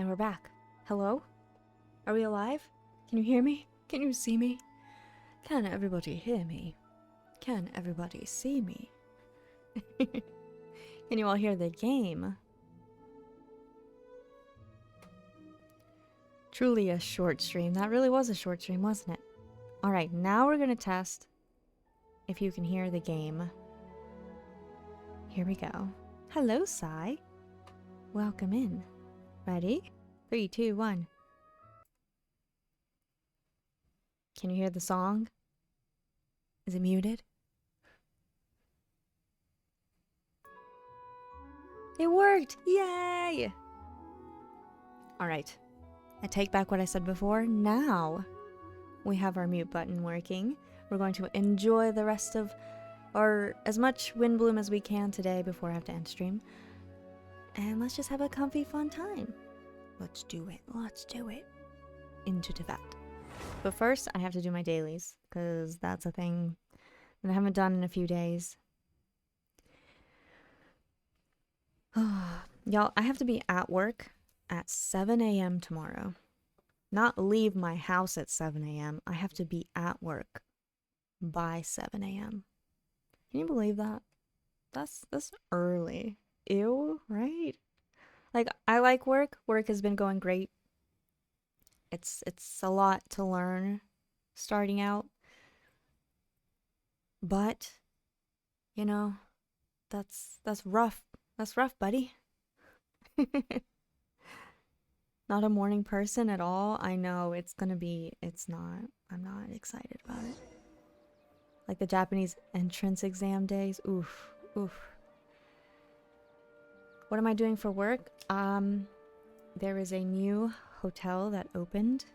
And we're back. Hello? Are we alive? Can you hear me? Can you see me? Can everybody hear me? Can everybody see me? Can you all hear the game? Truly a short stream. That really was a short stream, wasn't it? Alright, now we're gonna test if you can hear the game. Here we go. Hello, Sai. Welcome in. Ready? 3, 2, 1. Can you hear the song? Is it muted? It worked! Yay! Alright. I take back what I said before. Now we have our mute button working. We're going to enjoy the rest of, or as much Blume as we can today before I have to end stream. And let's just have a comfy, fun time. Let's do it. Let's do it. Into the fact. But first, I have to do my dailies, because that's a thing that I haven't done in a few days. Y'all, I have to be at work at 7 a.m. tomorrow. Not leave my house at 7 a.m. I have to be at work by 7 a.m. Can you believe that? That's early. Ew, right? Like, I like work. Work has been going great. It's a lot to learn starting out. But, you know, that's rough. That's rough, buddy. Not a morning person at all. I know it's not. I'm not excited about it. Like the Japanese entrance exam days. Oof. Oof. What am I doing for work? There is a new hotel that opened.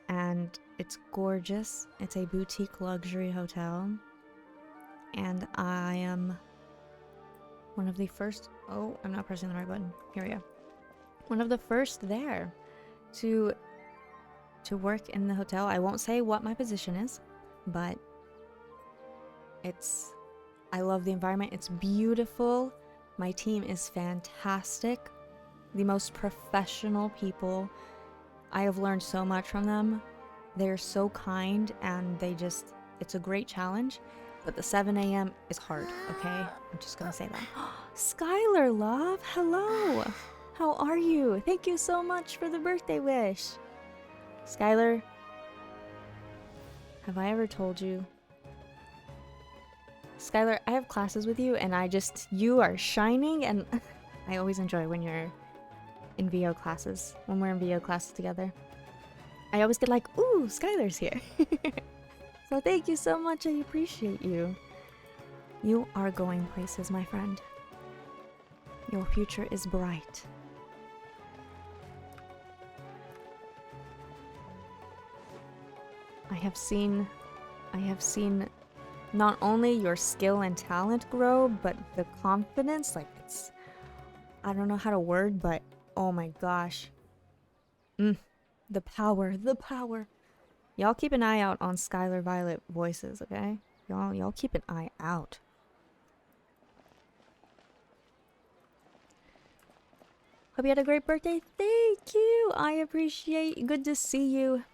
And it's gorgeous. It's a boutique luxury hotel. And I am one of the first... Oh, I'm not pressing the right button. Here we go. One of the first there to work in the hotel. I won't say what my position is, but I love the environment. It's beautiful. My team is fantastic. The most professional people. I have learned so much from them. They're so kind and it's a great challenge. But the 7 a.m. is hard, okay? I'm just gonna say that. Skylar, love, hello. How are you? Thank you so much for the birthday wish. Skylar, have I ever told you? Skylar, I have classes with you and you are shining, and I always enjoy when you're in VO classes, when we're in VO classes together. I always get like, ooh, Skylar's here. So thank you so much, I appreciate you. You are going places, my friend. Your future is bright. I have seen not only your skill and talent grow, but the confidence, like I don't know how to word, but oh my gosh. The power. Y'all keep an eye out on Skylar Violet voices, okay? Y'all keep an eye out. Hope you had a great birthday. Thank you. I appreciate. Good to see you.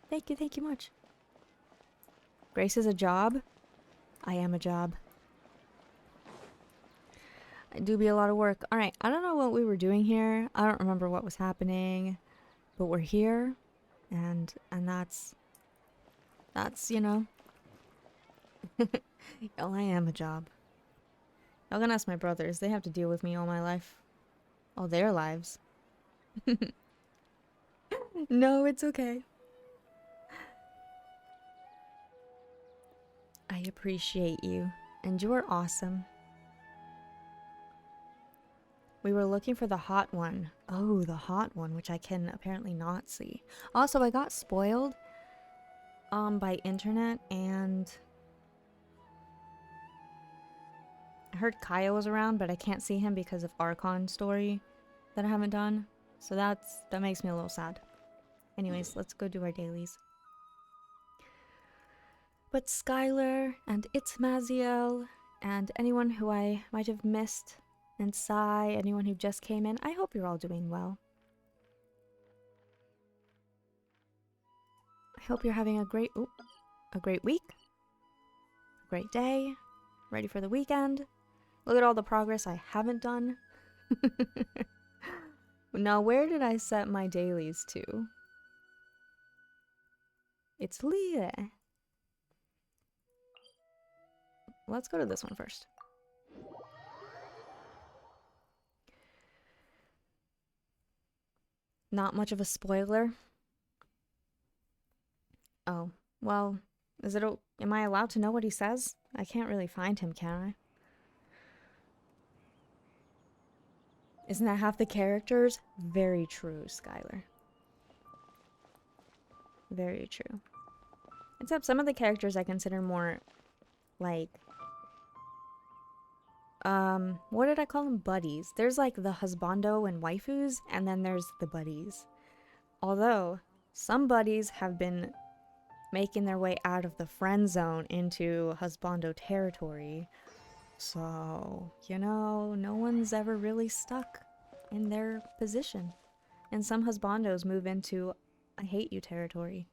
Thank you much. Grace is a job. I am a job. I do be a lot of work. Alright, I don't know what we were doing here. I don't remember what was happening. But we're here. And that's, you know. Y'all, I am a job. Y'all gonna ask my brothers. They have to deal with me all my life. All their lives. No, it's okay. I appreciate you. And you're awesome. We were looking for the hot one. Oh, the hot one, which I can apparently not see. Also, I got spoiled by internet, and I heard Kaya was around, but I can't see him because of Archon story that I haven't done. So that makes me a little sad. Anyways, let's go do our dailies. But Skylar and It's Maziel and anyone who I might have missed, And Sai, anyone who just came in, I hope you're all doing well. I hope you're having a great week, a great day, ready for the weekend. Look at all the progress I haven't done. Now, where did I set my dailies to? It's Leah. Let's go to this one first. Not much of a spoiler. Oh, well, am I allowed to know what he says? I can't really find him, can I? Isn't that half the characters? Very true, Skylar. Very true. Except some of the characters I consider more, like, what did I call them? Buddies. There's like the husbando and waifus, and then there's the buddies. Although, some buddies have been making their way out of the friend zone into husbando territory. So, you know, no one's ever really stuck in their position. And some husbandos move into I hate you territory.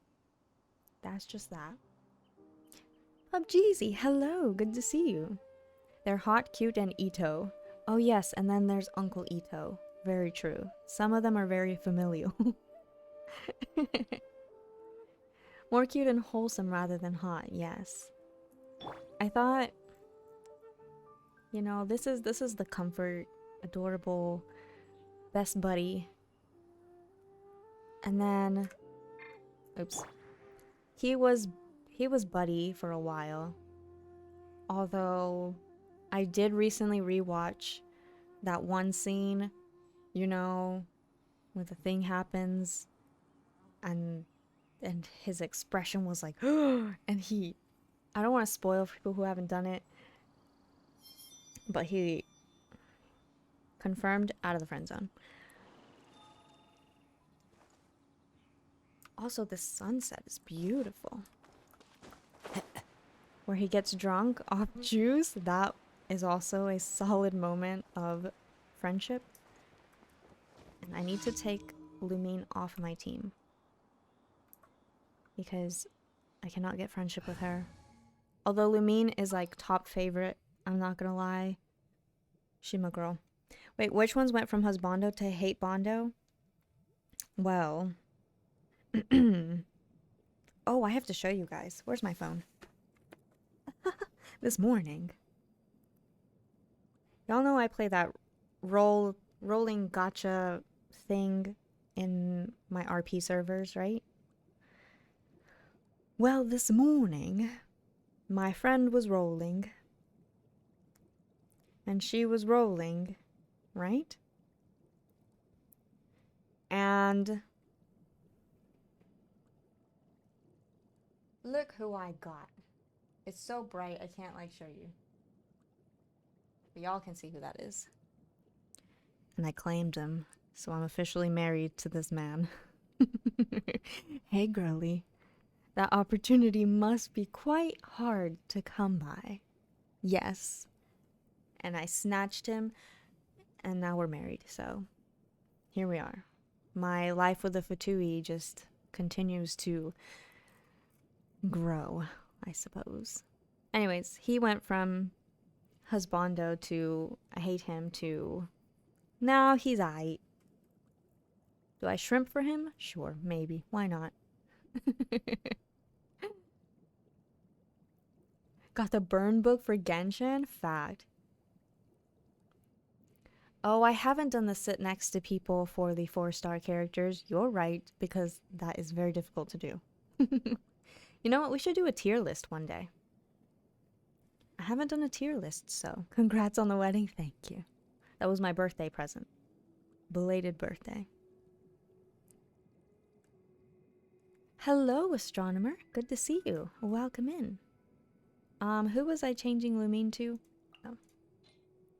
That's just that. PUBGeezy, hello, good to see you. They're hot, cute, and Ito. Oh yes, and then there's Uncle Ito. Very true. Some of them are very familial. More cute and wholesome rather than hot, yes. I thought, you know, this is the comfort, adorable, best buddy. And then, oops. He was buddy for a while. Although I did recently rewatch that one scene, you know, where the thing happens and his expression was like, and I don't want to spoil for people who haven't done it, but he confirmed out of the friend zone. Also, the sunset is beautiful. Where he gets drunk off juice, that is also a solid moment of friendship. And I need to take Blume off my team, because I cannot get friendship with her. Although Blume is like top favorite, I'm not gonna lie. She my girl. Wait, which ones went from husbando to hate bondo? Well, oh, I have to show you guys. Where's my phone? This morning. Y'all know I play that rolling gacha thing in my RP servers, right? Well, this morning, my friend was rolling. And she was rolling, right? And look who I got. It's so bright, I can't like show you. But y'all can see who that is. And I claimed him, so I'm officially married to this man. Hey, girlie. That opportunity must be quite hard to come by. Yes. And I snatched him, and now we're married, so here we are. My life with the Fatui just continues to grow, I suppose. Anyways, he went from husbando to I hate him to now he's aight. Do I shrimp for him? Sure, maybe. Why not? Got the burn book for Genshin? Fact. Oh, I haven't done the sit next to people for the 4-star characters. You're right, because that is very difficult to do. You know what? We should do a tier list one day. I haven't done a tier list, so congrats on the wedding. Thank you. That was my birthday present. Belated birthday. Hello, astronomer. Good to see you. Welcome in. Who was I changing Lumine to? Oh.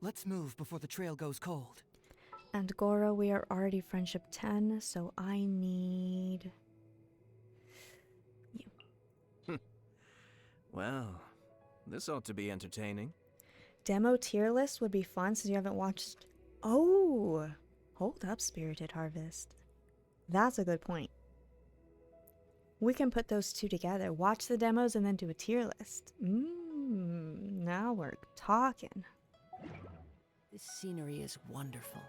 Let's move before the trail goes cold. And Goro, we are already friendship 10, so I need you. Well, this ought to be entertaining. demo tier list would be fun since you haven't watched. Oh, hold up, Spirited Harvest. That's a good point. We can put those two together. Watch the demos and then do a tier list. Now we're talking. This scenery is wonderful.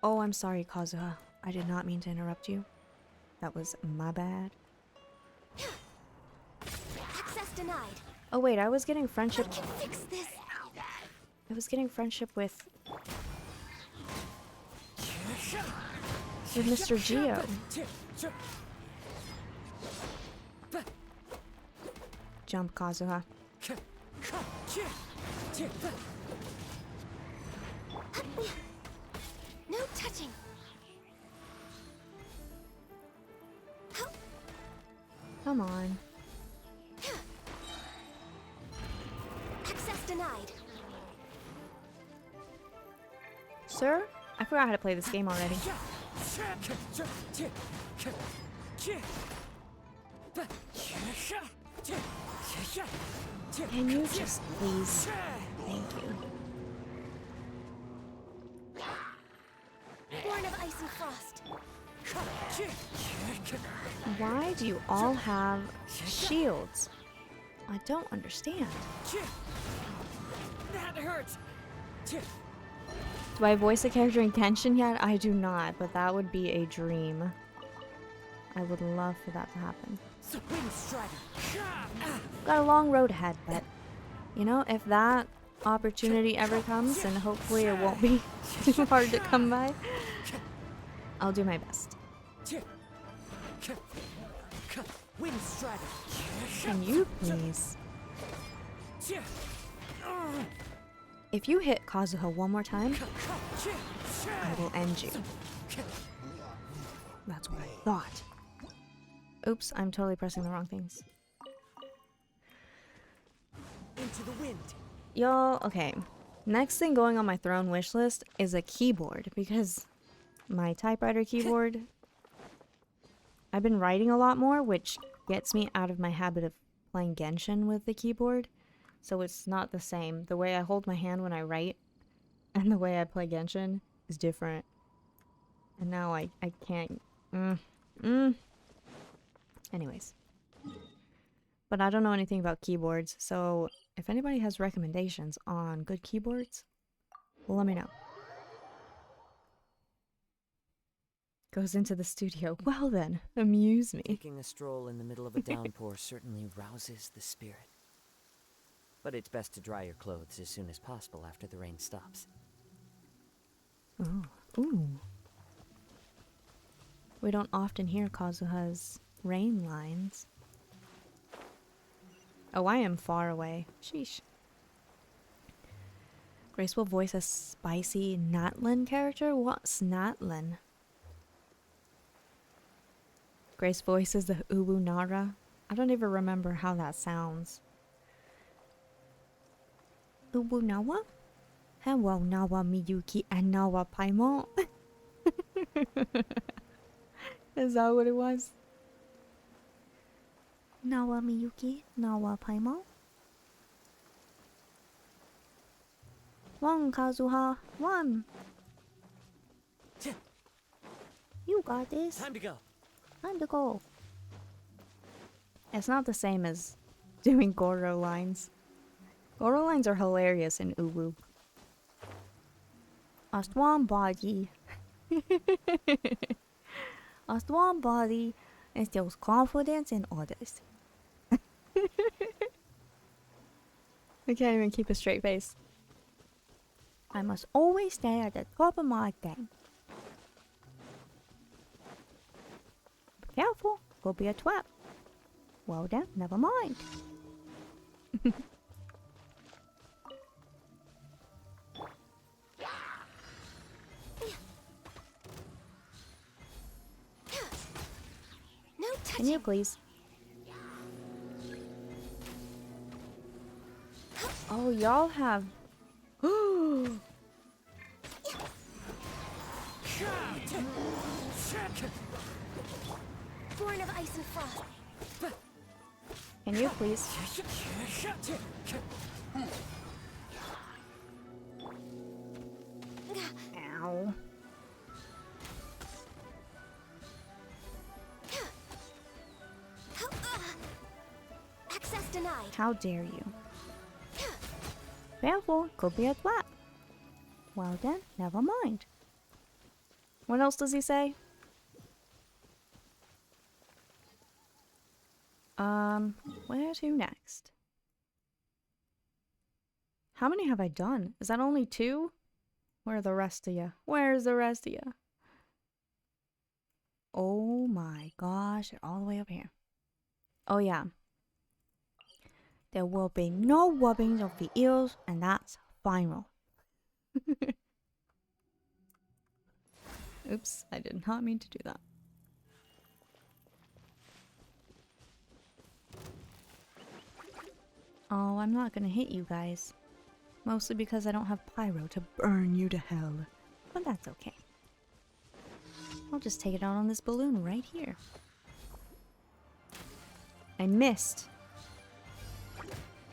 Oh, I'm sorry, Kazuha. I did not mean to interrupt you. That was my bad. Access denied. Oh wait, I was getting friendship. I can fix this. I was getting friendship with Mr. Geo. Jump, Kazuha. No touching. Come on. Access denied. Sir? I forgot how to play this game already. Can you just please? Thank you. Born of ice and frost. Why do you all have shields? I don't understand. That hurts. Do I voice a character in Genshin yet? I do not, but that would be a dream. I would love for that to happen. Got a long road ahead, but you know, if that opportunity ever comes, and hopefully it won't be too hard to come by, I'll do my best. Can you please? If you hit Kazuha one more time, I will end you. That's what I thought. Oops, I'm totally pressing the wrong things. Into the wind. Y'all, okay. Next thing going on my throne wish list is a keyboard, because my typewriter keyboard, I've been writing a lot more, which gets me out of my habit of playing Genshin with the keyboard. So it's not the same. The way I hold my hand when I write and the way I play Genshin is different. And now I can't. Anyways. But I don't know anything about keyboards, so if anybody has recommendations on good keyboards, let me know. Goes into the studio. Well then, amuse me. Taking a stroll in the middle of a downpour certainly rouses the spirit. But it's best to dry your clothes as soon as possible after the rain stops. Oh, ooh. We don't often hear Kazuha's rain lines. Oh, I am far away. Sheesh. Grace will voice a spicy Natlin character? What's Natlin? Grace voices the Ubu Nara. I don't even remember how that sounds. Ubu Nawa? Hello, Nawa Miyuki and Nawa Paimon. Is that what it was? Nawa Miyuki, Nawa Paimon. One, Kazuha, one. You got this. Time to go. Time to go. It's not the same as doing Goro lines. Goro lines are hilarious in Uwu. A strong body. A strong body instills confidence in others. I can't even keep a straight face. I must always stay at the top of my game. Be careful, could be a trap. Well then, never mind. No Can you touching. please? Oh, y'all have. Born of ice and frost. Can you please? denied. How dare you? Careful, could be a trap. Well then, never mind. What else does he say? Where to next? How many have I done? Is that only 2? Where are the rest of you? Where's the rest of you? Oh my gosh, they're all the way up here. Oh yeah. There will be no rubbing of the ears, and that's final. Oops, I did not mean to do that. Oh, I'm not gonna hit you guys. Mostly because I don't have pyro to burn you to hell. But that's okay. I'll just take it out on this balloon right here. I missed.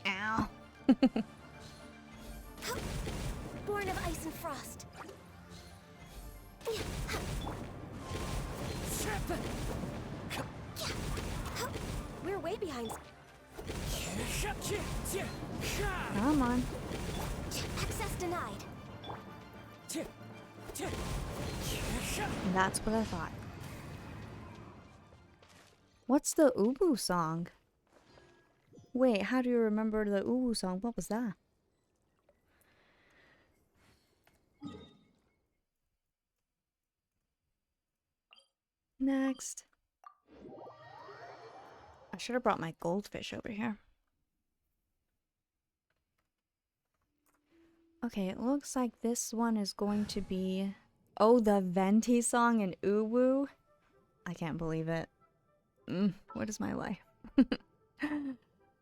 Ow. Born of ice and frost. We're way behind. Come on. Access denied. That's what I thought. What's the Ubu song? Wait, how do you remember the Ubu song? What was that? Next. I should have brought my goldfish over here. Okay, it looks like this one is going to be... Oh, the Venti song in Uwu? I can't believe it. What is my life?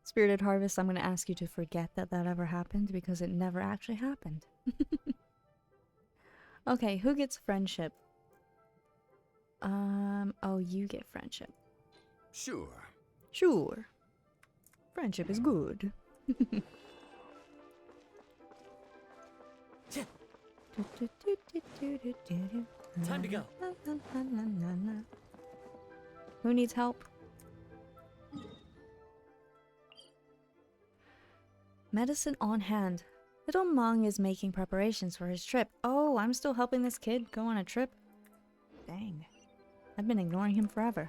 Spirited Harvest, I'm going to ask you to forget that that ever happened because it never actually happened. Okay, who gets friendship? Oh, you get friendship. Sure. Sure. Friendship is good. Time to go. Who needs help? Medicine on hand. Little Mung is making preparations for his trip. Oh, I'm still helping this kid go on a trip? Dang. I've been ignoring him forever.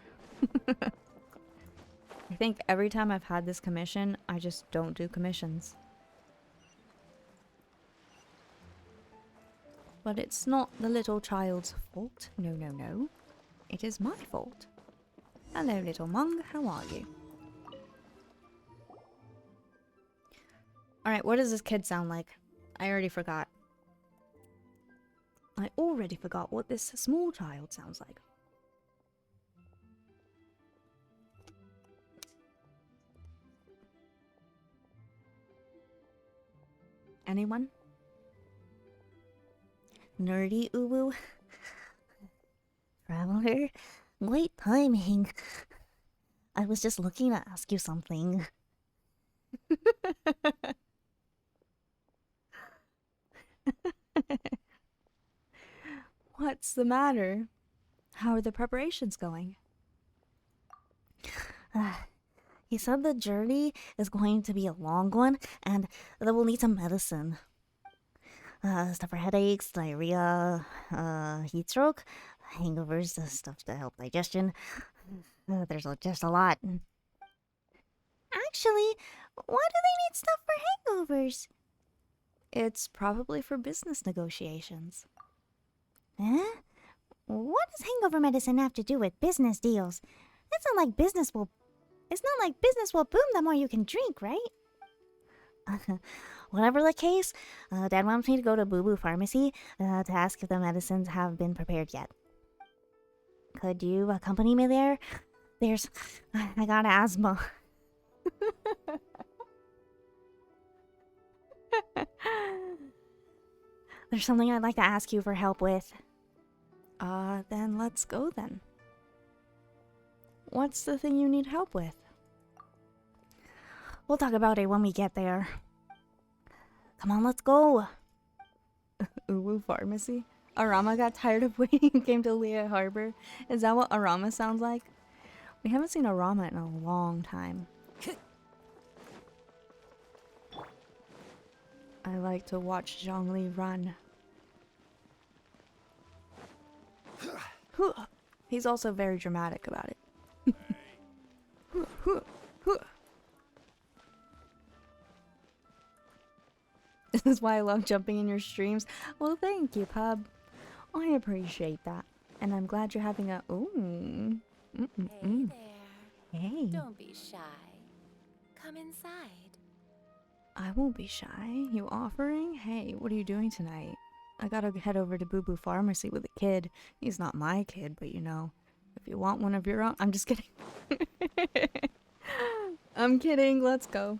I think every time I've had this commission, I just don't do commissions. But it's not the little child's fault. No, no, no. It is my fault. Hello, little Mung. How are you? Alright, what does this kid sound like? I already forgot. I already forgot what this small child sounds like. Anyone? Nerdy Uwu? Traveler, great timing. I was just looking to ask you something. What's the matter? How are the preparations going? He said the journey is going to be a long one and that we'll need some medicine. Stuff for headaches, diarrhea, heat stroke, hangovers, stuff to help digestion. There's just a lot. Actually, why do they need stuff for hangovers? It's probably for business negotiations. Huh? What does hangover medicine have to do with business deals? It's not like business will boom the more you can drink, right? Whatever the case, Dad wants me to go to Boo Boo Pharmacy to ask if the medicines have been prepared yet. Could you accompany me there? I got asthma. There's something I'd like to ask you for help with. Then let's go then. What's the thing you need help with? We'll talk about it when we get there. Come on, let's go. Uwu Pharmacy? Arama got tired of waiting and came to Lehigh Harbor. Is that what Arama sounds like? We haven't seen Arama in a long time. like to watch Zhongli run. He's also very dramatic about it. This is why I love jumping in your streams. Well, thank you, Pub. I appreciate that. And I'm glad you're having a... Ooh. Hey there. Hey. Don't be shy. Come inside. I won't be shy. You offering? Hey, what are you doing tonight? I gotta head over to Boo Boo Pharmacy with a kid. He's not my kid, but you know, if you want one of your own... I'm just kidding. I'm kidding. Let's go.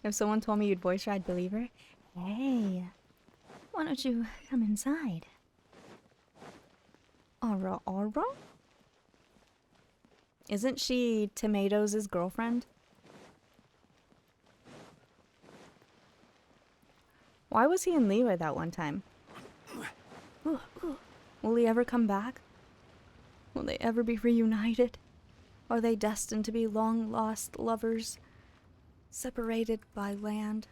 If someone told me you'd voice her, I'd believe her. Hey, why don't you come inside? Aura Aura? Isn't she Tomatoes' girlfriend? Why was he in Leeway that one time? Will he ever come back? Will they ever be reunited? Are they destined to be long-lost lovers, separated by land?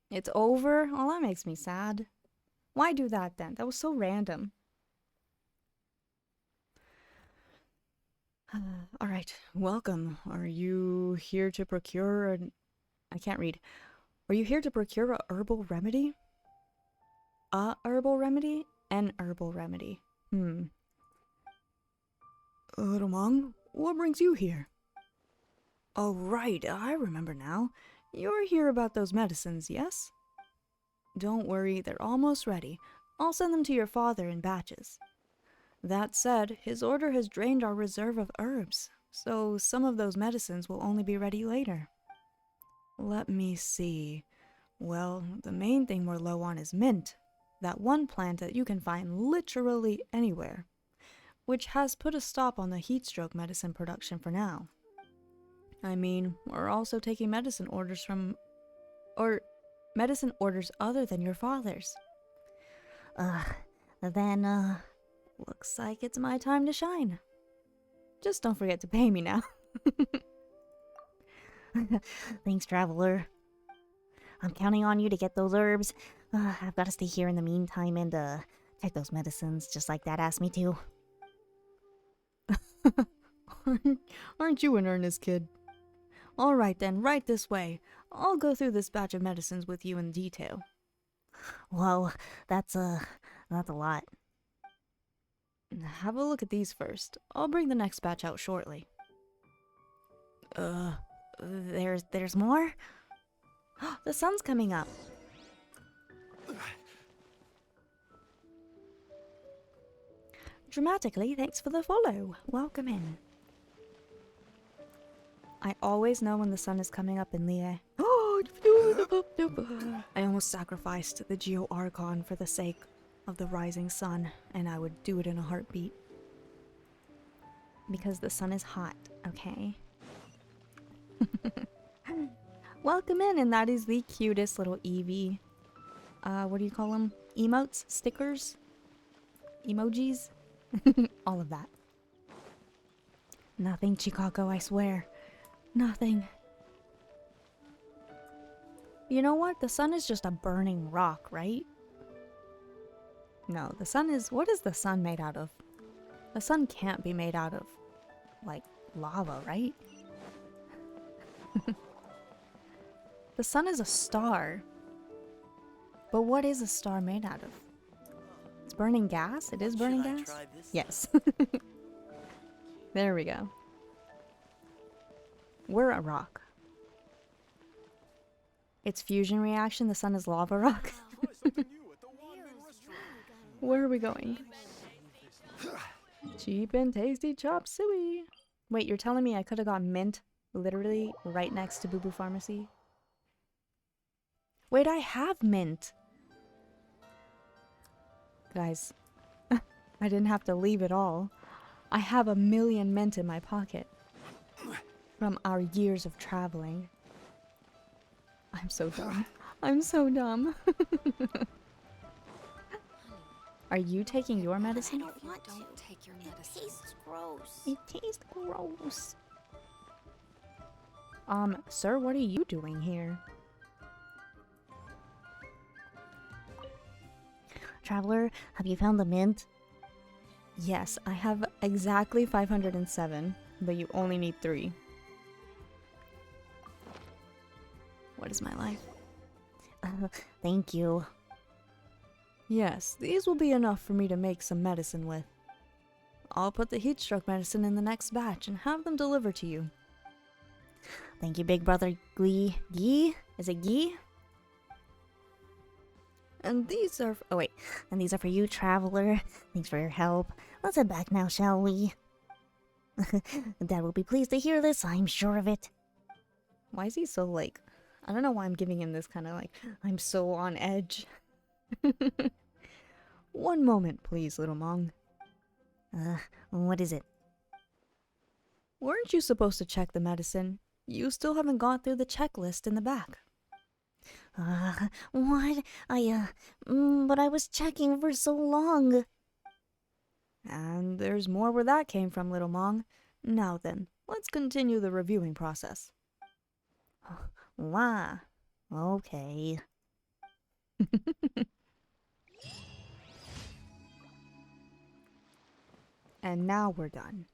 It's over? Oh, that makes me sad. Why do that then? That was so random. Alright, welcome. Are you here to procure an... I can't read. Are you here to procure a herbal remedy? A herbal remedy? An herbal remedy. Romang, what brings you here? Oh, right, I remember now. You're here about those medicines, yes? Don't worry, they're almost ready. I'll send them to your father in batches. That said, his order has drained our reserve of herbs, so some of those medicines will only be ready later. Let me see. Well, the main thing we're low on is mint, that one plant that you can find literally anywhere, which has put a stop on the heat stroke medicine production for now. I mean, we're also taking medicine orders from... medicine orders other than your father's. Then, Looks like it's my time to shine. Just don't forget to pay me now. thanks, Traveler. I'm counting on you to get those herbs. I've got to stay here in the meantime and, take those medicines just like Dad asked me to. Aren't you an earnest kid? Alright then, right this way. I'll go through this batch of medicines with you in detail. Whoa, that's a lot. Have a look at these first. I'll bring the next batch out shortly. There's more? The sun's coming up. Dramatically, thanks for the follow. Welcome in. I always know when the sun is coming up in Lea. I almost sacrificed the Geo Archon for the sake of the rising sun, and I would do it in a heartbeat. Because the sun is hot, okay? Welcome in, and that is the cutest little Eevee. What do you call them? Emotes? Stickers? Emojis? All of that. Nothing, Chicago, I swear. Nothing. You know what? The sun is just a burning rock, right? No, the sun is... What is the sun made out of? The sun can't be made out of, like, lava, right? The sun is a star. But what is a star made out of? It's burning gas? It is burning gas? Yes. There we go. We're a rock. It's fusion reaction, the sun is lava rock. Where are we going? Cheap and tasty chop suey. Wait, you're telling me I could have got mint literally right next to Boo Boo Pharmacy? Wait, I have mint! Guys, I didn't have to leave at all. I have 1,000,000 mint in my pocket. From our years of traveling. I'm so dumb. I'm so dumb. Are you taking your medicine? don't want to. Don't take your It medicine. tastes gross. It tastes gross. Sir, what are you doing here? Traveler, have you found the mint? Yes, I have exactly 507, but you only need 3. What is my life? Thank you. Yes, these will be enough for me to make some medicine with. I'll put the heat stroke medicine in the next batch and have them delivered to you. Thank you, big brother Gui. Gui? Is it Gui? And these are... Oh, wait. And these are for you, traveler. Thanks for your help. Let's head back now, shall we? Dad will be pleased to hear this, I'm sure of it. Why is he so, like... I don't know why I'm giving him this kind of, like, I'm so on edge. One moment, please, little Mong. What is it? Weren't you supposed to check the medicine? You still haven't gone through the checklist in the back. What? But I was checking for so long. And there's more where that came from, little Mong. Now then, let's continue the reviewing process. Wow. Okay. And now we're done.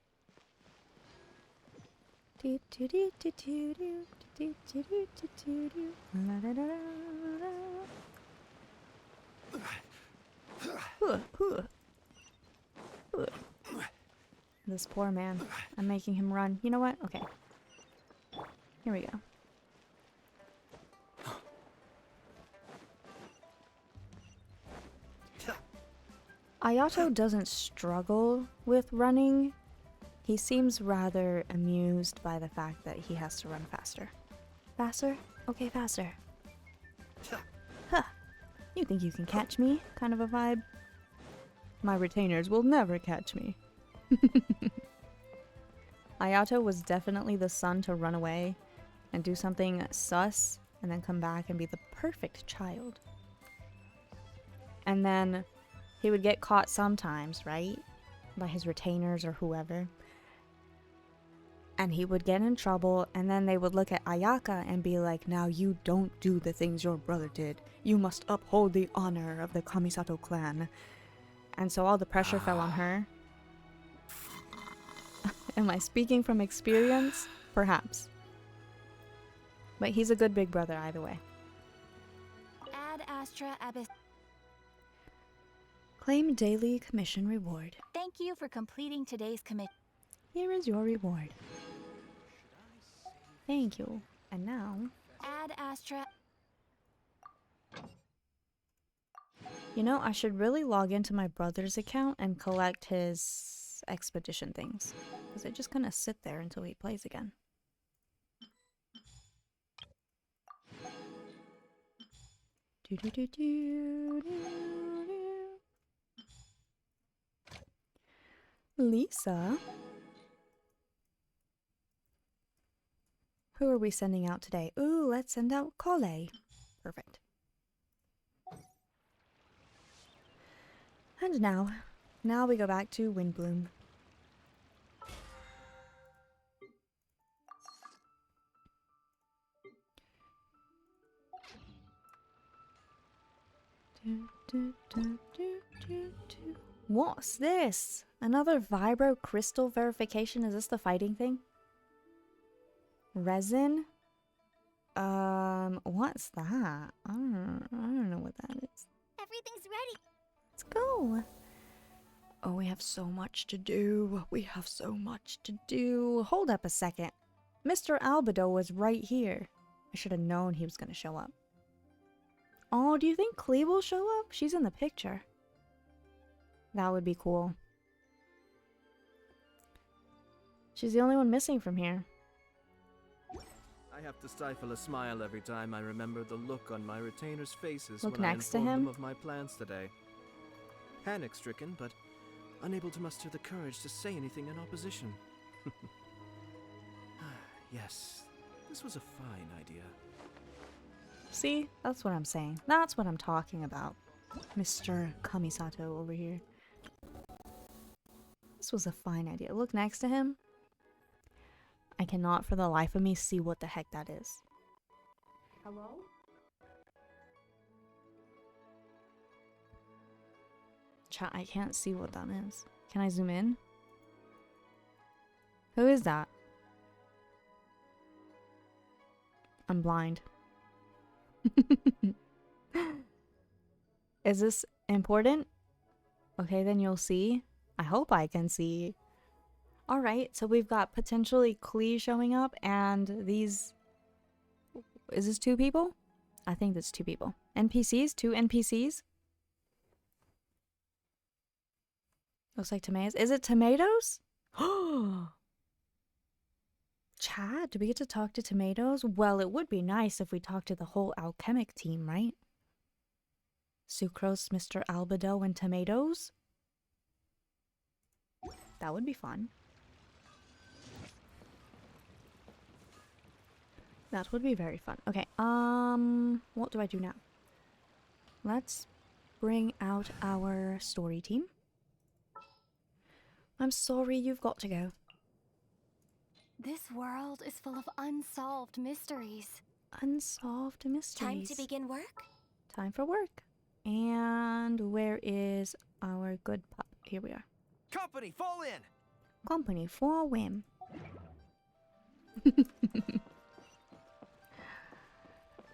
This poor man. I'm making him run. You know what? Okay. Here we go. Ayato doesn't struggle with running. He seems rather amused by the fact that he has to run faster. Faster? Okay, faster. Huh. You think you can catch me? Kind of a vibe. My retainers will never catch me. Ayato was definitely the son to run away and do something sus and then come back and be the perfect child. And then he would get caught sometimes, right? By his retainers or whoever. And he would get in trouble, and then they would look at Ayaka and be like, now you don't do the things your brother did. You must uphold the honor of the Kamisato clan. And so all the pressure fell on her. Am I speaking from experience? Perhaps. But he's a good big brother either way. Ad Astra Abyss. Claim daily commission reward. Thank you for completing today's commit. Here is your reward. Thank you. And now... Ad Astra. You know, I should really log into my brother's account and collect his expedition things. Because they just kind of sit there until he plays again. Lisa? Who are we sending out today? Ooh, let's send out Kale. Perfect. And now we go back to Windblume. What's this? Another vibro crystal verification? Is this the fighting thing? Resin? What's that? I don't know what that is. Everything's ready. Let's go. Oh, we have so much to do. We have so much to do. Hold up a second. Mr. Albedo was right here. I should have known he was going to show up. Oh, do you think Clee will show up? She's in the picture. That would be cool. She's the only one missing from here. I have to stifle a smile every time I remember the look on my retainers' faces Look when I next to informed him. them of my plans today. Panic-stricken, but unable to muster the courage to say anything in opposition. Yes, this was a fine idea. See? That's what I'm saying. That's what I'm talking about. Mr. Kamisato over here. This was a fine idea. Look next to him. I cannot for the life of me see what the heck that is. Hello? Chat, I can't see what that is. Can I zoom in? Who is that? I'm blind. Is this important? Okay, then you'll see. I hope I can see. Alright, so we've got potentially Klee showing up and these... Is this 2 people? I think that's 2 people. NPCs? 2 NPCs? Looks like tomatoes. Is it tomatoes? Chad, do we get to talk to tomatoes? Well, it would be nice if we talked to the whole alchemic team, right? Sucrose, Mr. Albedo, and tomatoes? That would be fun. That would be very fun. Okay, what do I do now? Let's bring out our story team. I'm sorry, you've got to go. This world is full of unsolved mysteries. Unsolved mysteries. Time to begin work? Time for work. And where is our good pup? Here we are. Company, fall in! Company for whim.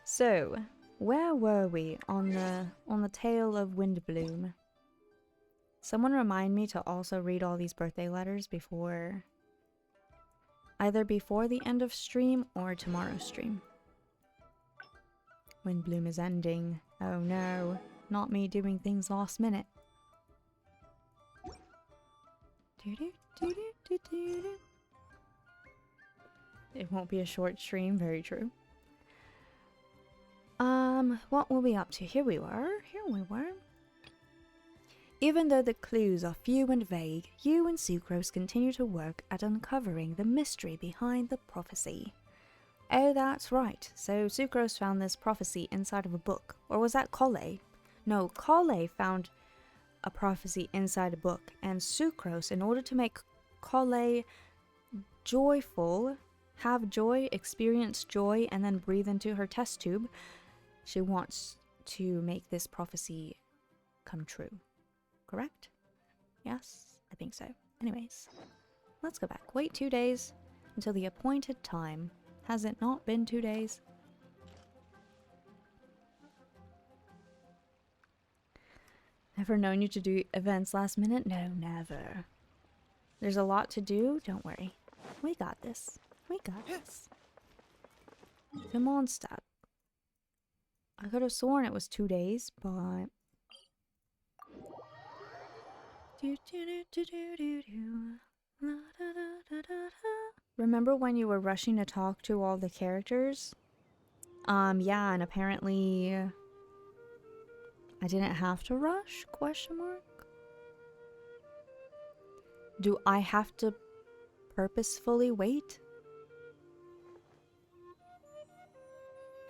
So, where were we on the tale of Windblume? Someone remind me to also read all these birthday letters before... Either before the end of stream or tomorrow's stream. Windblume is ending. Oh no, not me doing things last minute. It won't be a short stream, very true. What were we up to? Here we were. Even though the clues are few and vague, you and Sucrose continue to work at uncovering the mystery behind the prophecy. Oh, that's right. So Sucrose found this prophecy inside of a book. Or was that Collei? No, Collei found a prophecy inside a book. And Sucrose, in order to make Collei joyful, have joy, experience joy, and then breathe into her test tube, she wants to make this prophecy come true. Correct? Yes, I think so. Anyways, let's go back. Wait 2 days until the appointed time. Has it not been 2 days? Never known you to do events last minute? No, never. There's a lot to do. Don't worry. We got this. We got this. Come on, stop. I could have sworn it was 2 days, but... Remember when you were rushing to talk to all the characters? Yeah, and apparently... I didn't have to rush? Question mark? Do I have to purposefully wait?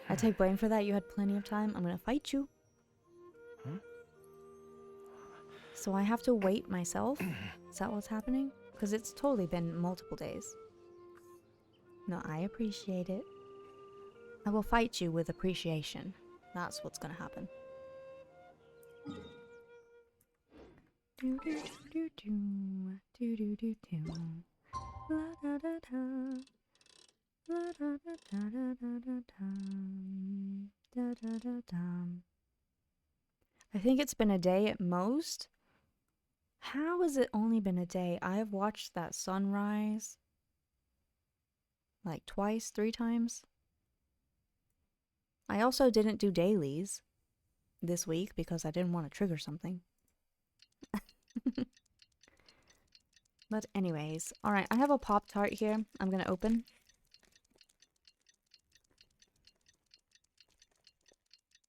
I take blame for that. You had plenty of time. I'm gonna fight you. Huh? So I have to wait myself? Is that what's happening? Because it's totally been multiple days. No, I appreciate it. I will fight you with appreciation. That's what's gonna happen. Do do do do do do do do. La da da da. La da da da da da da da da da da. I think it's been a day at most. How has it only been a day? I have watched that sunrise like twice, 3 times. I also didn't do dailies this week because I didn't want to trigger something. But anyways, alright, I have a Pop-Tart here I'm gonna open.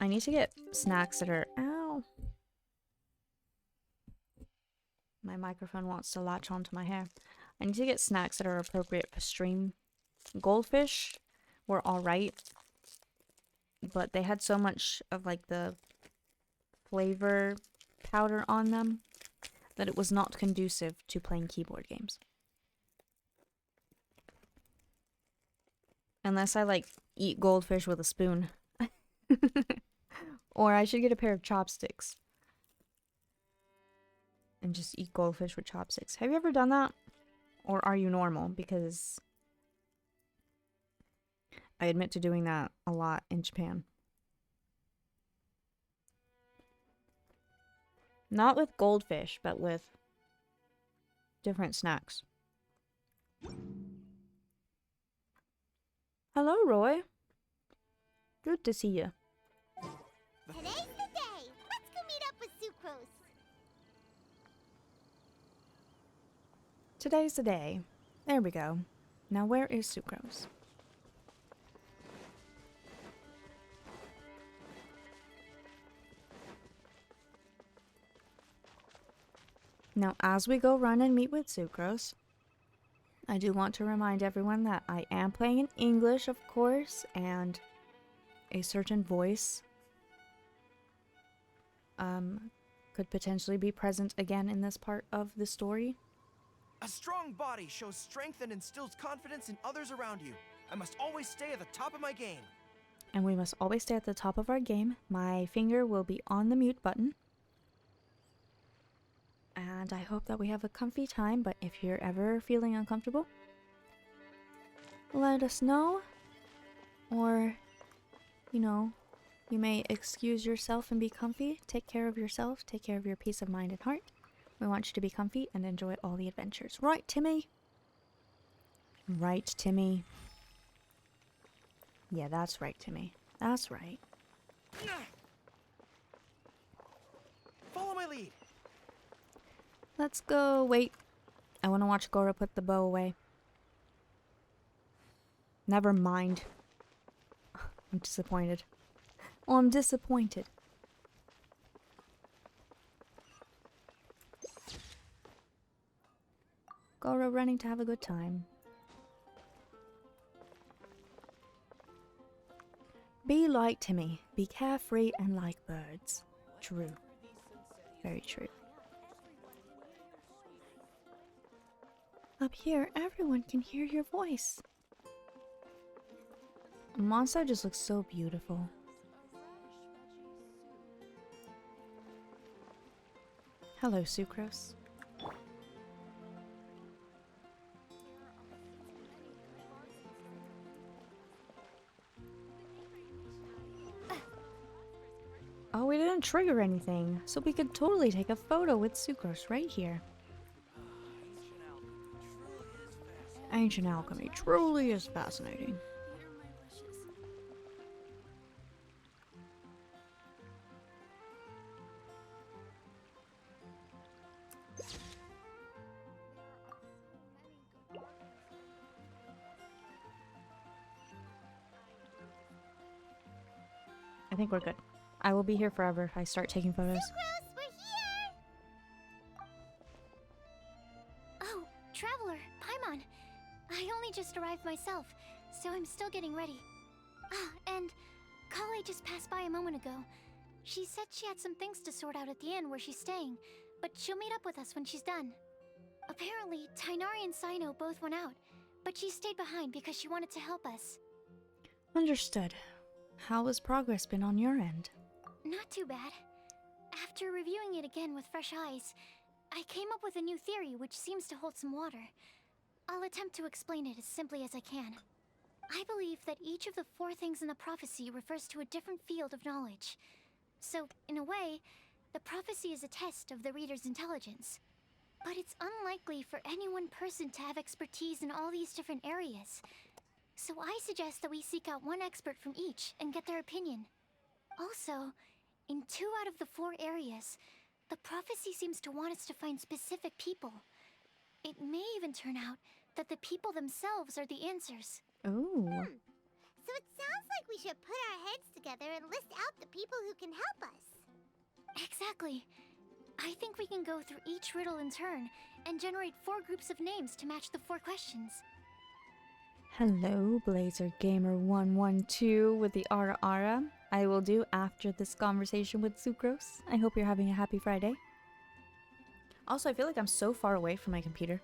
I need to get snacks that are... Ow! My microphone wants to latch onto my hair. I need to get snacks that are appropriate for stream. Goldfish were alright, but they had so much of like the flavor powder on them that it was not conducive to playing keyboard games. Unless I like eat goldfish with a spoon. Or I should get a pair of chopsticks. And just eat goldfish with chopsticks. Have you ever done that? Or are you normal? Because I admit to doing that a lot in Japan. Not with goldfish, but with different snacks. Hello, Roy. Good to see you. Today's the day. Let's go meet up with Sucrose. Today's the day. There we go. Now where is Sucrose? Now as we go run and meet with Sucrose, I do want to remind everyone that I am playing in English, of course, and a certain voice could potentially be present again in this part of the story. A strong body shows strength and instills confidence in others around you. I must always stay at the top of my game. And we must always stay at the top of our game. My finger will be on the mute button. And I hope that we have a comfy time, but if you're ever feeling uncomfortable, let us know. Or, you know, you may excuse yourself and be comfy. Take care of yourself. Take care of your peace of mind and heart. We want you to be comfy and enjoy all the adventures. Right, Timmy? Right, Timmy? Yeah, that's right, Timmy. That's right. Follow my lead. Let's go. Wait. I want to watch Goro put the bow away. Never mind. I'm disappointed. Oh, I'm disappointed. Goro running to have a good time. Be like Timmy. Be carefree and like birds. True. Very true. Up here, everyone can hear your voice. Monster just looks so beautiful. Hello, Sucrose. Oh, we didn't trigger anything, so we could totally take a photo with Sucrose right here. Ancient alchemy truly is fascinating. I think we're good. I will be here forever if I start taking photos. Sucrose, we're here! Oh, Traveler, Paimon. I only just arrived myself, so I'm still getting ready. Ah, and Kale just passed by a moment ago. She said she had some things to sort out at the inn where she's staying, but she'll meet up with us when she's done. Apparently, Tainari and Sino both went out, but she stayed behind because she wanted to help us. Understood. How has progress been on your end? Not too bad. After reviewing it again with fresh eyes, I came up with a new theory which seems to hold some water. I'll attempt to explain it as simply as I can. I believe that each of the 4 things in the prophecy refers to a different field of knowledge. So, in a way, the prophecy is a test of the reader's intelligence. But it's unlikely for any one person to have expertise in all these different areas. So I suggest that we seek out one expert from each and get their opinion. Also, in 2 out of the 4 areas, the prophecy seems to want us to find specific people. It may even turn out that the people themselves are the answers. Ooh. So it sounds like we should put our heads together and list out the people who can help us. Exactly. I think we can go through each riddle in turn and generate 4 groups of names to match the 4 questions. Hello, Blazer Gamer 112 with the Ara Ara. I will do after this conversation with Sucrose. I hope you're having a happy Friday. Also, I feel like I'm so far away from my computer.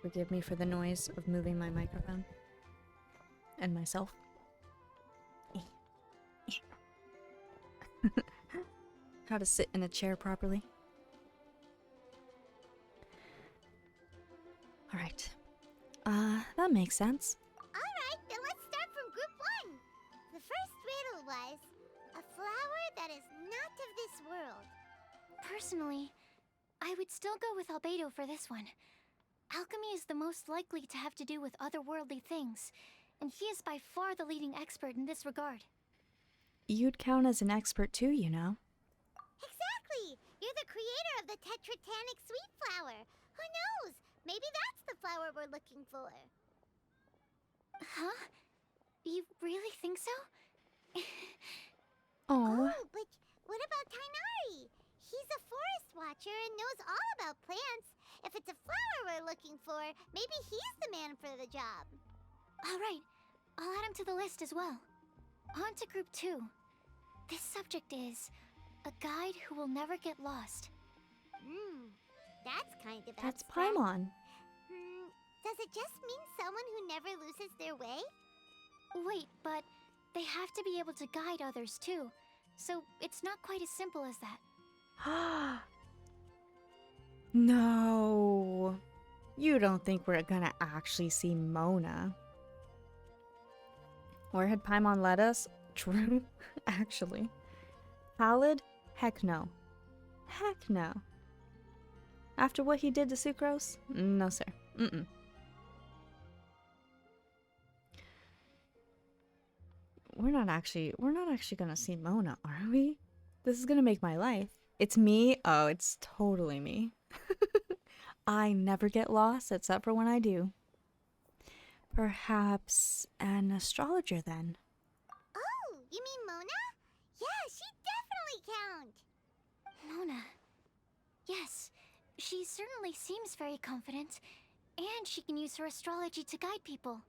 Forgive me for the noise of moving my microphone. And myself. How to sit in a chair properly. Alright. That makes sense. Alright, then let's start from group 1. The first riddle was a flower that is not of this world. Personally, I would still go with Albedo for this one. Alchemy is the most likely to have to do with otherworldly things, and he is by far the leading expert in this regard. You'd count as an expert too, you know. Exactly! You're the creator of the tetratanic sweet flower. Who knows? Maybe that's the flower we're looking for. Huh? You really think so? Oh, But what about Tainari? He's a forest watcher and knows all about plants. If it's a flower we're looking for, maybe he's the man for the job. Alright, I'll add him to the list as well. On to group 2. This subject is a guide who will never get lost. That's kind of that's abstract. Paimon. Does it just mean someone who never loses their way? Wait, but they have to be able to guide others too, so it's not quite as simple as that. No. You don't think we're gonna actually see Mona? Where had Paimon led us? True, actually. Pallid? Heck no. Heck no. After what he did to Sucrose? No, sir. Mm-mm. We're not actually gonna see Mona, are we? This is gonna make my life. It's me? Oh, it's totally me. I never get lost except for when I do. Perhaps an astrologer then? Oh, you mean Mona? Yeah, she definitely count. Mona. Yes, she certainly seems very confident, and she can use her astrology to guide people.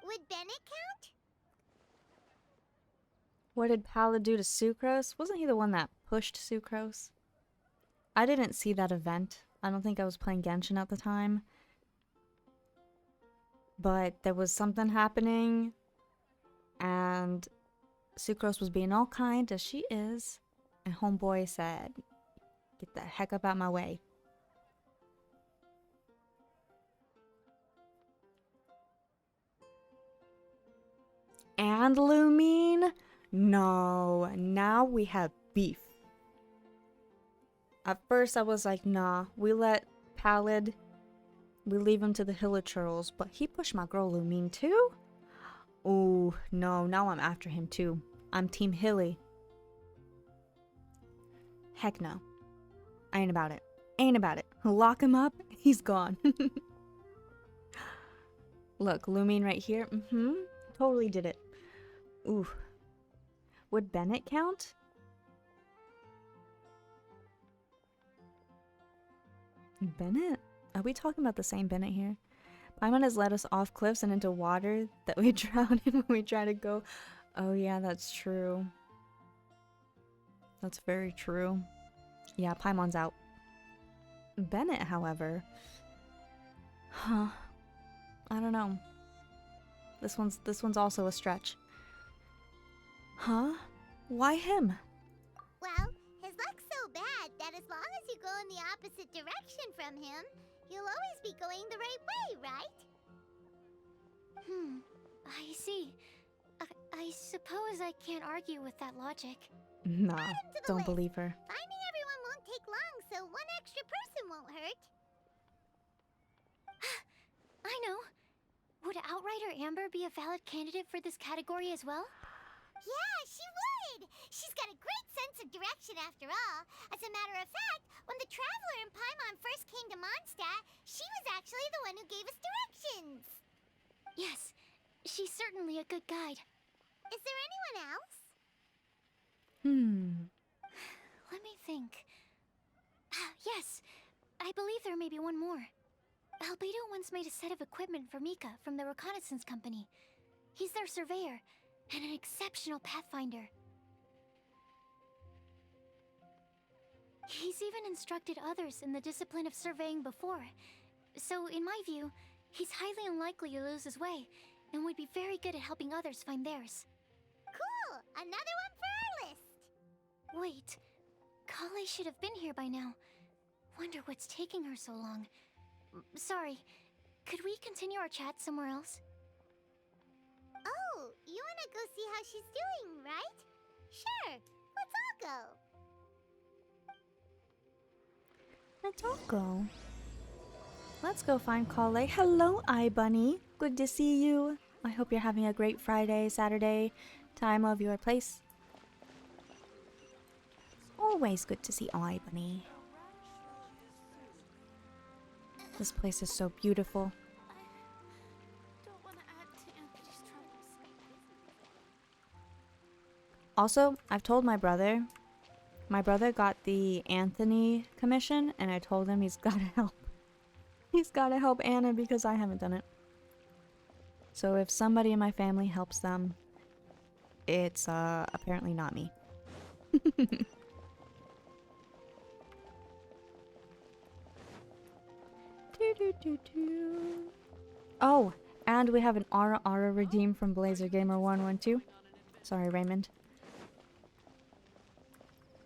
Would Bennett count? What did Pallid do to Sucrose? Wasn't he the one that pushed Sucrose? I didn't see that event. I don't think I was playing Genshin at the time. But there was something happening, and Sucrose was being all kind as she is, and Homeboy said, "Get the heck up out my way." And Lumine? No, now we have beef. At first I was like, nah, we let Pallid, we leave him to the Hill of Churls, but he pushed my girl Lumine too? Oh, no, now I'm after him too. I'm Team Hilly. Heck no. I ain't about it. Ain't about it. Lock him up, he's gone. Look, Lumine right here. Totally did it. Ooh. Would Bennett count? Bennett? Are we talking about the same Bennett here? Paimon has led us off cliffs and into water that we drown in when we try to go. Oh yeah, that's true. That's very true. Yeah, Paimon's out. Bennett, however... Huh. I don't know. This one's also a stretch. Huh? Why him? Well, his luck's so bad that as long as you go in the opposite direction from him, you'll always be going the right way, right? I see. I suppose I can't argue with that logic. Nah, Add him to the don't list. believe her. Finding everyone won't take long, so one extra person won't hurt. I know. Would Outrider Amber be a valid candidate for this category as well? Yeah, she would! She's got a great sense of direction after all. As a matter of fact, when the Traveler and Paimon first came to Mondstadt, she was actually the one who gave us directions. Yes, she's certainly a good guide. Is there anyone else? Let me think. Yes, I believe there may be one more. Albedo once made a set of equipment for Mika from the reconnaissance company. He's their surveyor, and an exceptional pathfinder. He's even instructed others in the discipline of surveying before. So, in my view, he's highly unlikely to lose his way, and would be very good at helping others find theirs. Cool! Another one for our list! Wait, Kale should have been here by now. Wonder what's taking her so long. Sorry, could we continue our chat somewhere else? Oh, you wanna go see how she's doing, right? Sure, let's all go. Let's all go. Let's go find Kale. Hello, iBunny. Good to see you. I hope you're having a great Friday, Saturday time of your place. Always good to see iBunny. This place is so beautiful. Don't want to add to Anthony's troubles. Also, I've told my brother. My brother got the Anthony commission, and I told him he's gotta help. He's gotta help Anna because I haven't done it. So if somebody in my family helps them, it's apparently not me. Oh, and we have an Ara Ara redeem from Blazer Gamer 112. Sorry, Raymond.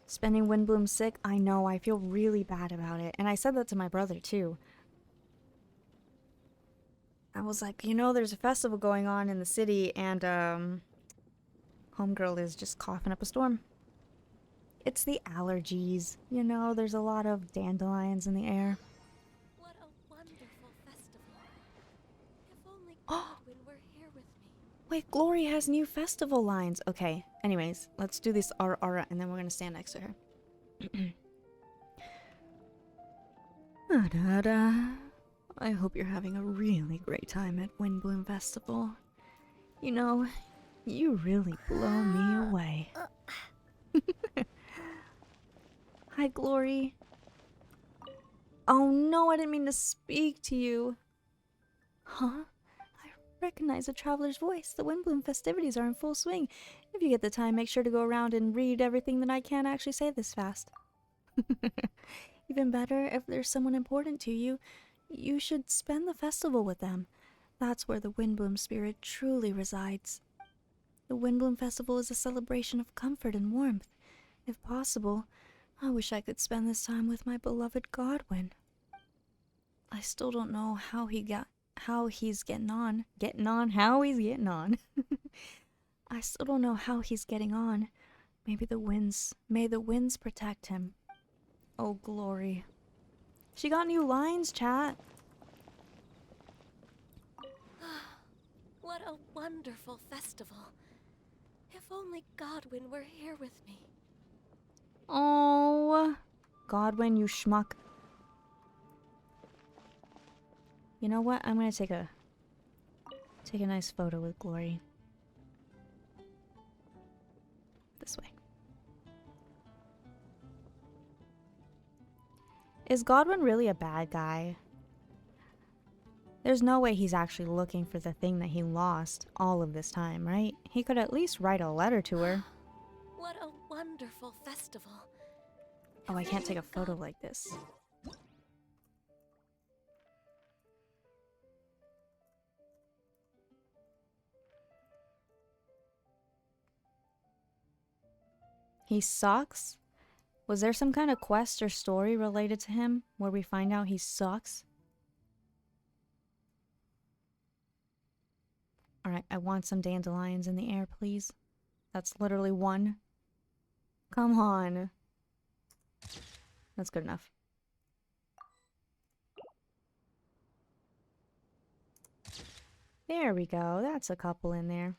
Spending Windbloom sick? I know, I feel really bad about it. And I said that to my brother too. I was like, you know, there's a festival going on in the city and homegirl is just coughing up a storm. It's the allergies. You know, there's a lot of dandelions in the air. What a wonderful festival. If only Godwin were here with me. Wait, Glory has new festival lines. Okay, anyways, let's do this Ara and then we're gonna stand next to her. Da-da-da. I hope you're having a really great time at Windbloom Festival. You know, you really blow me away. Hi, Glory. Oh no, I didn't mean to speak to you. Huh? I recognize a traveler's voice. The Windbloom festivities are in full swing. If you get the time, make sure to go around and read everything that I can't actually say this fast. Even better, if there's someone important to you, you should spend the festival with them. That's where the Windbloom spirit truly resides. The Windbloom Festival is a celebration of comfort and warmth. If possible, I wish I could spend this time with my beloved Godwin. I still don't know how he's getting on. How he's getting on. I still don't know how he's getting on. May the winds protect him. Oh, Glory. She got new lines, chat. What a wonderful festival. If only Godwin were here with me. Oh, Godwin, you schmuck. You know what? I'm gonna take a nice photo with Glory. This way. Is Godwin really a bad guy? There's no way he's actually looking for the thing that he lost all of this time, right? He could at least write a letter to her. What a wonderful festival. Oh, I can't take a photo like this. He sucks? Was there some kind of quest or story related to him where we find out he sucks? Alright, I want some dandelions in the air, please. That's literally one. Come on. That's good enough. There we go. That's a couple in there.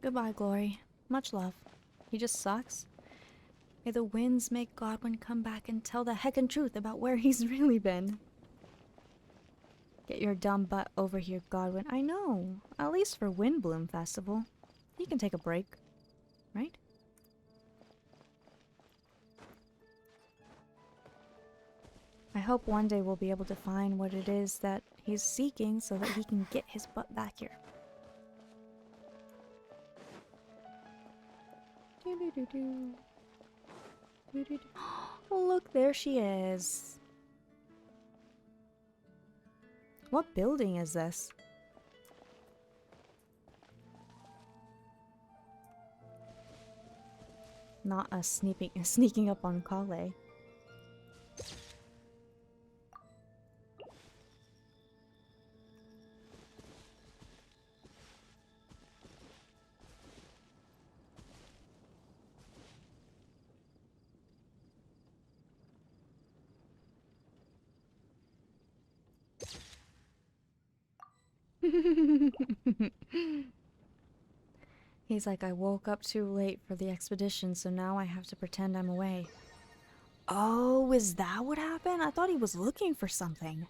Goodbye, Glory. Much love. He just sucks. May the winds make Godwin come back and tell the heckin' truth about where he's really been. Get your dumb butt over here, Godwin. I know. At least for Windbloom Festival. He can take a break. Right? I hope one day we'll be able to find what it is that he's seeking so that he can get his butt back here. Doo-doo-doo-doo. Doo-doo-doo. Oh, look, there she is. What building is this? Not us sneaking up on Kale. He's like, I woke up too late for the expedition, so now I have to pretend I'm away. Oh, is that what happened? I thought he was looking for something.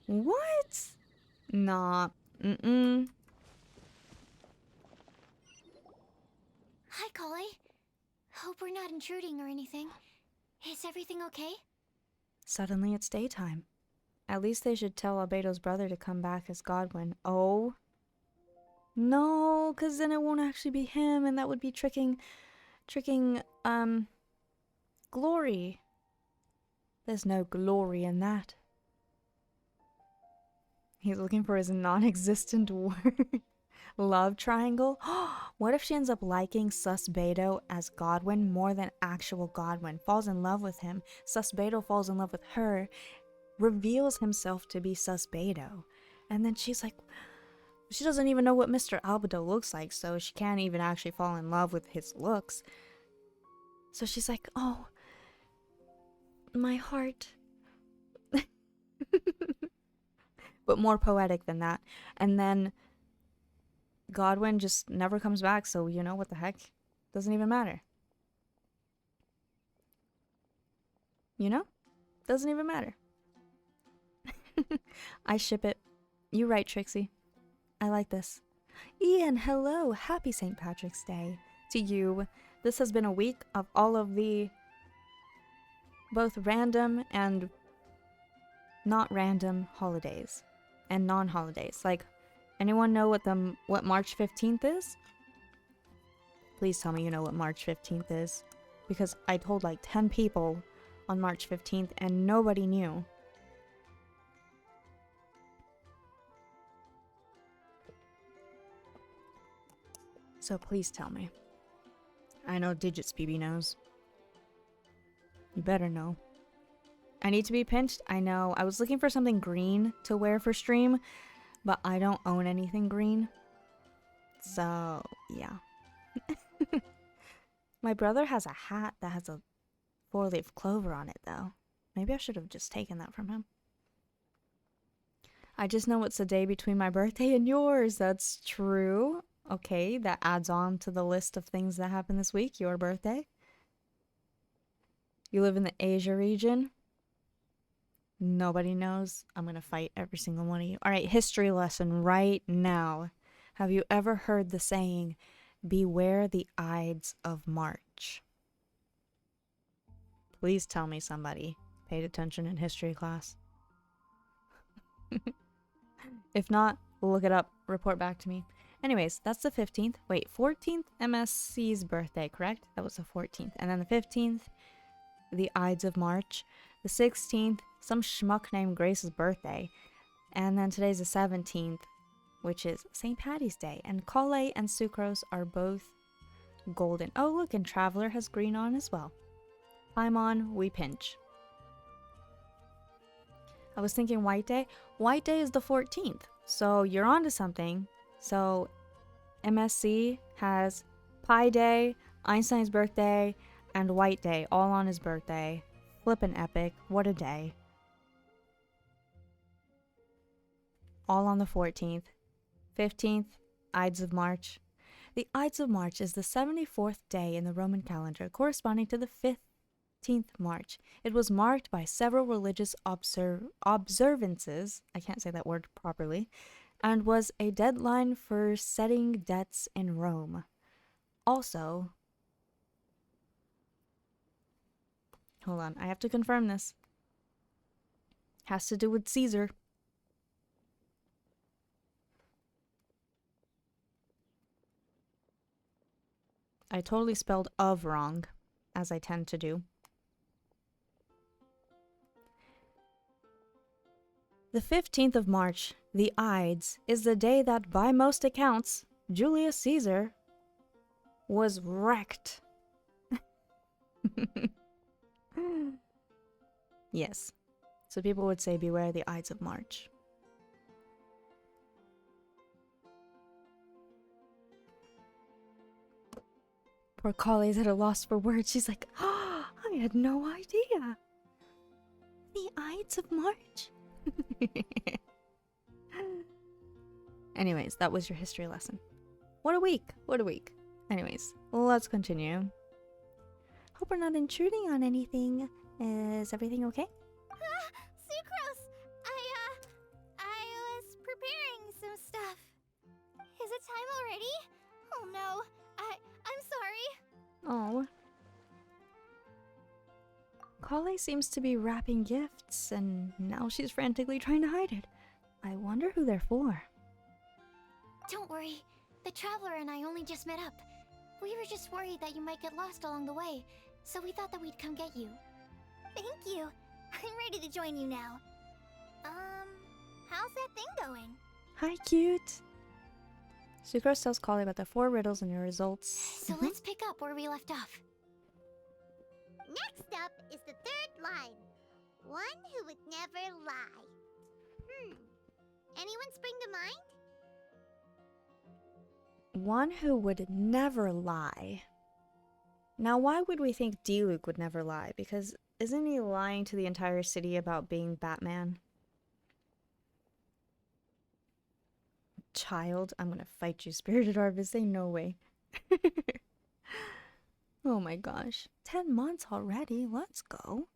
What? Nah. Mm-mm. Hi, Kale. Hope we're not intruding or anything. Is everything okay? Suddenly it's daytime. At least they should tell Albedo's brother to come back as Godwin. Oh. No, because then it won't actually be him, and that would be tricking, Glory. There's no glory in that. He's looking for his non-existent word. Love triangle? What if she ends up liking Sus Beto as Godwin more than actual Godwin? Falls in love with him. Sus Beto falls in love with her. Reveals himself to be Sus Beto. And then she's like... She doesn't even know what Mr. Albedo looks like, so she can't even actually fall in love with his looks. So she's like, oh... My heart... But more poetic than that. And then... Godwin just never comes back, so you know what the heck? Doesn't even matter. You know? Doesn't even matter. I ship it. You right, Trixie. I like this. Ian, hello! Happy St. Patrick's Day to you. This has been a week of all of the both random and not random holidays and non-holidays. Like, anyone know what March 15th is? Please tell me you know what March 15th is. Because I told like 10 people on March 15th and nobody knew. So please tell me. I know Digits BB knows. You better know. I need to be pinched? I know. I was looking for something green to wear for stream, but I don't own anything green. So, yeah. My brother has a hat that has a 4-leaf clover on it, though. Maybe I should have just taken that from him. I just know it's a day between my birthday and yours. That's true. Okay, that adds on to the list of things that happened this week. Your birthday. You live in the Asia region. Nobody knows. I'm going to fight every single one of you. All right, history lesson right now. Have you ever heard the saying, beware the Ides of March? Please tell me somebody paid attention in history class. If not, look it up. Report back to me. Anyways, that's the 15th. Wait, 14th MSC's birthday, correct? That was the 14th. And then the 15th, the Ides of March. The 16th, some schmuck named Grace's birthday. And then today's the 17th, which is St. Patty's Day. And Kale and Sucrose are both golden. Oh, look, and Traveler has green on as well. Paimon, we pinch. I was thinking White Day. White Day is the 14th. So you're onto something. So MSC has Pi Day, Einstein's birthday, and White Day all on his birthday. Flippin' epic. What a day. All on the 14th. 15th, Ides of March. The Ides of March is the 74th day in the Roman calendar, corresponding to the 15th March. It was marked by several religious observances, I can't say that word properly, and was a deadline for setting debts in Rome. Also, Hold on, I have to confirm this. Has to do with Caesar. I totally spelled of wrong, as I tend to do. The 15th of March, the Ides, is the day that, by most accounts, Julius Caesar was wrecked. Yes. So people would say, beware the Ides of March. Poor Collie's at a loss for words. She's like, oh, I had no idea. The Ides of March? Anyways, that was your history lesson. What a week. What a week. Anyways, let's continue. Hope we're not intruding on anything. Is everything okay? Sucrose! I was preparing some stuff. Is it time already? Oh no, I'm sorry. Oh. Collie seems to be wrapping gifts, and now she's frantically trying to hide it. I wonder who they're for. Don't worry, the Traveler and I only just met up. We were just worried that you might get lost along the way, so we thought that we'd come get you. Thank you. I'm ready to join you now. How's that thing going? Hi, cute. Sucrose tells Collie about the 4 riddles and your results. So let's pick up where we left off. Next up is the third line. One who would never lie. Anyone spring to mind? One who would never lie. Now, why would we think D-Luke would never lie? Because isn't he lying to the entire city about being Batman? Child, I'm gonna fight you, Spirited Harvest. Ain't no way. Oh my gosh. 10 months already. Let's go.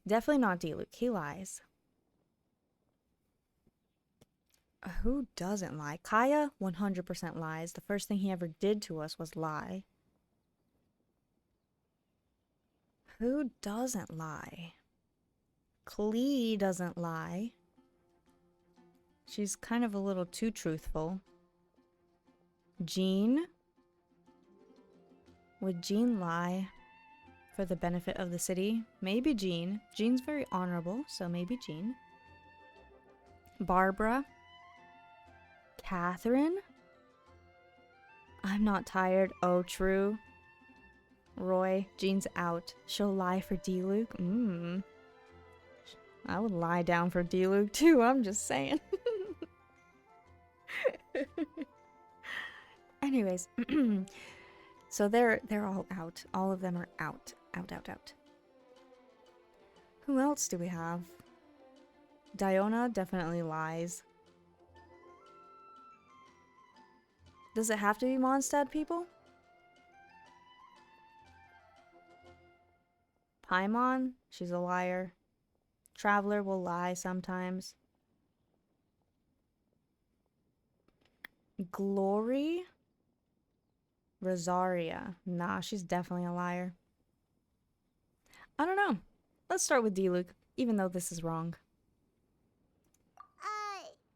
Definitely not D-Luke. He lies. Who doesn't lie? Kaya 100% lies. The first thing he ever did to us was lie. Who doesn't lie? Klee doesn't lie. She's kind of a little too truthful. Jean? Would Jean lie for the benefit of the city? Maybe Jean. Jean's very honorable, so maybe Jean. Barbara? Catherine? I'm not tired. Oh, true. Roy, Jean's out. She'll lie for D-Luke. I would lie down for D-Luke too, I'm just saying. Anyways, so they're all out. All of them are out. Out. Who else do we have? Diona definitely lies. Does it have to be Mondstadt people? Paimon, she's a liar. Traveler will lie sometimes. Glory? Rosaria. Nah, she's definitely a liar. I don't know. Let's start with D-Luke, even though this is wrong.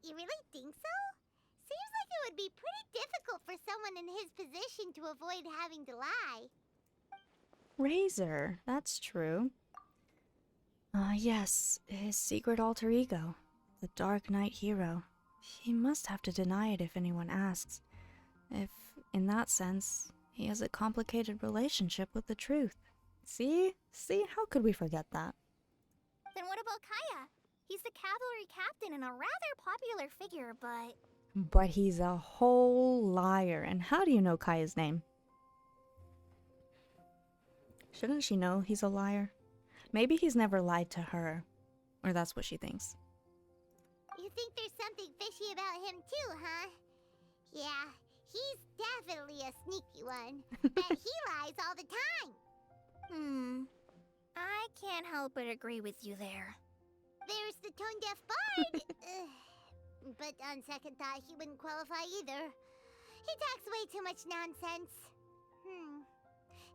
You really think so? Seems like it would be pretty difficult for someone in his position to avoid having to lie. Razor, that's true. Yes, his secret alter ego, the Dark Knight hero. He must have to deny it if anyone asks. If, in that sense, he has a complicated relationship with the truth. See? How could we forget that? Then what about Kaya? He's the cavalry captain and a rather popular figure, but... But he's a whole liar. And how do you know Kaya's name? Shouldn't she know he's a liar? Maybe he's never lied to her. Or that's what she thinks. You think there's something fishy about him too, huh? Yeah, he's definitely a sneaky one. Bet he lies all the time. I can't help but agree with you there. There's the tone-deaf bard. But on second thought, he wouldn't qualify either. He talks way too much nonsense.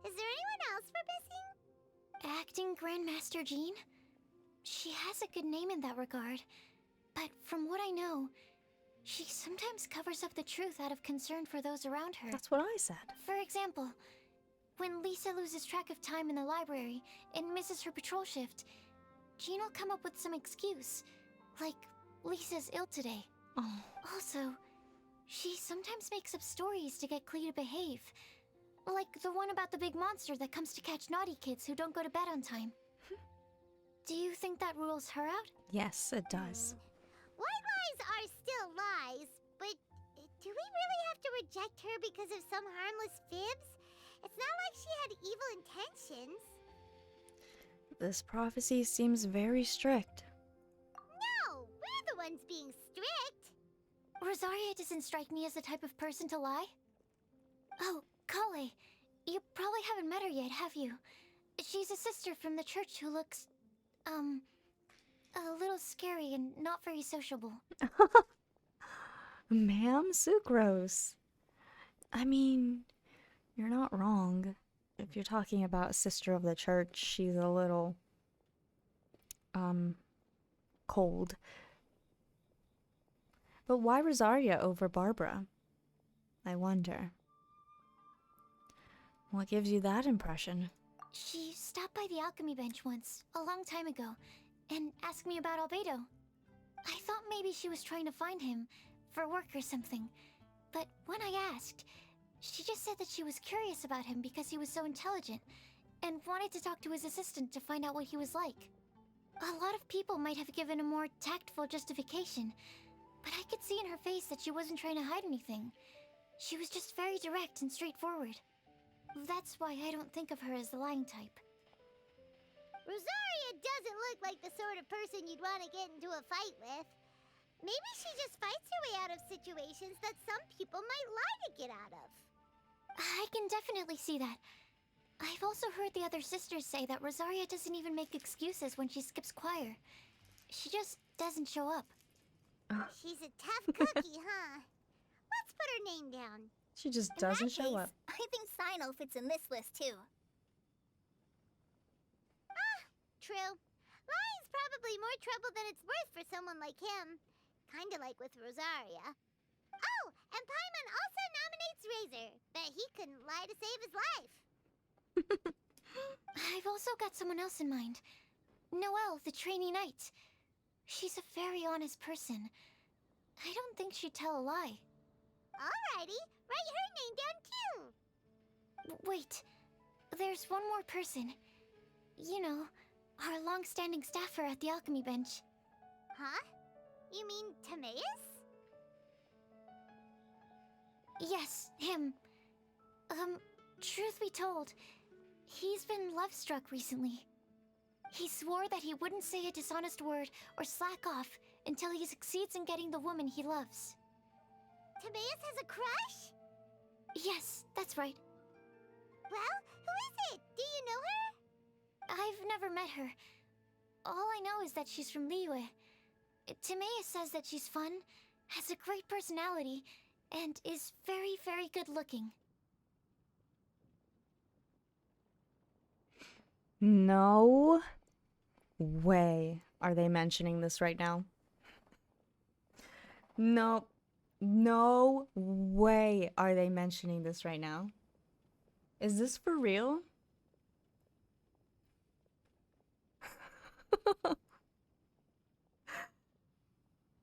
Is there anyone else we're missing? Acting Grandmaster Jean? She has a good name in that regard, but from what I know, she sometimes covers up the truth out of concern for those around her. That's what I said. For example, when Lisa loses track of time in the library and misses her patrol shift, Jean will come up with some excuse, like Lisa's ill today. Oh, Also, she sometimes makes up stories to get Klee to behave. Like the one about the big monster that comes to catch naughty kids who don't go to bed on time. Do you think that rules her out? yes, it does. White lies are still lies, but do we really have to reject her because of some harmless fibs? It's not like she had evil intentions. This prophecy seems very strict. No, we're the ones being strict. Rosaria doesn't strike me as the type of person to lie. Oh, Kale, you probably haven't met her yet, have you? She's a sister from the church who looks, a little scary and not very sociable. Ma'am Sucrose. I mean, you're not wrong. If you're talking about a sister of the church, she's a little, cold. But why Rosaria over Barbara? I wonder. What gives you that impression? She stopped by the alchemy bench once, a long time ago, and asked me about Albedo. I thought maybe she was trying to find him, for work or something. But when I asked, she just said that she was curious about him because he was so intelligent, and wanted to talk to his assistant to find out what he was like. A lot of people might have given a more tactful justification, but I could see in her face that she wasn't trying to hide anything. She was just very direct and straightforward. That's why I don't think of her as the lying type. Rosaria doesn't look like the sort of person you'd want to get into a fight with. Maybe she just fights her way out of situations that some people might lie to get out of. I can definitely see that. I've also heard the other sisters say that Rosaria doesn't even make excuses when she skips choir. She just doesn't show up. She's a tough cookie, huh? Let's put her name down. She just In that doesn't show case, up. I think Sino fits in this list too. True. Lying's probably more trouble than it's worth for someone like him. Kinda like with Rosaria. Oh, and Paimon also nominates Razor, but he couldn't lie to save his life. I've also got someone else in mind. Noelle, the trainee knight. She's a very honest person. I don't think she'd tell a lie. Alrighty, write her name down too. Wait, there's one more person. You know, our long-standing staffer at the alchemy bench. Huh? You mean Timaeus? Yes, him. Truth be told, he's been love-struck recently. He swore that he wouldn't say a dishonest word or slack off until he succeeds in getting the woman he loves. Timaeus has a crush? Yes, that's right. Well, who is it? Do you know her? I've never met her. All I know is that she's from Liyue. Timaeus says that she's fun, has a great personality, and is very, very good looking. No way are they mentioning this right now. No, no way are they mentioning this right now. Is this for real?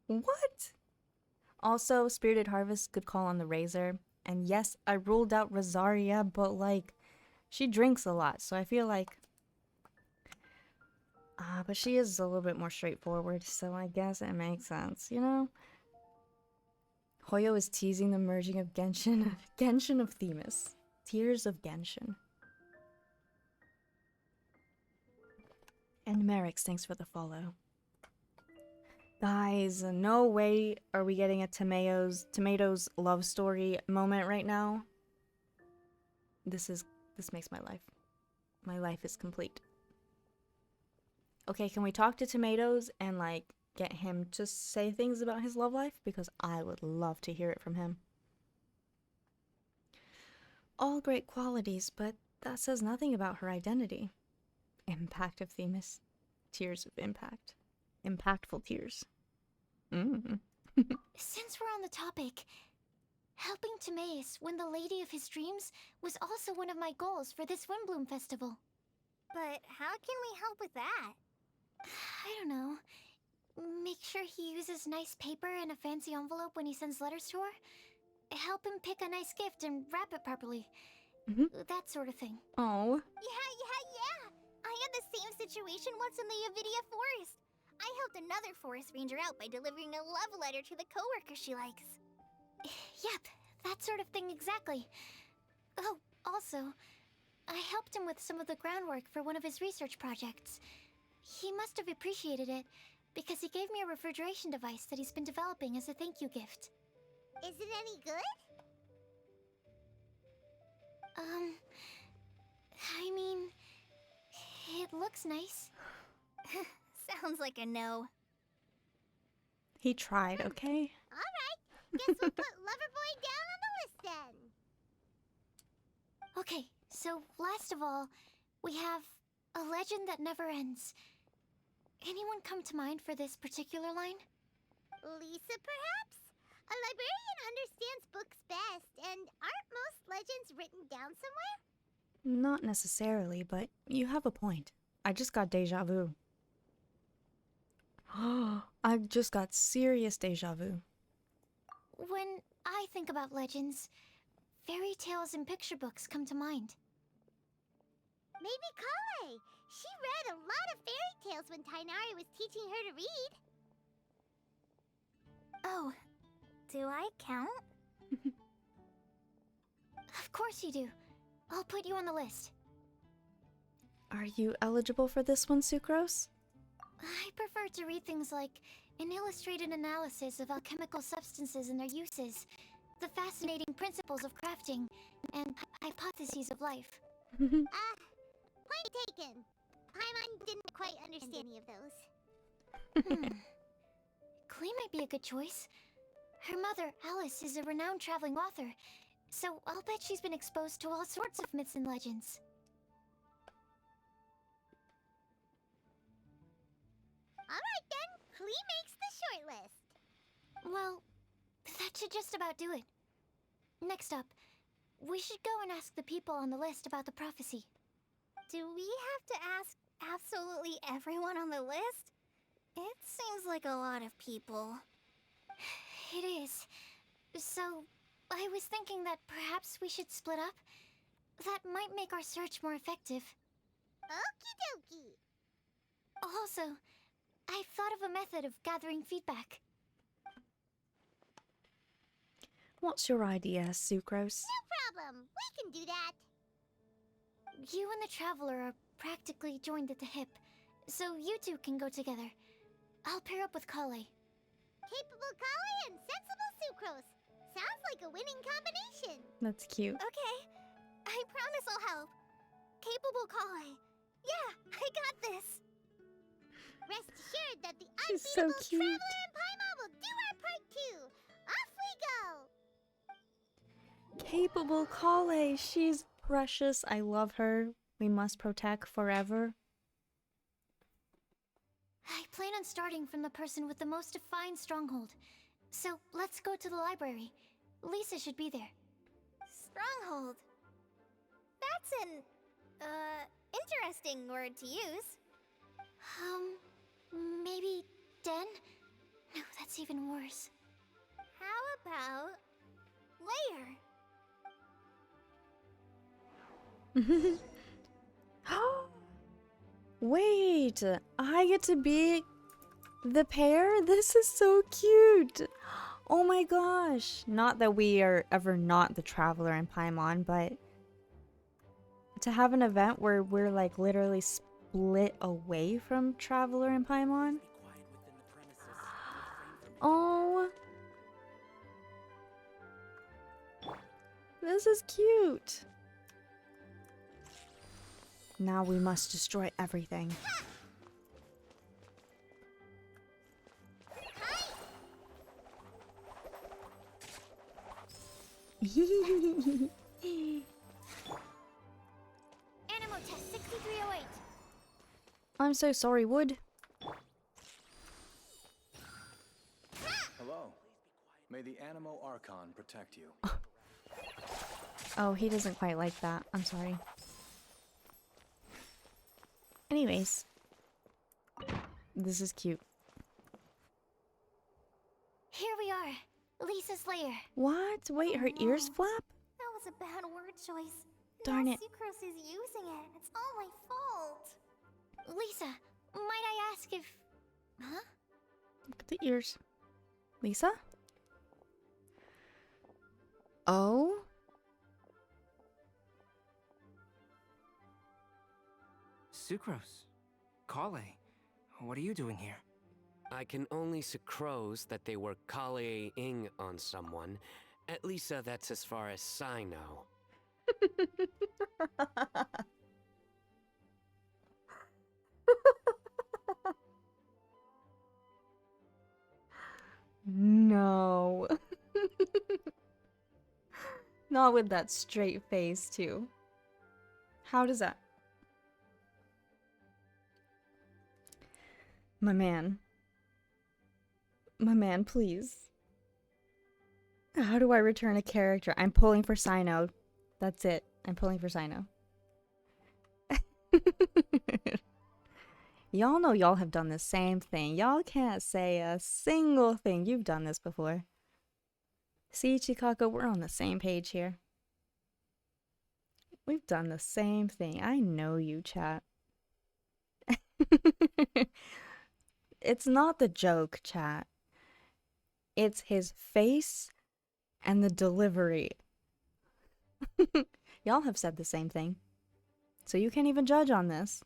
What? Also, Spirited Harvest could call on the Razor. And yes, I ruled out Rosaria, but like, she drinks a lot, so I feel like... but she is a little bit more straightforward, so I guess it makes sense, you know? Hoyo is teasing the merging of Genshin of Themis. Tears of Genshin. And Merrick, thanks for the follow. Guys, no way are we getting a tomatoes love story moment right now. This makes my life. My life is complete. Okay, can we talk to Tomatoes and like get him to say things about his love life? Because I would love to hear it from him. All great qualities, but that says nothing about her identity. Impact of Themis. Tears of impact. Impactful tears. Mm. Since we're on the topic, helping Timaeus win the lady of his dreams was also one of my goals for this Blume festival. But how can we help with that? I don't know. Make sure he uses nice paper and a fancy envelope when he sends letters to her. Help him pick a nice gift and wrap it properly. That sort of thing. Oh. Yeah. I had the same situation once in the Avidia forest. I helped another forest ranger out by delivering a love letter to the coworker she likes. Yep, that sort of thing exactly. Oh, also, I helped him with some of the groundwork for one of his research projects. He must have appreciated it, because he gave me a refrigeration device that he's been developing as a thank you gift. Is it any good? I mean, it looks nice. Sounds like a no. He tried, okay? Alright, guess we'll put Loverboy down on the list then. Okay, so last of all, we have a legend that never ends. Anyone come to mind for this particular line? Lisa, perhaps? A librarian understands books best, and aren't most legends written down somewhere? Not necessarily, but you have a point. I just got deja vu. I just got serious deja vu. When I think about legends, fairy tales and picture books come to mind. Maybe Kale. She read a lot of fairy tales when Tainari was teaching her to read. Oh, do I count? Of course you do. I'll put you on the list. Are you eligible for this one, Sucrose? I prefer to read things like an illustrated analysis of alchemical substances and their uses, the fascinating principles of crafting, and hypotheses of life. Point taken. Paimon didn't quite understand any of those. Klee might be a good choice. Her mother, Alice, is a renowned traveling author, so I'll bet she's been exposed to all sorts of myths and legends. Alright then, Klee makes the shortlist. Well, that should just about do it. Next up, we should go and ask the people on the list about the prophecy. Do we have to ask absolutely everyone on the list? It seems like a lot of people. It is. So, I was thinking that perhaps we should split up. That might make our search more effective. Okie dokie. Also, I've thought of a method of gathering feedback. What's your idea, Sucrose? No problem. We can do that. You and the Traveler are practically joined at the hip, so you two can go together. I'll pair up with Kale. Capable Kale and sensible Sucrose. Sounds like a winning combination. That's cute. Okay, I promise I'll help. Capable Kale. Yeah, I got this. Rest assured that the She's so unbeatable cute. Traveler and Paimon will do our part too. Off we go. Capable Kale, she's precious. I love her. We must protect forever. I plan on starting from the person with the most defined stronghold. So let's go to the library. Lisa should be there. Stronghold. That's an, interesting word to use. Maybe den? No, that's even worse. How about layer? Wait, I get to be the pair? This is so cute. Oh my gosh. Not that we are ever not the Traveler and Paimon, but to have an event where we're like literally split away from Traveler and Paimon. Oh. This is cute. Now we must destroy everything. Animo test 6308. I'm so sorry, Wood. Hello. May the Animo Archon protect you. Oh, he doesn't quite like that. I'm sorry. Anyways. This is cute. Here we are, Lisa's lair. What? Wait, her ears flap? That was a bad word choice. Darn now it. Sucrose is using it. It's all my fault. Lisa, might I ask if... Huh? Look at the ears. Lisa? Oh? Sucrose. Kale. What are you doing here? I can only sucrose that they were Kale-ing on someone. At least that's as far as I know. No. Not with that straight face, too. How does that? My man. My man, please. How do I return a character? I'm pulling for Sino. That's it. I'm pulling for Sino. Y'all know y'all have done the same thing. Y'all can't say a single thing. You've done this before. See, Chikako, we're on the same page here. We've done the same thing. I know you, chat. It's not the joke, chat. It's his face and the delivery. Y'all have said the same thing. So you can't even judge on this.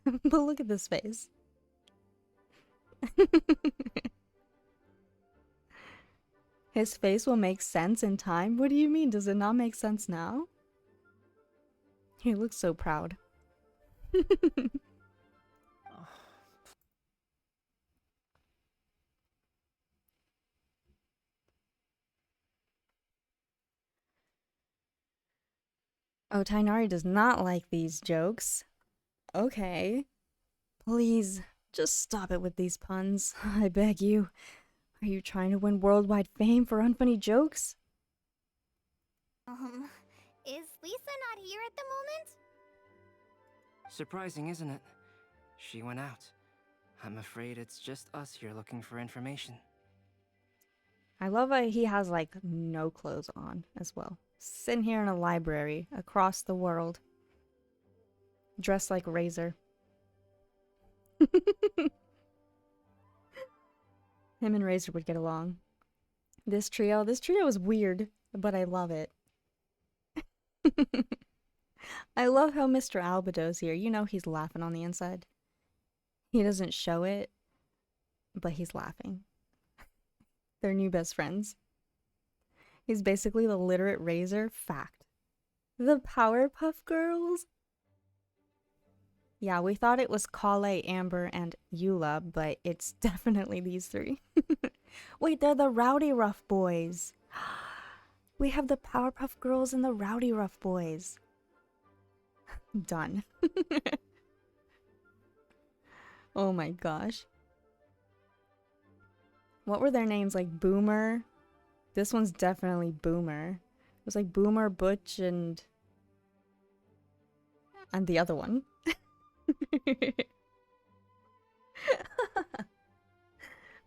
But look at this face. His face will make sense in time? What do you mean? Does it not make sense now? He looks so proud. Oh, Tainari does not like these jokes. Okay. Please, just stop it with these puns. I beg you. Are you trying to win worldwide fame for unfunny jokes? Is Lisa not here at the moment? Surprising, isn't it? She went out. I'm afraid it's just us here looking for information. I love how he has, like, no clothes on as well. Sitting here in a library across the world. Dressed like Razor. Him and Razor would get along. This trio is weird, but I love it. I love how Mr. Albedo's here. You know he's laughing on the inside. He doesn't show it, but he's laughing. They're new best friends. He's basically the literate Razor. Fact. The Powerpuff Girls? Yeah, we thought it was Kale, Amber, and Eula, but it's definitely these three. Wait, they're the Rowdy Rough Boys. We have the Powerpuff Girls and the Rowdy Rough Boys. Done. Oh my gosh. What were their names? Like Boomer? This one's definitely Boomer. It was like Boomer, Butch, and the other one.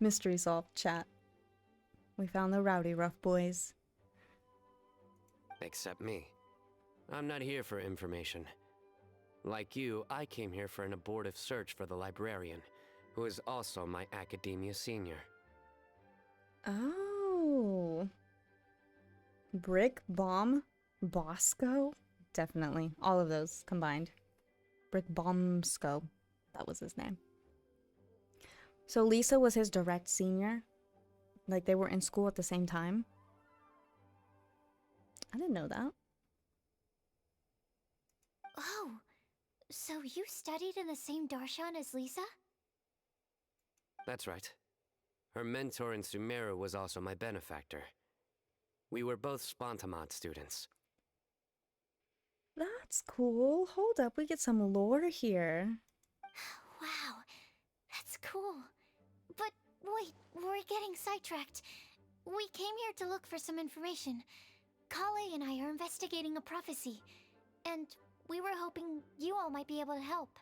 Mystery solved, chat. We found the Rowdy Rough Boys. Except me. I'm not here for information. Like you, I came here for an abortive search for the librarian, who is also my academia senior. Oh. Brick, Bomb, Bosco? Definitely. All of those combined. Brick Bombsco. That was his name. So Lisa was his direct senior? Like they were in school at the same time? I didn't know that. Oh, so you studied in the same darshan as Lisa? That's right. Her mentor in Sumeru was also my benefactor. We were both Spontamod students. That's cool. Hold up, we get some lore here. Wow, that's cool. But wait, we're getting sidetracked. We came here to look for some information. Kale and I are investigating a prophecy, and we were hoping you all might be able to help.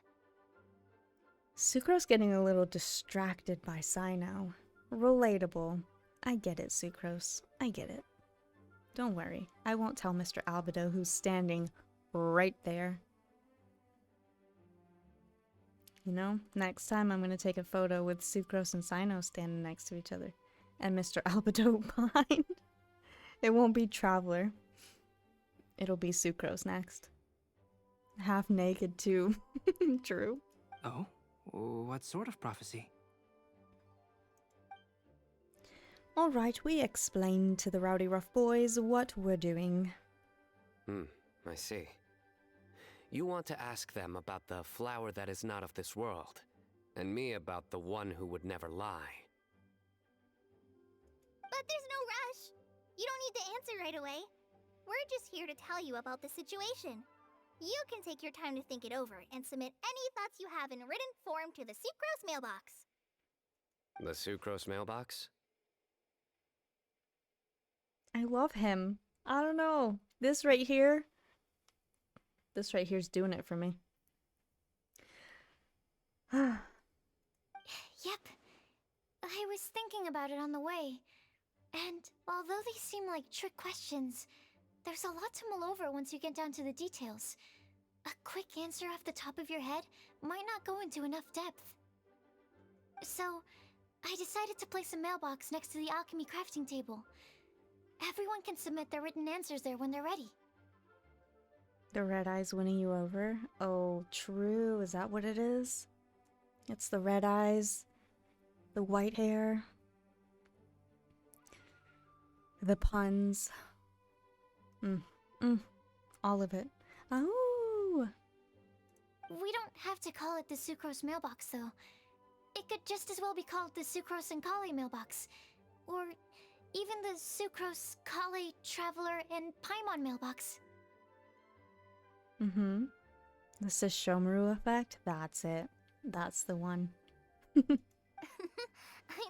Sucrose getting a little distracted by Sino. Relatable. I get it, Sucrose. I get it. Don't worry, I won't tell Mr. Albedo, who's standing right there. You know, next time I'm gonna take a photo with Sucrose and Sino standing next to each other. And Mr. Albedo behind. It won't be Traveler. It'll be Sucrose next. Half naked too. True. Oh? What sort of prophecy? Alright, we explained to the Rowdy Rough Boys what we're doing. I see. You want to ask them about the flower that is not of this world, and me about the one who would never lie. But there's no rush. You don't need to answer right away. We're just here to tell you about the situation. You can take your time to think it over and submit any thoughts you have in written form to the Sucrose mailbox. The Sucrose mailbox? I love him. I don't know. This right here's doing it for me. Yep. I was thinking about it on the way. And although they seem like trick questions, there's a lot to mull over once you get down to the details. A quick answer off the top of your head might not go into enough depth. So, I decided to place a mailbox next to the alchemy crafting table. Everyone can submit their written answers there when they're ready. The red eyes winning you over? Oh, true. Is that what it is? It's the red eyes, the white hair, the puns. All of it. Oh! We don't have to call it the Sucrose mailbox, though. It could just as well be called the Sucrose and Kale mailbox. Or even the Sucrose, Kale, Traveler, and Paimon mailbox. The Sesshomaru effect? That's it. That's the one. I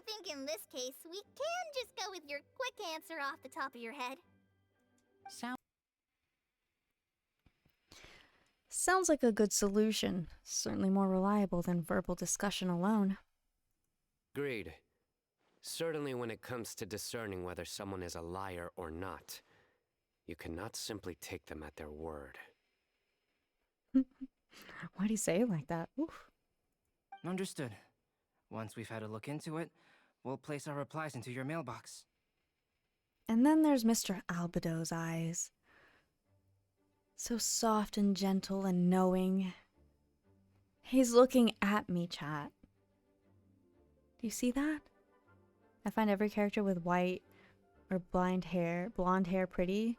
think in this case, we can just go with your quick answer off the top of your head. Sounds like a good solution. Certainly more reliable than verbal discussion alone. Agreed. Certainly when it comes to discerning whether someone is a liar or not, you cannot simply take them at their word. Why do you say it like that? Oof. Understood. Once we've had a look into it, we'll place our replies into your mailbox. And then there's Mr. Albedo's eyes. So soft and gentle and knowing. He's looking at me, chat. Do you see that? I find every character with white or blonde hair pretty.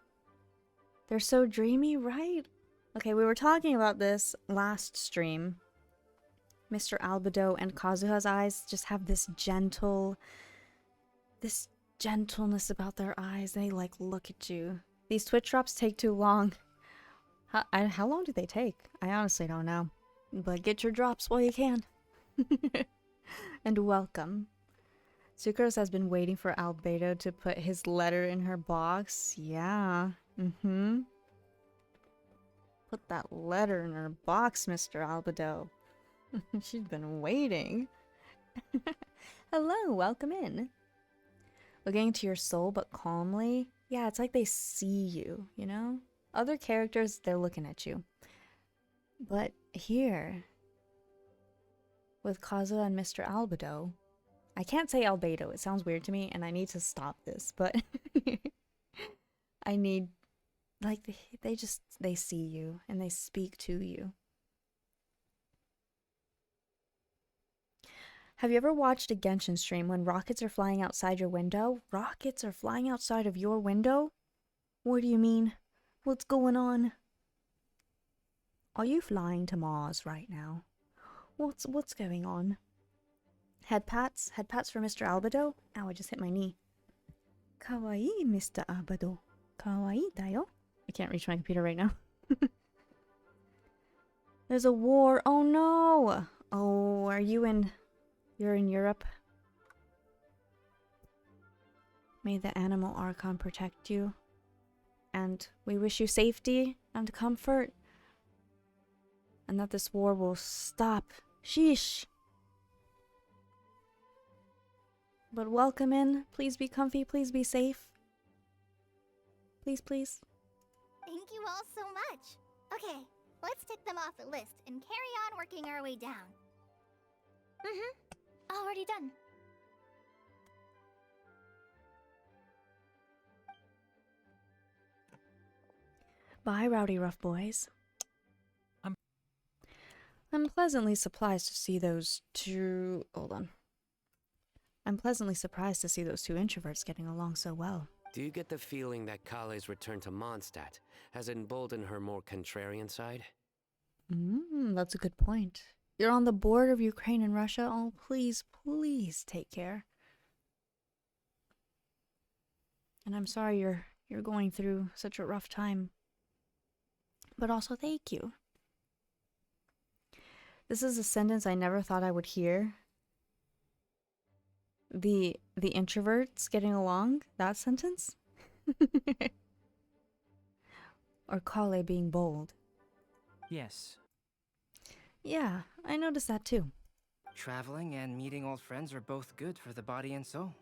They're so dreamy, right? Okay, we were talking about this last stream. Mr. Albedo and Kazuha's eyes just have this gentleness about their eyes. They like look at you. These Twitch drops take too long. How long do they take? I honestly don't know. But get your drops while you can. And welcome. Sucrose has been waiting for Albedo to put his letter in her box. Yeah. Put that letter in her box, Mr. Albedo. She's been waiting. Hello, welcome in. Looking into your soul, but calmly. Yeah, it's like they see you, you know? Other characters, they're looking at you. But here, with Kazuha and Mr. Albedo, I can't say Albedo, it sounds weird to me, and I need to stop this, but I need, like, they see you, and they speak to you. Have you ever watched a Genshin stream when rockets are flying outside your window? Rockets are flying outside of your window? What do you mean? What's going on? Are you flying to Mars right now? What's going on? Head pats for Mr. Albedo? Ow, I just hit my knee. Kawaii, Mr. Albedo. Kawaii da yo. I can't reach my computer right now. There's a war. Oh no. Oh, you're in Europe? May the animal Archon protect you. And we wish you safety and comfort. And that this war will stop. Sheesh. But welcome in. Please be comfy. Please be safe. Please, please. Thank you all so much. Okay, let's tick them off the list and carry on working our way down. Already done. Bye, rowdy rough boys. I'm pleasantly surprised to see those two... Hold on. I'm pleasantly surprised to see those two introverts getting along so well. Do you get the feeling that Kale's return to Mondstadt has emboldened her more contrarian side? That's a good point. You're on the border of Ukraine and Russia. Oh, please, please take care. And I'm sorry you're going through such a rough time. But also thank you. This is a sentence I never thought I would hear. The introverts getting along, that sentence? Or Kale being bold. Yes. Yeah, I noticed that too. Traveling and meeting old friends are both good for the body and soul.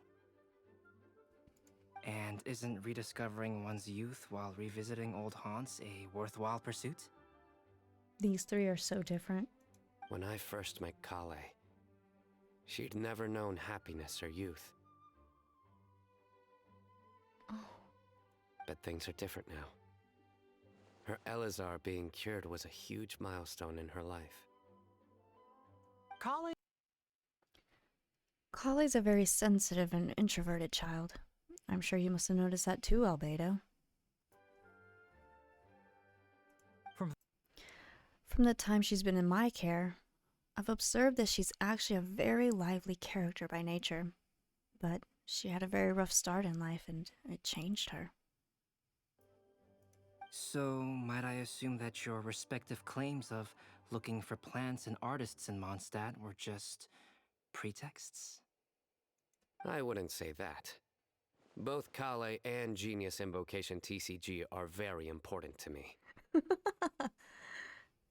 And isn't rediscovering one's youth while revisiting old haunts a worthwhile pursuit? These three are so different. When I first met Kale, she'd never known happiness or youth. Oh. But things are different now. Her Elazar being cured was a huge milestone in her life. Kale's a very sensitive and introverted child. I'm sure you must have noticed that too, Albedo. From the time she's been in my care, I've observed that she's actually a very lively character by nature. But she had a very rough start in life and it changed her. So, might I assume that your respective claims of looking for plants and artists in Mondstadt were just pretexts? I wouldn't say that. Both Kale and Genius Invocation TCG are very important to me.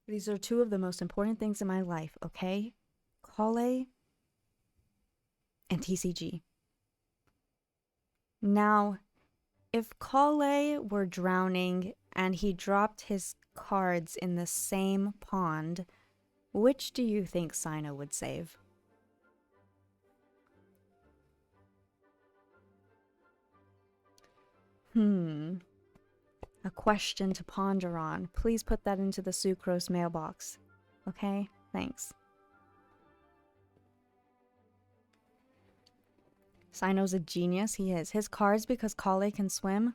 These are two of the most important things in my life, okay? Kale and TCG. Now, if Kale were drowning and he dropped his cards in the same pond, which do you think Sino would save? A question to ponder on. Please put that into the Sucrose mailbox. Okay? Thanks. Sino's a genius. He is. His cards because Kale can swim.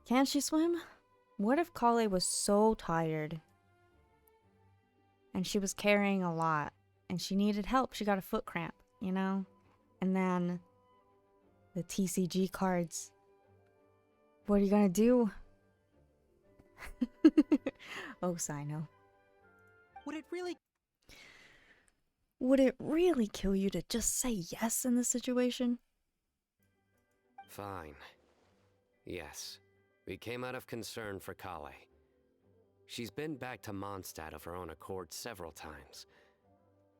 Can she swim? What if Kale was so tired and she was carrying a lot and she needed help? She got a foot cramp, you know? And then the TCG cards. What are you gonna do? Oh, Sino. Would it really kill you to just say yes in this situation? Fine. Yes. We came out of concern for Kale. She's been back to Mondstadt of her own accord several times,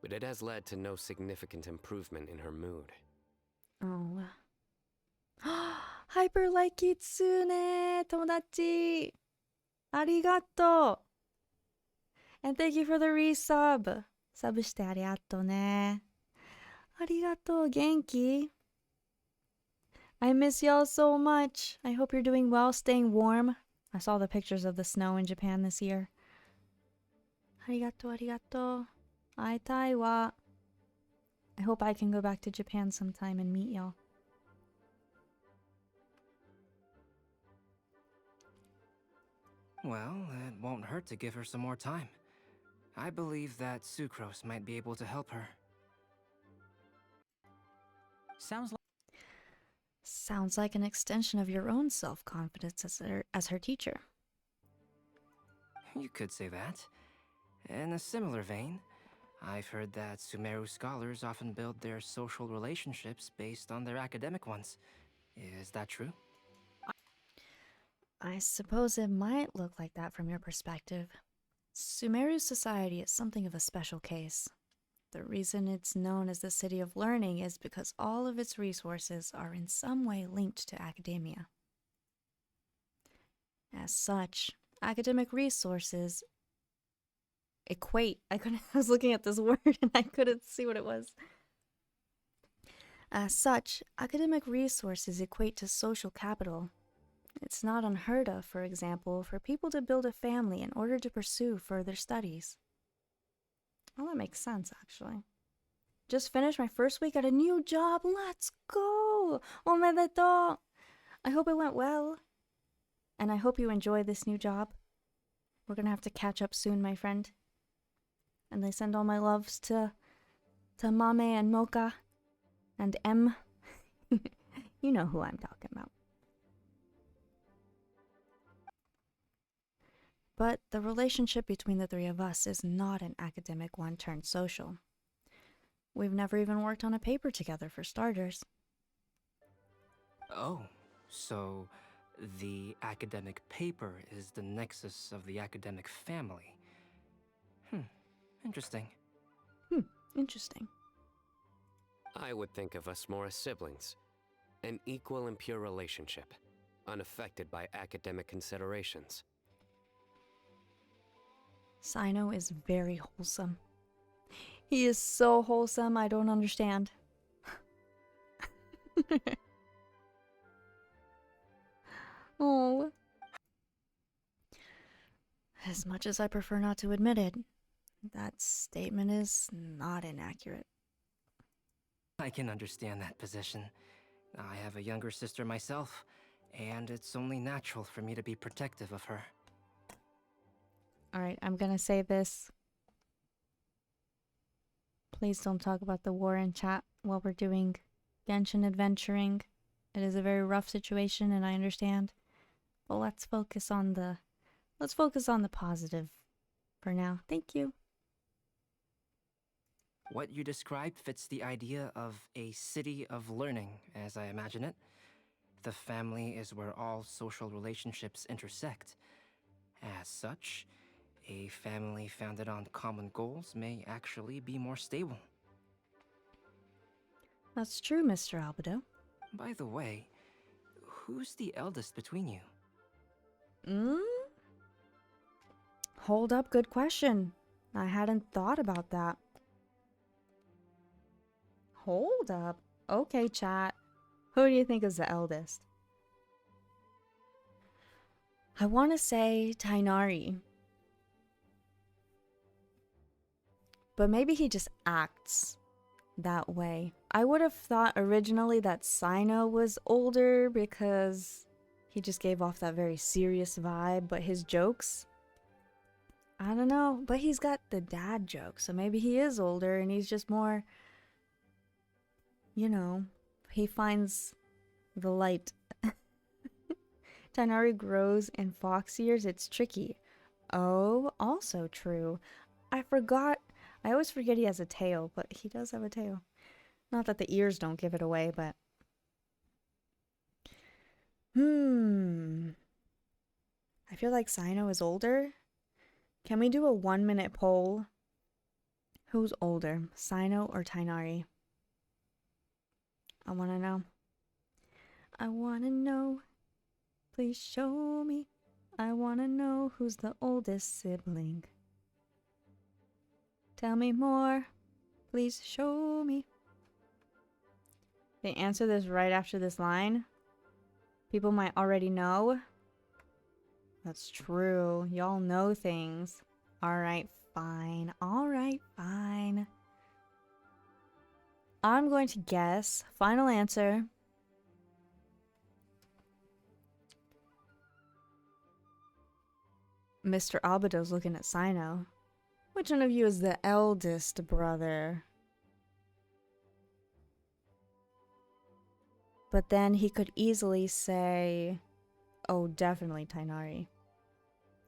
but it has led to no significant improvement in her mood. Oh. Hyper like Kitsune, tomodachi. Arigato. And thank you for the resub. Sub shite arigato ne. Arigato, genki. I miss y'all so much. I hope you're doing well, staying warm. I saw the pictures of the snow in Japan this year. Arigato, arigato. Aitai wa. I hope I can go back to Japan sometime and meet y'all. Well, it won't hurt to give her some more time. I believe that Sucrose might be able to help her. Sounds like an extension of your own self-confidence as her teacher. You could say that. In a similar vein, I've heard that Sumeru scholars often build their social relationships based on their academic ones. Is that true? I suppose it might look like that from your perspective. Sumeru society is something of a special case. The reason it's known as the City of Learning is because all of its resources are in some way linked to academia. As such, academic resources equate. I was looking at this word and I couldn't see what it was. As such, academic resources equate to social capital. It's not unheard of, for example, for people to build a family in order to pursue further studies. Well, that makes sense, actually. Just finished my first week at a new job. Let's go! Omedeto! I hope it went well. And I hope you enjoy this new job. We're gonna have to catch up soon, my friend. And I send all my loves to Mame and Mocha and M. You know who I'm talking about. But the relationship between the three of us is not an academic one turned social. We've never even worked on a paper together, for starters. Oh, so the academic paper is the nexus of the academic family. Interesting. Interesting. I would think of us more as siblings. An equal and pure relationship, unaffected by academic considerations. Sino is very wholesome. He is so wholesome, I don't understand. Oh. As much as I prefer not to admit it, that statement is not inaccurate. I can understand that position. I have a younger sister myself, and it's only natural for me to be protective of her. Alright, I'm gonna say this. Please don't talk about the war in chat while we're doing Genshin adventuring. It is a very rough situation and I understand. But let's focus on the positive for now. Thank you. What you described fits the idea of a city of learning, as I imagine it. The family is where all social relationships intersect. As such, a family founded on common goals may actually be more stable. That's true, Mr. Albedo. By the way, who's the eldest between you? Hold up, good question. I hadn't thought about that. Hold up. Okay, chat. Who do you think is the eldest? I want to say Tainari. But maybe he just acts that way. I would have thought originally that Sino was older because he just gave off that very serious vibe, but his jokes, I don't know, but he's got the dad joke, so maybe he is older and he's just more, you know, he finds the light. Tainari grows in fox years, it's tricky. Oh, also true. I always forget he has a tail, but he does have a tail. Not that the ears don't give it away, but... I feel like Sino is older. Can we do a 1-minute poll? Who's older, Sino or Tainari? I wanna know. I wanna know. Please show me. I wanna know who's the oldest sibling. Tell me more. Please show me. They answer this right after this line. People might already know. That's true. Y'all know things. Alright, fine. Alright, fine. I'm going to guess. Final answer. Mr. Albedo's looking at Sino. Which one of you is the eldest brother? But then he could easily say, oh, definitely Tainari.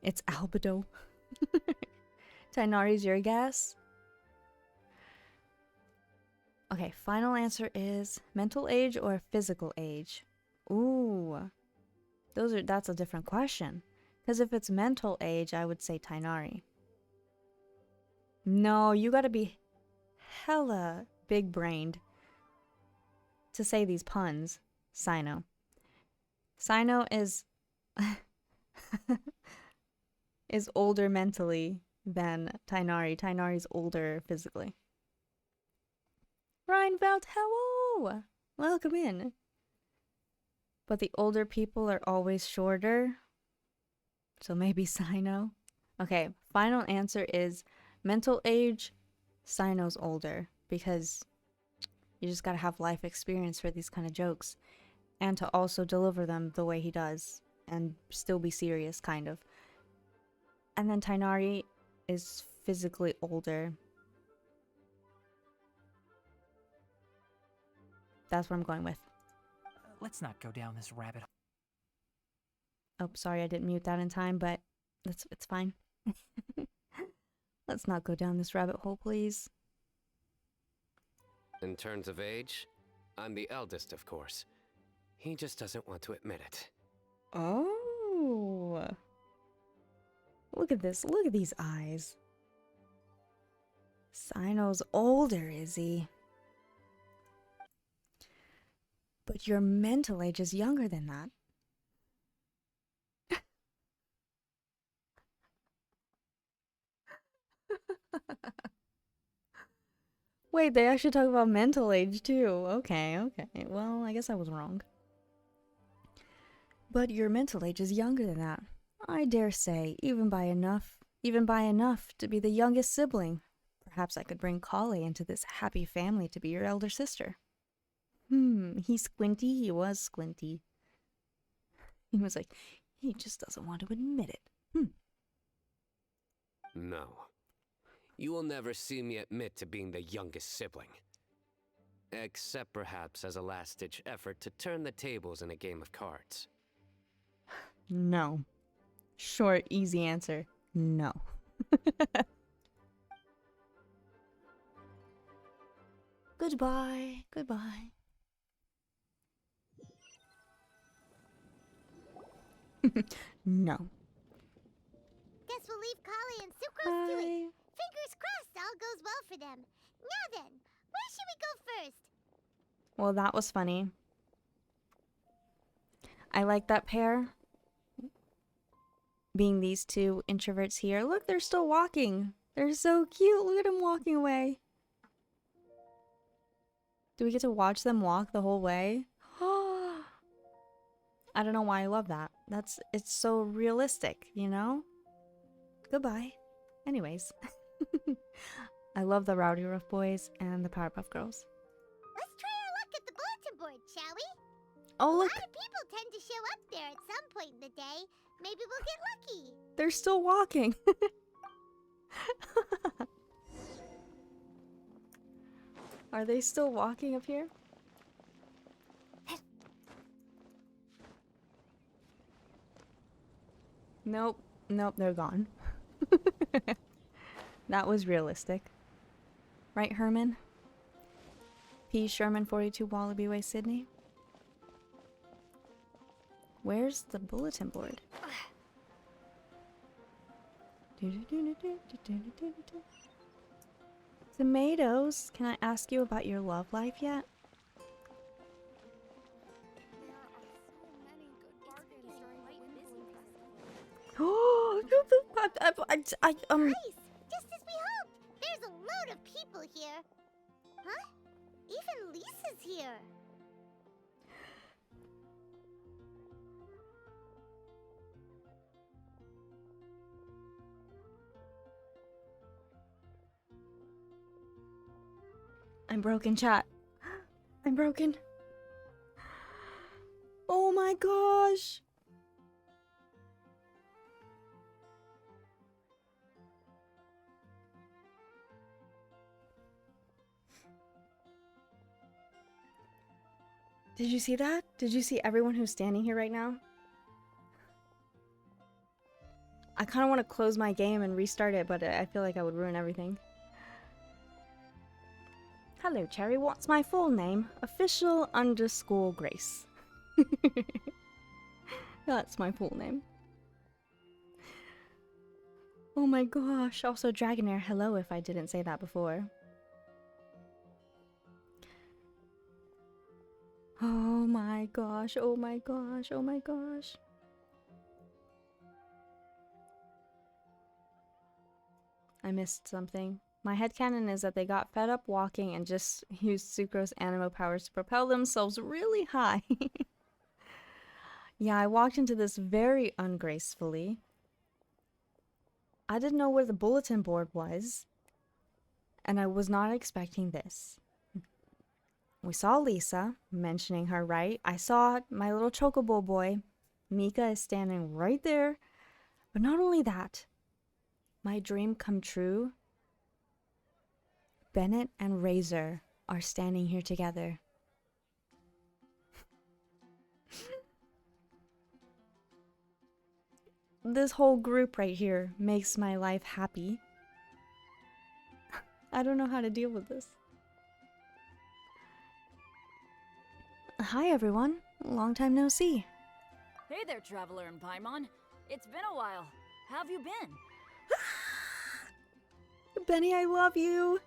It's Albedo. Tainari's your guess? Okay, final answer is mental age or physical age? Ooh. That's a different question. Because if it's mental age, I would say Tainari. No, you gotta be hella big-brained to say these puns. Sino. Sino is is older mentally than Tainari. Tainari's older physically. Reinfeldt, hello! Welcome in. But the older people are always shorter. So maybe Sino. Okay, final answer is mental age, Sino's older. Because you just gotta have life experience for these kind of jokes. And to also deliver them the way he does. And still be serious, kind of. And then Tainari is physically older. That's what I'm going with. Let's not go down this rabbit hole. Oh, sorry, I didn't mute that in time, but it's fine. Let's not go down this rabbit hole, please. In terms of age, I'm the eldest, of course. He just doesn't want to admit it. Oh. Look at this. Look at these eyes. Sino's older, is he? But your mental age is younger than that. Wait, they actually talk about mental age too. Okay, okay. Well, I guess I was wrong. But your mental age is younger than that. I dare say, even by enough to be the youngest sibling. Perhaps I could bring Kali into this happy family to be your elder sister. He's squinty. He was squinty. He was like, he just doesn't want to admit it. No. You will never see me admit to being the youngest sibling. Except perhaps as a last-ditch effort to turn the tables in a game of cards. No. Short, easy answer. No. Goodbye. Goodbye. No. Guess we'll leave Kali and Sucrose to it. Fingers crossed all goes well for them. Now then, where should we go first? Well, that was funny. I like that pair. Being these two introverts here. Look, they're still walking. They're so cute. Look at them walking away. Do we get to watch them walk the whole way? I don't know why I love that. It's so realistic, you know? Goodbye. Anyways. I love the Rowdy Rough Boys and the Powerpuff Girls. Let's try our luck at the bulletin board, shall we? Oh, look. A lot of people tend to show up there at some point in the day. Maybe we'll get lucky. They're still walking. Are they still walking up here? Nope. Nope, they're gone. That was realistic. Right, Herman? P. Sherman, 42 Wallaby Way, Sydney. Where's the bulletin board? Tomatoes, can I ask you about your love life yet? Oh, Nice! Just as we hoped! There's a load of people here. Huh? Even Lisa's here. I'm broken, chat. I'm broken. Oh my gosh. Did you see that? Did you see everyone who's standing here right now? I kind of want to close my game and restart it, but I feel like I would ruin everything. Hello, Cherry. What's my full name? Official_Grace. That's my full name. Oh my gosh. Also, Dragonair, hello if I didn't say that before. Oh my gosh. Oh my gosh. Oh my gosh. I missed something. My headcanon is that they got fed up walking and just used Sucrose animo powers to propel themselves really high. Yeah, I walked into this very ungracefully. I didn't know where the bulletin board was, and I was not expecting this. We saw Lisa, mentioning her, right? I saw my little chocobo boy. Mika is standing right there. But not only that, my dream come true. Bennett and Razor are standing here together. This whole group right here makes my life happy. I don't know how to deal with this. Hi everyone, long time no see. Hey there, Traveler in Paimon. It's been a while. How have you been? Benny, I love you.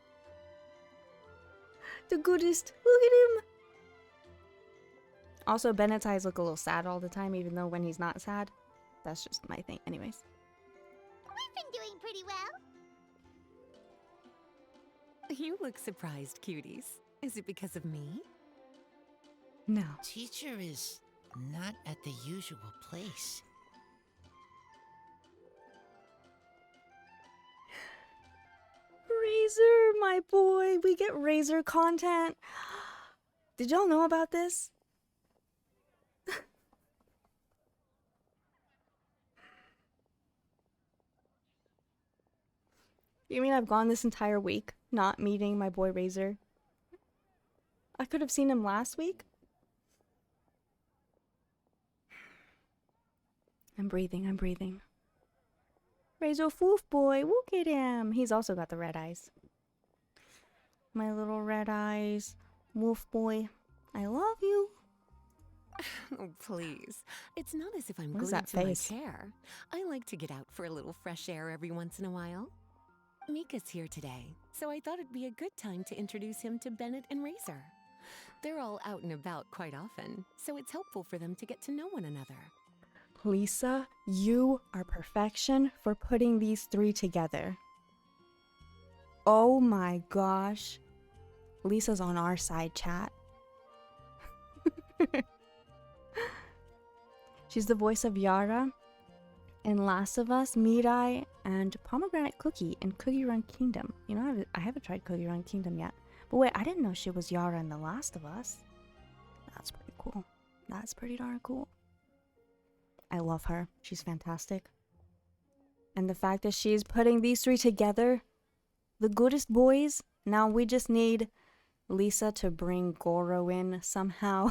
The goodest. Look at him. Also, Bennett's eyes look a little sad all the time, even though when he's not sad. That's just my thing. Anyways. We've been doing pretty well. You look surprised, cuties. Is it because of me? No. Teacher is not at the usual place. Razor, my boy. We get Razor content. Did y'all know about this? You mean I've gone this entire week not meeting my boy Razor? I could have seen him last week. I'm breathing, I'm breathing. Razor Foof boy, look at him. He's also got the red eyes. My little red eyes. Wolf boy, I love you. Oh, please. It's not as if I'm What is glued that to my face? chair. I like to get out for a little fresh air every once in a while. Mika's here today, so I thought it'd be a good time to introduce him to Bennett and Razor. They're all out and about quite often, so it's helpful for them to get to know one another. Lisa, you are perfection for putting these three together. Oh my gosh. Lisa's on our side, chat. She's the voice of Yara in Last of Us, Mirai, and Pomegranate Cookie in Cookie Run Kingdom. You know, I haven't tried Cookie Run Kingdom yet. But wait, I didn't know she was Yara in The Last of Us. That's pretty cool. That's pretty darn cool. I love her. She's fantastic. And the fact that she's putting these three together, the goodest boys. Now we just need Lisa to bring Goro in somehow.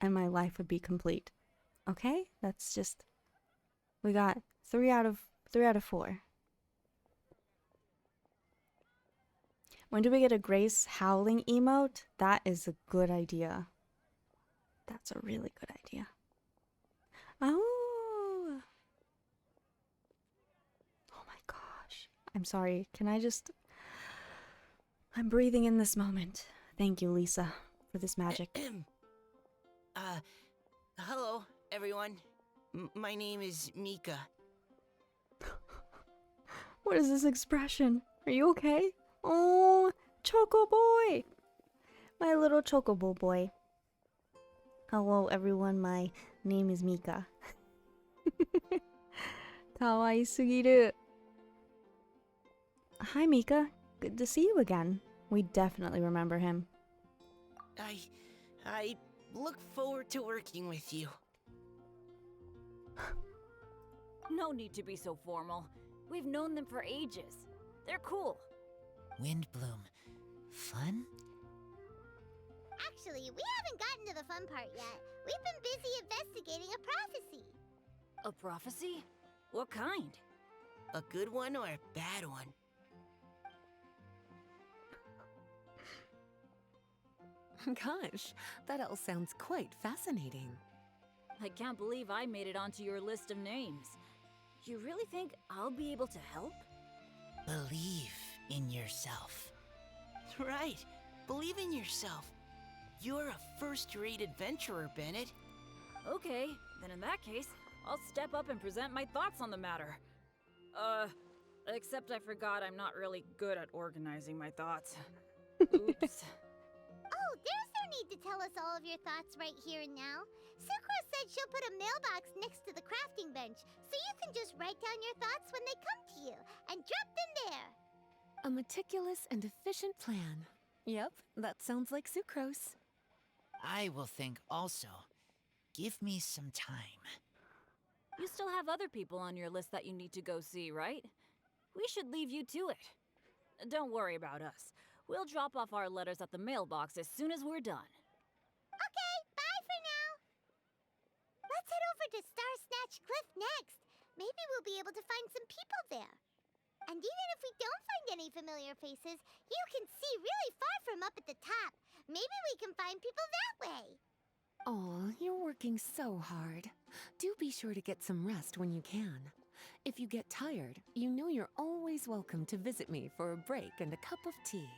And my life would be complete. Okay? That's just... We got 3 out of 4. When do we get a Grace howling emote? That is a good idea. That's a really good idea. Oh! Oh my gosh. I'm sorry. Can I just... I'm breathing in this moment. Thank you, Lisa, for this magic. Hello, everyone. My name is Mika. What is this expression? Are you okay? Oh, Choco Boy! My little Chocobo boy. Hello, everyone. My name is Mika. Kawaii sugiru. Hi, Mika. Good to see you again. We definitely remember him. I look forward to working with you. No need to be so formal. We've known them for ages. They're cool. Wind Blume. Fun? Actually, we haven't gotten to the fun part yet. We've been busy investigating a prophecy. A prophecy? What kind? A good one or a bad one? Gosh, that all sounds quite fascinating. I can't believe I made it onto your list of names. You really think I'll be able to help? Believe in yourself. Right. Believe in yourself. You're a first-rate adventurer, Bennett. Okay, then in that case, I'll step up and present my thoughts on the matter. Except I forgot I'm not really good at organizing my thoughts. Oops. Oh, there's no need to tell us all of your thoughts right here and now. Sucrose said she'll put a mailbox next to the crafting bench, so you can just write down your thoughts when they come to you, and drop them there. A meticulous and efficient plan. Yep, that sounds like Sucrose. I will think also. Give me some time. You still have other people on your list that you need to go see, right? We should leave you to it. Don't worry about us. We'll drop off our letters at the mailbox as soon as we're done. Okay, bye for now. Let's head over to Star Snatch Cliff next. Maybe we'll be able to find some people there. And even if we don't find any familiar faces, you can see really far from up at the top. Maybe we can find people that way. Aw, you're working so hard. Do be sure to get some rest when you can. If you get tired, you know you're always welcome to visit me for a break and a cup of tea.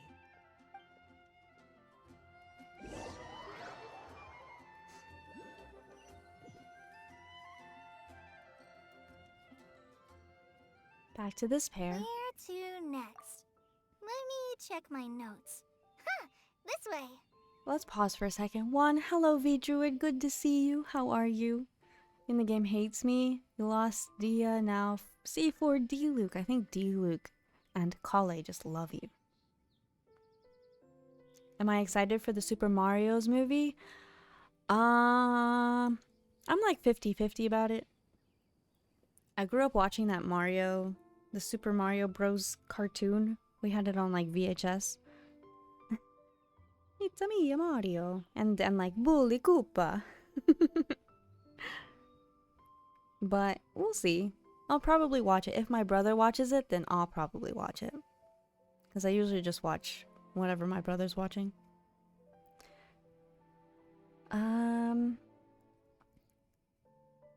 Back to this pair. Where to next? Let me check my notes. Huh, this way. Let's pause for a second. One, hello V-Druid, good to see you. How are you? In the game hates me. You lost Dia, now C4 D-Luke. I think D-Luke and Kale just love you. Am I excited for the Super Mario's movie? I'm like 50-50 about it. I grew up watching that Mario, the Super Mario Bros. Cartoon. We had it on like VHS. It's a me, Mario. And like, Bully Koopa. But we'll see. I'll probably watch it. If my brother watches it, then I'll probably watch it. Because I usually just watch whatever my brother's watching.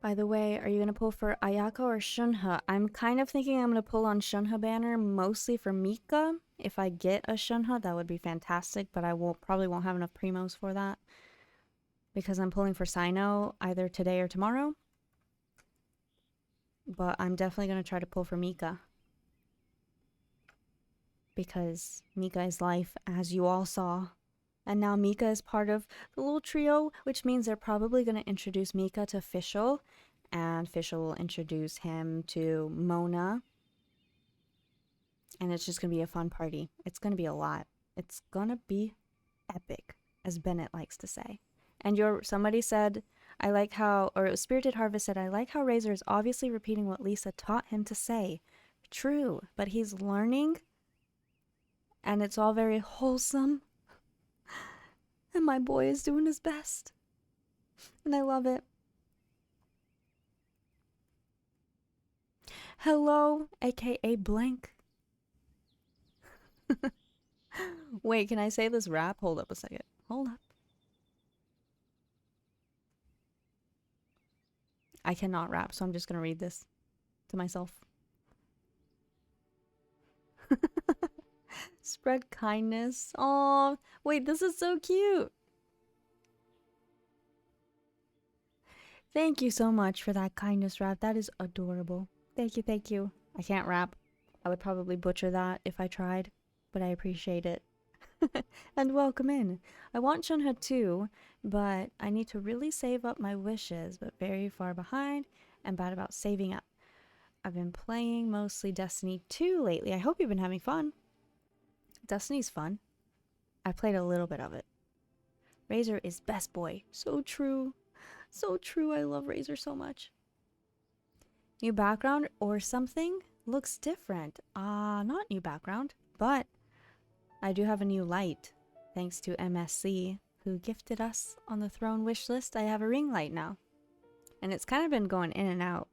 By the way, are you going to pull for Ayaka or Shunha? I'm kind of thinking I'm going to pull on Shunha banner, mostly for Mika. If I get a Shunha, that would be fantastic, but I probably won't have enough primos for that. Because I'm pulling for Sino either today or tomorrow. But I'm definitely going to try to pull for Mika. Because Mika is life, as you all saw. And now Mika is part of the little trio, which means they're probably going to introduce Mika to Fischl. And Fischl will introduce him to Mona. And it's just going to be a fun party. It's going to be a lot. It's going to be epic, as Bennett likes to say. And somebody said, I like how, or Spirited Harvest said, I like how Razor is obviously repeating what Lisa taught him to say. True, but he's learning. And it's all very wholesome. And my boy is doing his best. And I love it. Hello, aka blank. Wait, can I say this rap? Hold up a second. Hold up. I cannot rap, so I'm just going to read this to myself. Spread kindness. Oh, wait, this is so cute. Thank you so much for that kindness rap. That is adorable. Thank you, thank you. I can't rap. I would probably butcher that if I tried, but I appreciate it. And welcome in. I want Shunha too, but I need to really save up my wishes, but very far behind and bad about saving up. I've been playing mostly Destiny 2 lately. I hope you've been having fun. Destiny's fun. I played a little bit of it. Razor is best boy. So true. So true. I love Razor so much. New background or something looks different. Not new background, but I do have a new light. Thanks to MSC, who gifted us on the throne wish list. I have a ring light now. And it's kind of been going in and out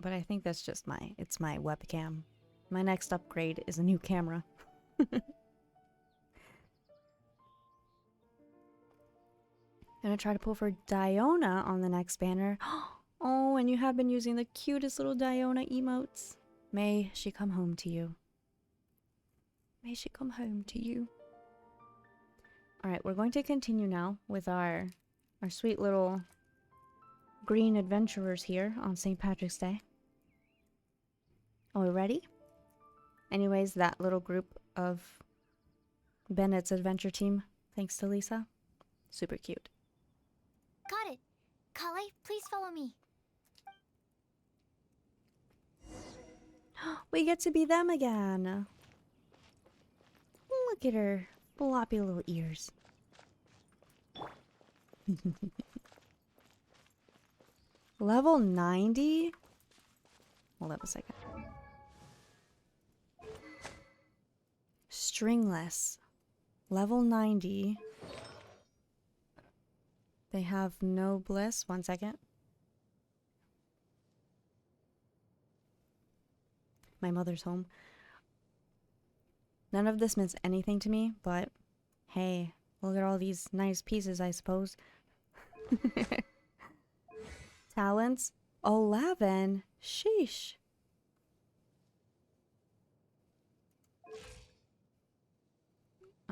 But I think that's just it's my webcam. My next upgrade is a new camera. Gonna try to pull for Diona on the next banner. Oh, and you have been using the cutest little Diona emotes. May she come home to you. May she come home to you. Alright, we're going to continue now with our sweet little green adventurers here on St. Patrick's Day. Are we ready? Anyways, that little group of Bennett's adventure team, thanks to Lisa. Super cute. Got it. Kale, please follow me. We get to be them again. Look at her floppy little ears. Level 90? Hold up a second. Stringless. Level 90. They have no bliss. 1 second. My mother's home. None of this means anything to me, but hey, look at all these nice pieces, I suppose. Talents? 11? Sheesh.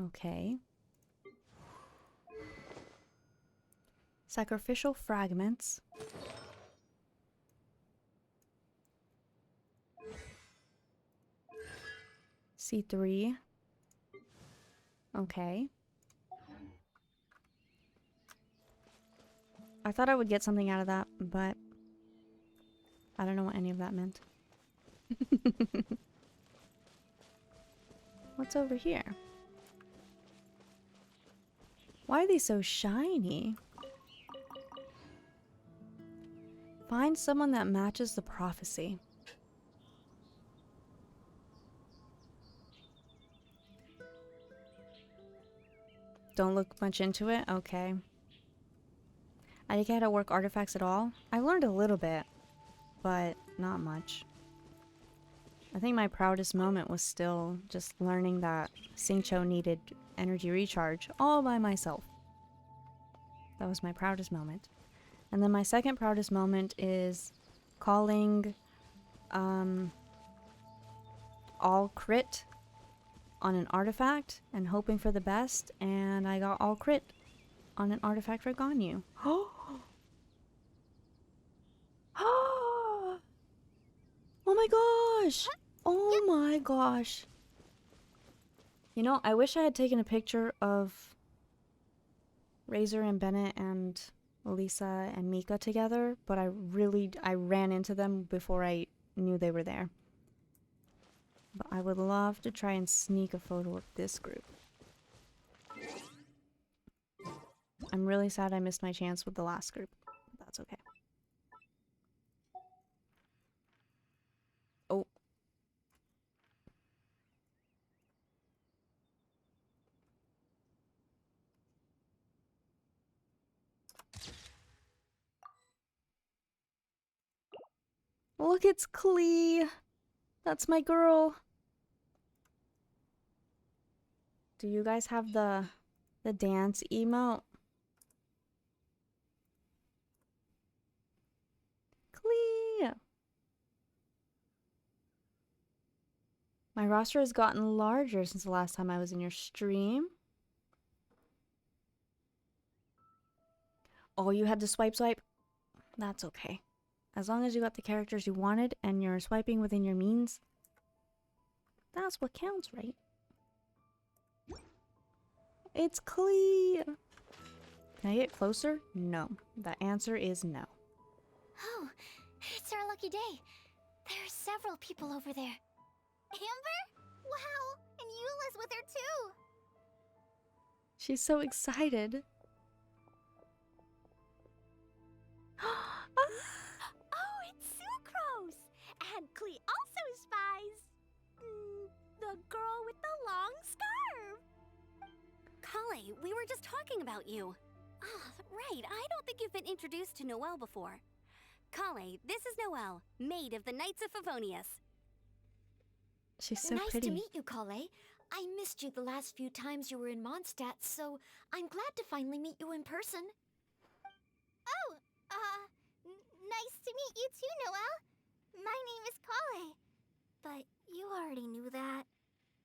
Okay. Sacrificial fragments. C3. Okay. I thought I would get something out of that, but I don't know what any of that meant. What's over here? Why are these so shiny? Find someone that matches the prophecy. Don't look much into it? Okay. I didn't get how to work artifacts at all. I learned a little bit, but not much. I think my proudest moment was still just learning that Xingqiu needed energy recharge all by myself. That was my proudest moment. And then my second proudest moment is calling all crit on an artifact and hoping for the best, and I got all crit on an artifact for Ganyu. Oh my gosh! Oh my gosh! You know, I wish I had taken a picture of Razor and Bennett and Lisa and Mika together, but I ran into them before I knew they were there. But I would love to try and sneak a photo of this group. I'm really sad I missed my chance with the last group. But that's okay. Oh. Look, it's Klee. That's my girl. Do you guys have the dance emote? Klee. My roster has gotten larger since the last time I was in your stream. Oh, you had to swipe? That's okay. As long as you got the characters you wanted and you're swiping within your means, that's what counts, right? It's Klee! Can I get closer? No. The answer is no. Oh, it's our lucky day. There are several people over there. Amber? Wow, and Eula's with her too. She's so excited. Oh, it's Sucrose! And Klee also spies the girl with the long scarf. Kale, we were just talking about you. Ah, right. I don't think you've been introduced to Noelle before. Kale, this is Noelle, maid of the Knights of Favonius. She's so nice pretty. to meet you, Kale. I missed you the last few times you were in Mondstadt, so I'm glad to finally meet you in person. Oh, nice to meet you too, Noelle. My name is Kale. But you already knew that.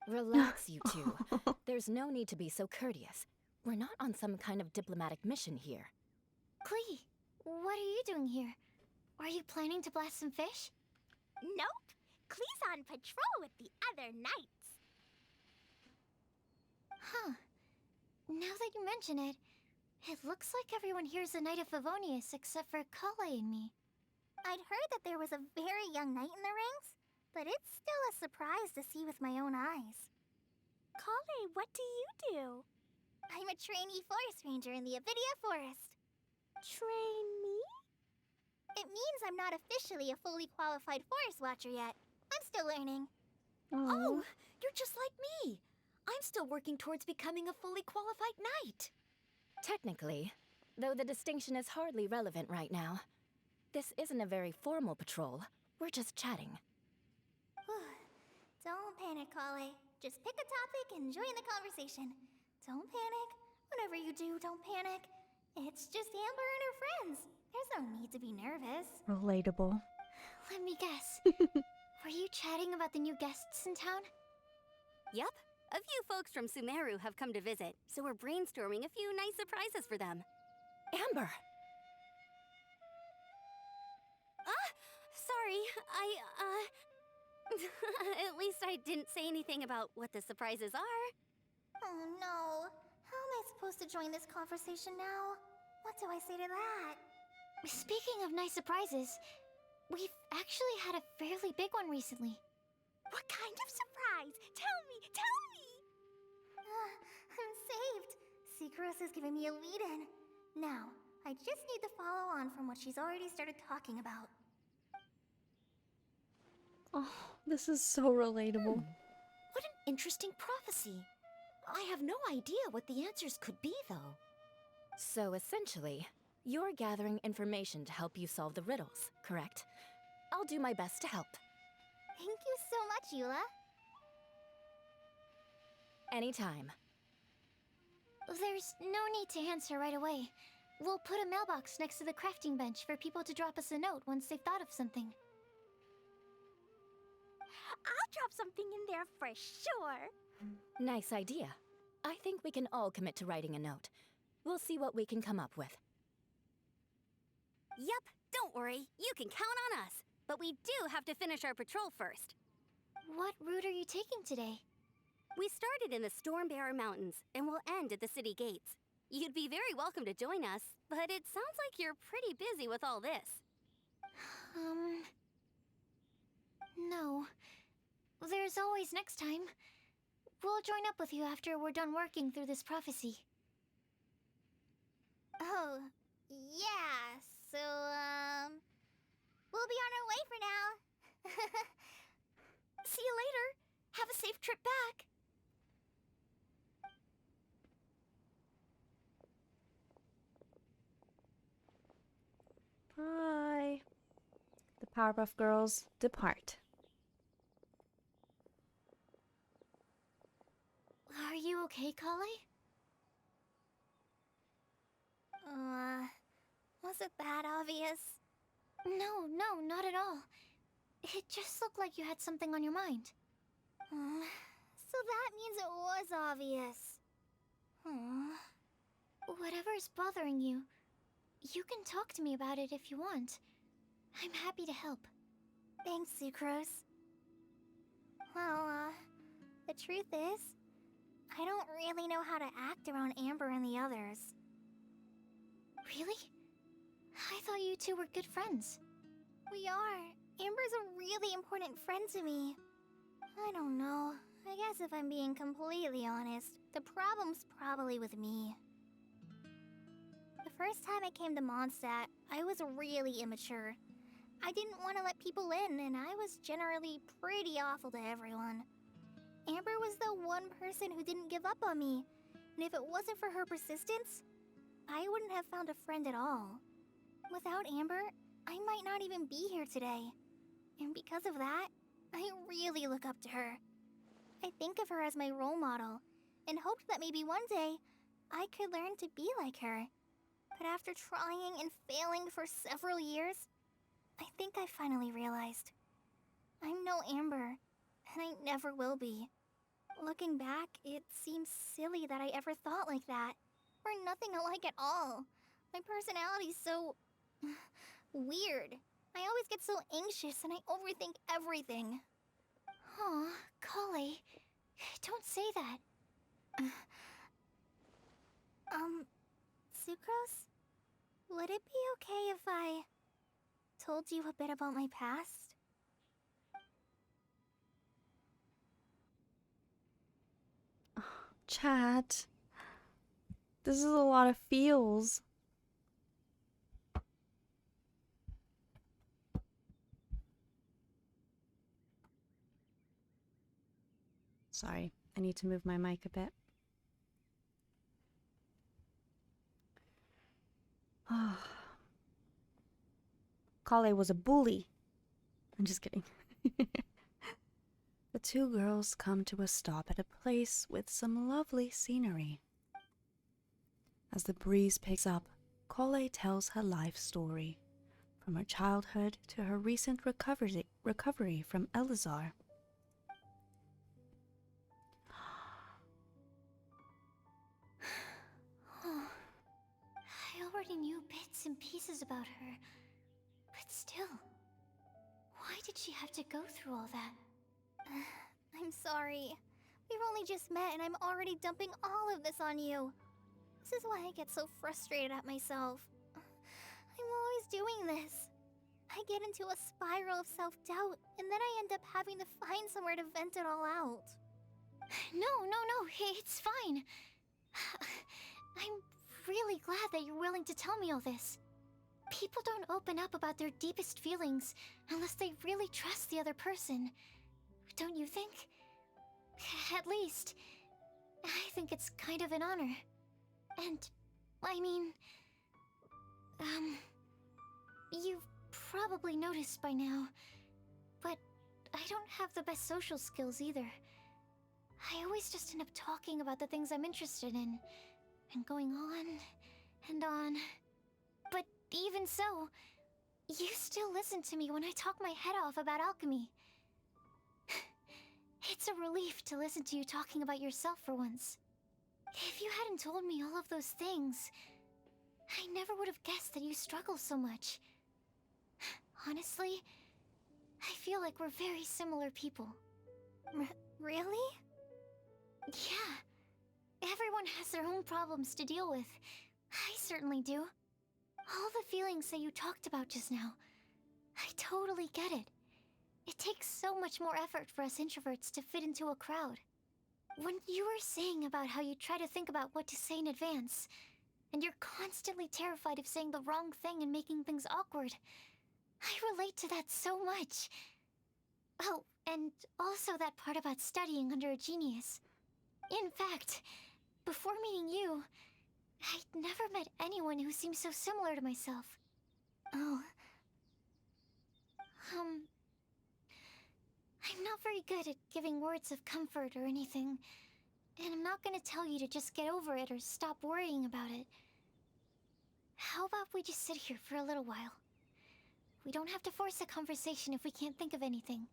Relax, you two. There's no need to be so courteous. We're not on some kind of diplomatic mission here. Klee, what are you doing here? Are you planning to blast some fish? Nope. Klee's on patrol with the other knights. Huh. Now that you mention it, it looks like everyone here is a Knight of Favonius except for Kale and me. I'd heard that there was a very young knight in the ranks, but it's still a surprise to see with my own eyes. Kale, what do you do? I'm a trainee forest ranger in the Avidia Forest. Trainee? It means I'm not officially a fully qualified forest watcher yet. I'm still learning. Oh, you're just like me. I'm still working towards becoming a fully qualified knight. Technically, though the distinction is hardly relevant right now. This isn't a very formal patrol. We're just chatting. Don't panic, Kale. Just pick a topic and join the conversation. Don't panic. Whatever you do, don't panic. It's just Amber and her friends. There's no need to be nervous. Relatable. Let me guess. Were you chatting about the new guests in town? Yup. A few folks from Sumeru have come to visit, so we're brainstorming a few nice surprises for them. Amber! Sorry, At least I didn't say anything about what the surprises are. Oh no. How am I supposed to join this conversation now? What do I say to that? Speaking of nice surprises, we've actually had a fairly big one recently. What kind of surprise? Tell me! I'm saved. Secros is giving me a lead-in. Now, I just need to follow on from what she's already started talking about. Oh, this is so relatable. What an interesting prophecy. I have no idea what the answers could be, though. So essentially, you're gathering information to help you solve the riddles, correct? I'll do my best to help. Thank you so much, Eula. Anytime. There's no need to answer right away. We'll put a mailbox next to the crafting bench for people to drop us a note once they've thought of something. I'll drop something in there for sure. Nice idea. I think we can all commit to writing a note. We'll see what we can come up with. Yup, don't worry. You can count on us. But we do have to finish our patrol first. What route are you taking today? We started in the Stormbearer Mountains, and we'll end at the city gates. You'd be very welcome to join us, but it sounds like you're pretty busy with all this. No. There's always next time. We'll join up with you after we're done working through this prophecy. Oh, yeah, so, we'll be on our way for now. See you later. Have a safe trip back. Bye. The Powerpuff Girls depart. Are you okay, Kale? Was it that obvious? No, not at all. It just looked like you had something on your mind. So that means it was obvious. Whatever's bothering you, you can talk to me about it if you want. I'm happy to help. Thanks, Sucrose. Well, the truth is, I don't really know how to act around Amber and the others. Really? I thought you two were good friends. We are. Amber's a really important friend to me. I don't know. I guess if I'm being completely honest, the problem's probably with me. The first time I came to Mondstadt, I was really immature. I didn't want to let people in, and I was generally pretty awful to everyone. Amber was the one person who didn't give up on me, and if it wasn't for her persistence, I wouldn't have found a friend at all. Without Amber, I might not even be here today. And because of that, I really look up to her. I think of her as my role model, and hoped that maybe one day I could learn to be like her. But after trying and failing for several years, I think I finally realized I'm no Amber, and I never will be. Looking back, it seems silly that I ever thought like that. We're nothing alike at all. My personality's so weird. I always get so anxious and I overthink everything. Aw, Kale, don't say that. Sucrose? Would it be okay if I told you a bit about my past? Chat. This is a lot of feels. Sorry, I need to move my mic a bit. Kale was a bully. I'm just kidding. The two girls come to a stop at a place with some lovely scenery. As the breeze picks up, Kale tells her life story, from her childhood to her recent recovery from Elazar. I already knew bits and pieces about her, but still, why did she have to go through all that? I'm sorry. We've only just met and I'm already dumping all of this on you. This is why I get so frustrated at myself. I'm always doing this. I get into a spiral of self-doubt, and then I end up having to find somewhere to vent it all out. No, it's fine. I'm really glad that you're willing to tell me all this. People don't open up about their deepest feelings unless they really trust the other person. Don't you think? At least, I think it's kind of an honor. And, I mean... You've probably noticed by now, but I don't have the best social skills either. I always just end up talking about the things I'm interested in, and going on and on. But even so, you still listen to me when I talk my head off about alchemy. It's a relief to listen to you talking about yourself for once. If you hadn't told me all of those things, I never would have guessed that you struggle so much. Honestly, I feel like we're very similar people. Really? Yeah. Everyone has their own problems to deal with. I certainly do. All the feelings that you talked about just now, I totally get it. It takes so much more effort for us introverts to fit into a crowd. When you were saying about how you try to think about what to say in advance, and you're constantly terrified of saying the wrong thing and making things awkward, I relate to that so much. Oh, and also that part about studying under a genius. In fact, before meeting you, I'd never met anyone who seemed so similar to myself. Oh. I'm not very good at giving words of comfort or anything, and I'm not gonna tell you to just get over it or stop worrying about it. How about we just sit here for a little while? We don't have to force a conversation if we can't think of anything.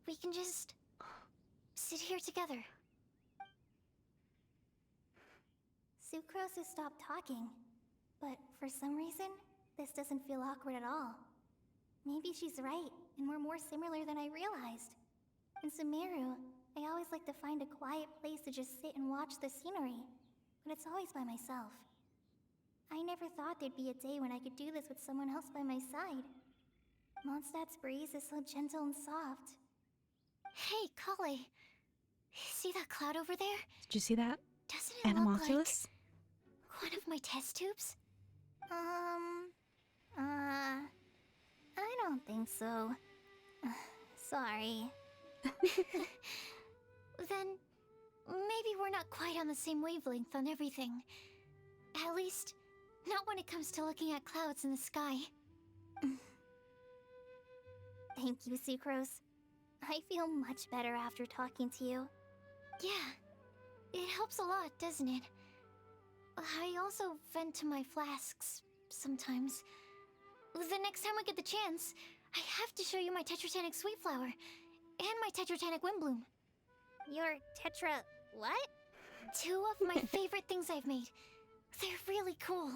We can just sit here together. Sucrose has stopped talking, but for some reason, this doesn't feel awkward at all. Maybe she's right, and we're more similar than I realized. In Sumeru, I always like to find a quiet place to just sit and watch the scenery, but it's always by myself. I never thought there'd be a day when I could do this with someone else by my side. Mondstadt's breeze is so gentle and soft. Hey, Kale. See that cloud over there? Did you see that? Doesn't it look like Animalculus? one of my test tubes? I don't think so. Sorry. Then, maybe we're not quite on the same wavelength on everything. At least, not when it comes to looking at clouds in the sky. Thank you, Sucrose. I feel much better after talking to you. Yeah, it helps a lot, doesn't it? I also vent to my flasks sometimes. The next time we get the chance, I have to show you my Tetratanic Sweet Flower and my Tetratanic Windbloom. Your tetra... what? Two of my favorite things I've made. They're really cool.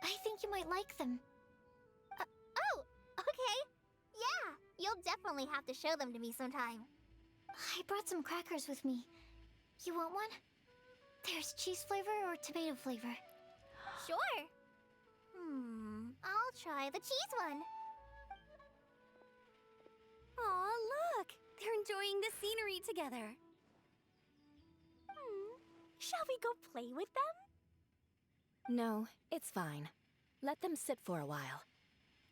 I think you might like them. Oh, okay. Yeah, you'll definitely have to show them to me sometime. I brought some crackers with me. You want one? There's cheese flavor or tomato flavor. Sure. I'll try the cheese one. Aw, look! They're enjoying the scenery together. Shall we go play with them? No, it's fine. Let them sit for a while.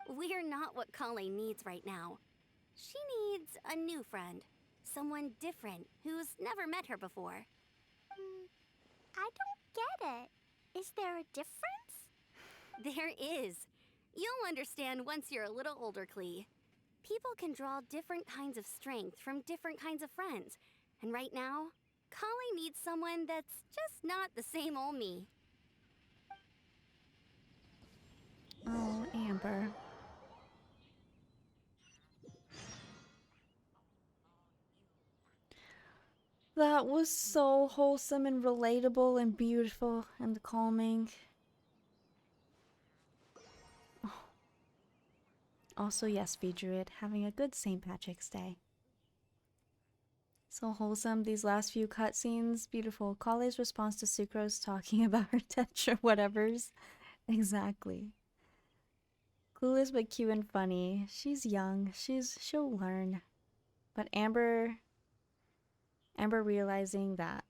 We're not what Colleen needs right now. She needs a new friend. Someone different who's never met her before. I don't get it. Is there a difference? There is. You'll understand once you're a little older, Klee. People can draw different kinds of strength from different kinds of friends. And right now, Colleen needs someone that's just not the same old me. Oh, Amber. That was so wholesome and relatable and beautiful and calming. Oh. Also, yes, V-Druid, having a good St. Patrick's Day. So wholesome, these last few cutscenes, beautiful. Kale's response to Sucrose talking about her tetra whatevers. Exactly. Clueless but cute and funny. She's young, she'll learn. But Amber realizing that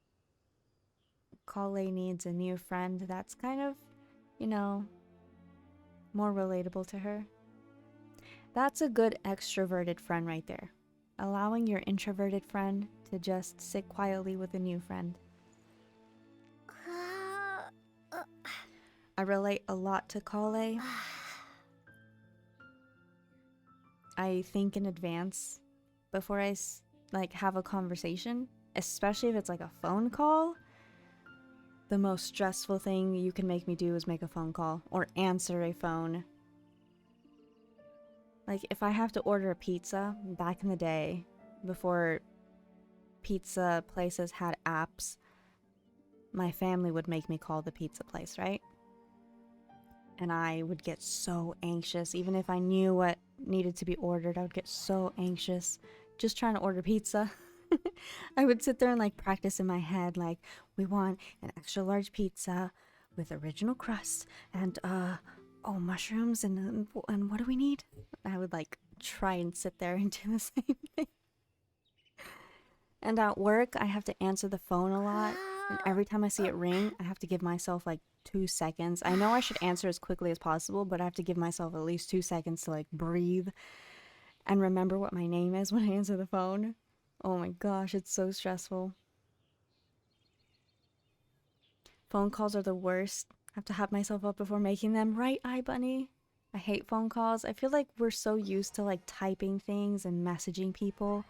Kale needs a new friend that's kind of, you know, more relatable to her. That's a good extroverted friend right there. Allowing your introverted friend to just sit quietly with a new friend. I relate a lot to Kale. I think in advance before I have a conversation, especially if it's like a phone call. The most stressful thing you can make me do is make a phone call or answer a phone. Like if I have to order a pizza back in the day before pizza places had apps, my family would make me call the pizza place, right? And I would get so anxious. Even if I knew what needed to be ordered, I would get so anxious just trying to order pizza. I would sit there and like practice in my head, like, we want an extra large pizza with original crust and mushrooms and what do we need? I would like try and sit there and do the same thing. And at work, I have to answer the phone a lot, and every time I see it ring, I have to give myself like 2 seconds. I know I should answer as quickly as possible, but I have to give myself at least 2 seconds to like breathe and remember what my name is when I answer the phone. Oh my gosh, it's so stressful. Phone calls are the worst. I have to hype myself up before making them. Right, iBunny? I hate phone calls. I feel like we're so used to like typing things and messaging people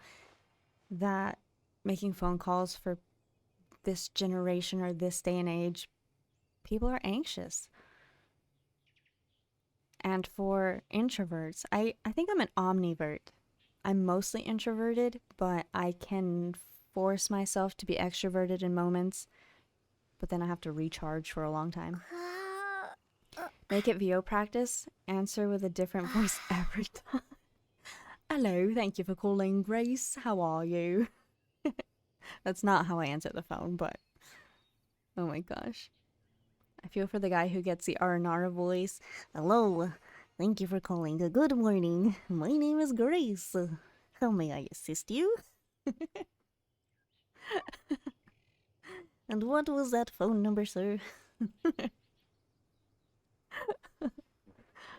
that making phone calls for this generation or this day and age, people are anxious. And for introverts, I think I'm an omnivert. I'm mostly introverted, but I can force myself to be extroverted in moments, but then I have to recharge for a long time. Make it VO practice. Answer with a different voice every time. Hello, thank you for calling, Grace. How are you? That's not how I answer the phone, but oh my gosh. I feel for the guy who gets the Aranara voice. Hello, thank you for calling. Good morning. My name is Grace. How may I assist you? And what was that phone number, sir?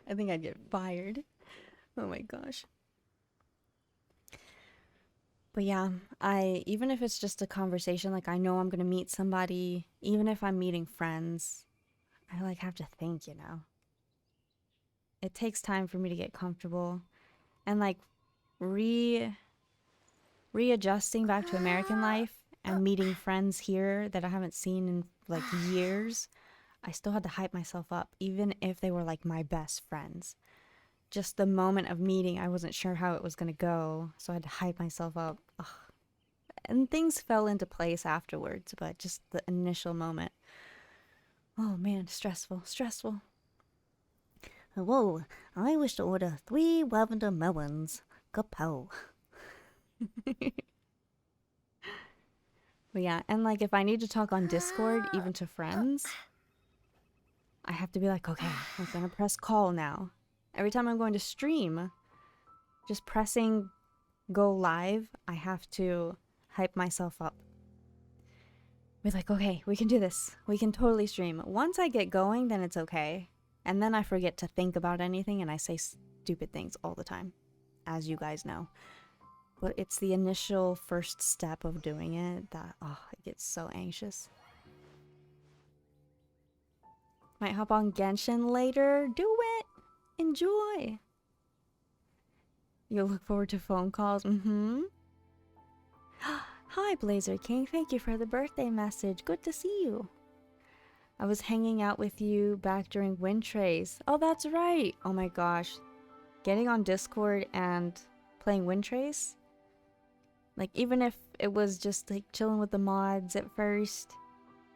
I think I'd get fired. Oh my gosh. But yeah, even if it's just a conversation, like I know I'm gonna meet somebody, even if I'm meeting friends, I like have to think, you know. It takes time for me to get comfortable. And like readjusting back to American life and meeting friends here that I haven't seen in like years, I still had to hype myself up, even if they were like my best friends. Just the moment of meeting, I wasn't sure how it was gonna go, so I had to hype myself up. Ugh. And things fell into place afterwards, but just the initial moment. Oh man, stressful, stressful. Whoa, I wish to order 3 lavender melons. Kapow. But yeah, and like if I need to talk on Discord, even to friends, I have to be like, okay, I'm gonna press call now. Every time I'm going to stream, just pressing go live, I have to hype myself up. Be like, okay, we can do this. We can totally stream. Once I get going, then it's okay. And then I forget to think about anything and I say stupid things all the time, as you guys know. But it's the initial first step of doing it that, oh, it gets so anxious. Might hop on Genshin later. Do it! Enjoy! You'll look forward to phone calls. Hi, Blazer King. Thank you for the birthday message. Good to see you. I was hanging out with you back during Wind Trace. Oh, that's right. Oh my gosh. Getting on Discord and playing Wind Trace, like even if it was just like chilling with the mods at first,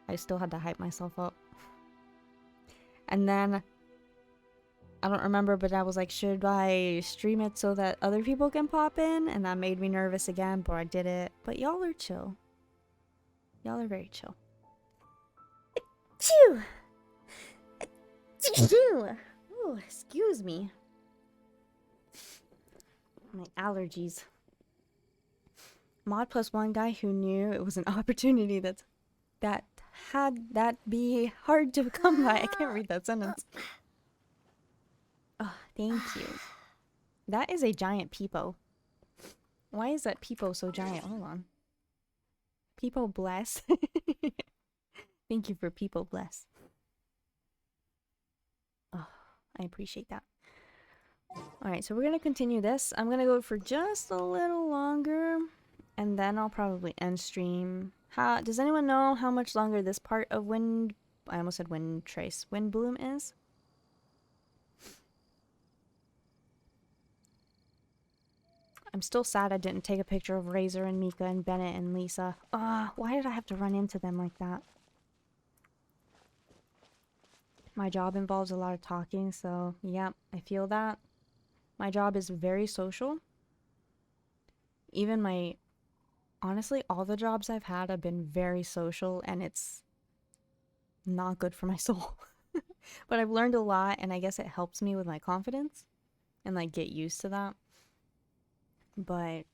I still had to hype myself up. And then, I don't remember, but I was like, should I stream it so that other people can pop in? And that made me nervous again, but I did it. But y'all are chill. Y'all are very chill. Achoo! Achoo! Ooh, excuse me. My allergies. Mod plus one guy who knew it was an opportunity that had that be hard to come by. I can't read that sentence. Oh, thank you. That is a giant peepo. Why is that peepo so giant? Hold on. Peepo bless. Thank you for peepo bless. Oh, I appreciate that. Alright, so we're going to continue this. I'm going to go for just a little longer, and then I'll probably end stream. Does anyone know how much longer this part of Wind Blume is? I'm still sad I didn't take a picture of Razor and Mika and Bennett and Lisa. Why did I have to run into them like that? My job involves a lot of talking, so yeah, I feel that. My job is very social. Honestly, all the jobs I've had have been very social, and it's not good for my soul. But I've learned a lot, and I guess it helps me with my confidence and like get used to that. But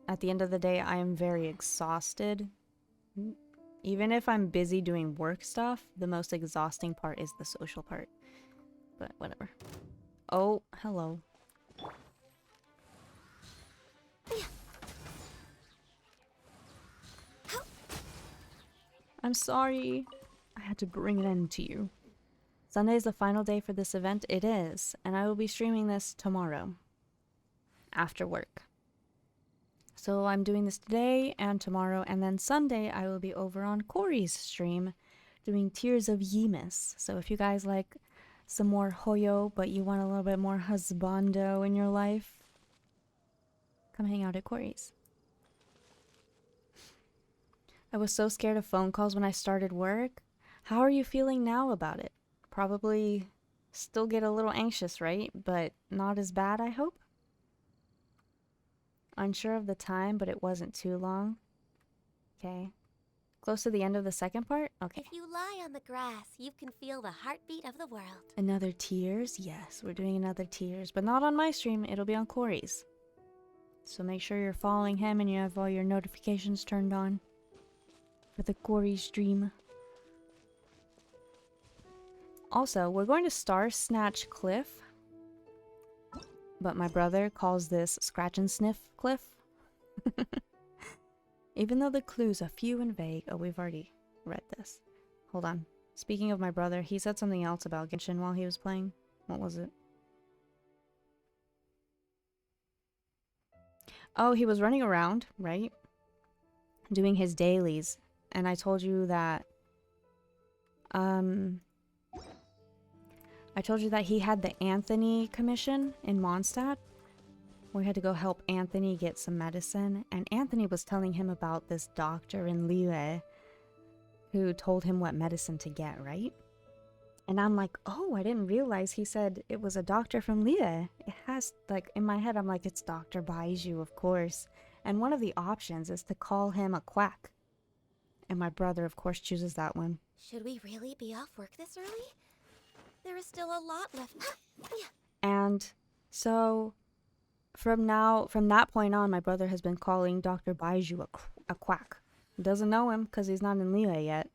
at the end of the day, I am very exhausted. Even if I'm busy doing work stuff, the most exhausting part is the social part. But whatever. Oh, hello. I'm sorry. I had to bring it in to you. Sunday is the final day for this event. It is. And I will be streaming this tomorrow. After work. So I'm doing this today and tomorrow. And then Sunday I will be over on Corey's stream doing Tears of Yemis. So if you guys like some more Hoyo, but you want a little bit more husbando in your life, come hang out at Corey's. I was so scared of phone calls when I started work. How are you feeling now about it? Probably still get a little anxious, right? But not as bad, I hope? Unsure of the time, but it wasn't too long. Okay. Close to the end of the second part? Okay. If you lie on the grass, you can feel the heartbeat of the world. Another Tears? Yes, we're doing another Tears, but not on my stream. It'll be on Corey's. So make sure you're following him and you have all your notifications turned on for the Corey stream. Also, we're going to Star Snatch Cliff, but my brother calls this Scratch and Sniff Cliff. Even though the clues are few and vague. Oh, we've already read this. Hold on. Speaking of my brother, he said something else about Genshin while he was playing. What was it? Oh, he was running around, right? Doing his dailies. And I told you that he had the Anthony commission in Mondstadt. We had to go help Anthony get some medicine, and Anthony was telling him about this doctor in Lille who told him what medicine to get, right? And I'm like, oh, I didn't realize he said it was a doctor from Lille. It has, like, in my head, I'm like, it's Dr. Baiju, of course. And one of the options is to call him a quack. And my brother, of course, chooses that one. Should we really be off work this early? There is still a lot left. And so from that point on, my brother has been calling Dr. Baiju a quack. He doesn't know him because he's not in Lille yet.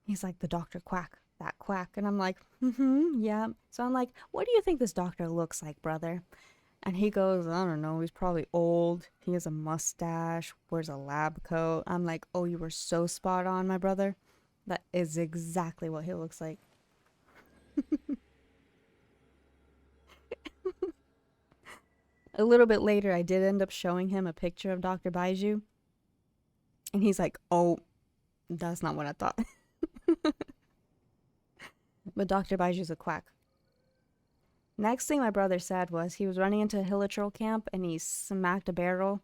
He's like, the Dr. Quack, that quack. And I'm like, yeah. So I'm like, what do you think this doctor looks like, brother? And he goes, I don't know, he's probably old. He has a mustache, wears a lab coat. I'm like, oh, you were so spot on, my brother. That is exactly what he looks like. A little bit later, I did end up showing him a picture of Dr. Baiju. And he's like, oh, that's not what I thought. But Dr. Baiju's a quack. Next thing my brother said was he was running into a hilichurl camp and he smacked a barrel.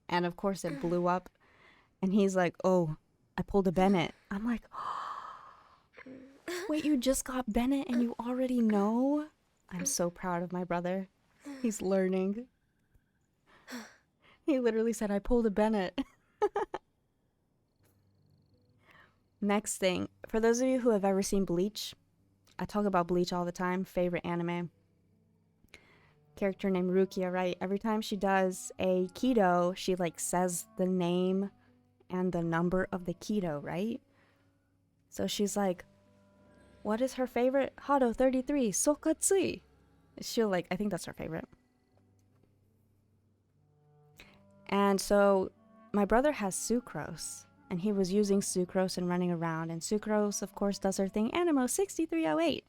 And of course it blew up. And he's like, oh, I pulled a Bennett. I'm like, oh, wait, you just got Bennett and you already know? I'm so proud of my brother. He's learning. He literally said, I pulled a Bennett. Next thing, for those of you who have ever seen Bleach, I talk about Bleach all the time, favorite anime. Character named Rukia, right? Every time she does a keto, she like says the name and the number of the keto, right? So she's like, what is her favorite? Hado 33, Sokatsui. She'll like, I think that's her favorite. And so my brother has sucrose. And he was using sucrose and running around. And sucrose, of course, does her thing, Animo 6308.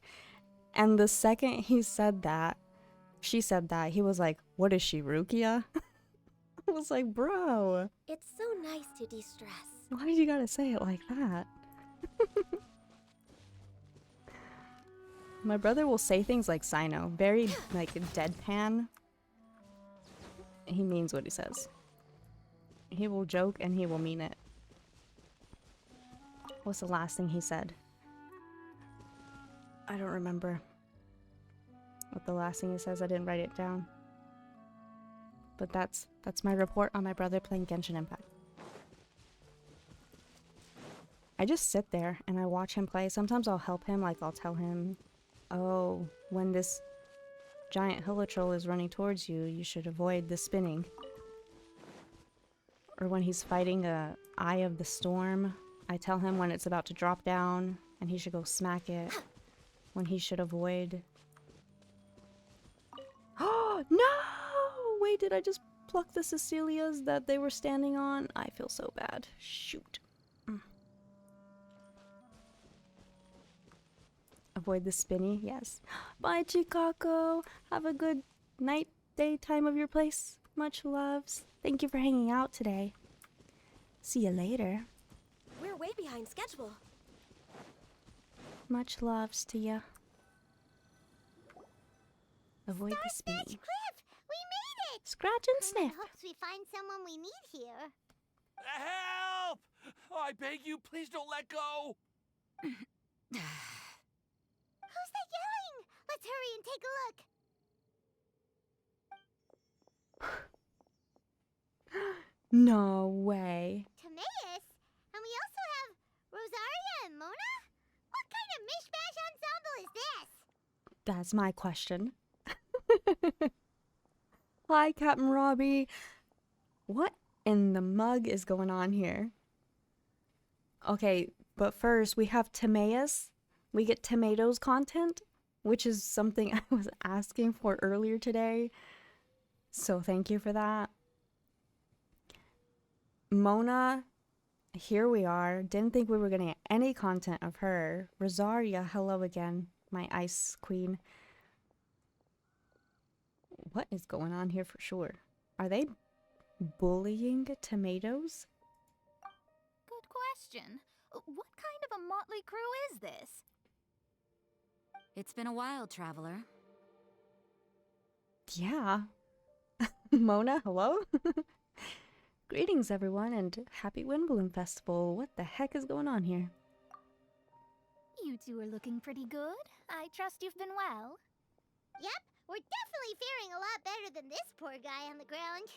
And the second he said that, she said that, he was like, what is she, Rukia? I was like, bro. It's so nice to de-stress. Why did you gotta say it like that? My brother will say things like Sino, very like deadpan. He means what he says. He will joke and he will mean it. What's the last thing he said? I don't remember what the last thing he says. I didn't write it down. But that's my report on my brother playing Genshin Impact. I just sit there and I watch him play. Sometimes I'll help him, like I'll tell him, oh, when this giant hilichurl is running towards you, you should avoid the spinning. Or when he's fighting a Eye of the Storm, I tell him when it's about to drop down and he should go smack it. When he should avoid. Oh, no! Wait, did I just pluck the Cecilias that they were standing on? I feel so bad. Shoot. Avoid the spinny, yes. Bye, Chikako. Have a good night, day, time of your place. Much loves. Thank you for hanging out today. See you later. We're way behind schedule. Much loves to you. Avoid the spinny. Cliff, we made it! Scratch and sniff. Hopes we find someone we need here. Help! I beg you, please don't let go! Who's that yelling? Let's hurry and take a look. No way. Timaeus? And we also have Rosaria and Mona? What kind of mishmash ensemble is this? That's my question. Hi, Captain Robbie. What in the mug is going on here? Okay, but first we have Timaeus. We get tomatoes content, which is something I was asking for earlier today. So thank you for that. Mona, here we are. Didn't think we were going to get any content of her. Rosaria, hello again, my ice queen. What is going on here for sure? Are they Bullying tomatoes? Good question. What kind of a motley crew is this? It's been a while, traveler. Yeah. Mona, hello? Greetings, everyone, and happy Windbloom Festival. What the heck is going on here? You two are looking pretty good. I trust you've been well. Yep, we're definitely faring a lot better than this poor guy on the ground.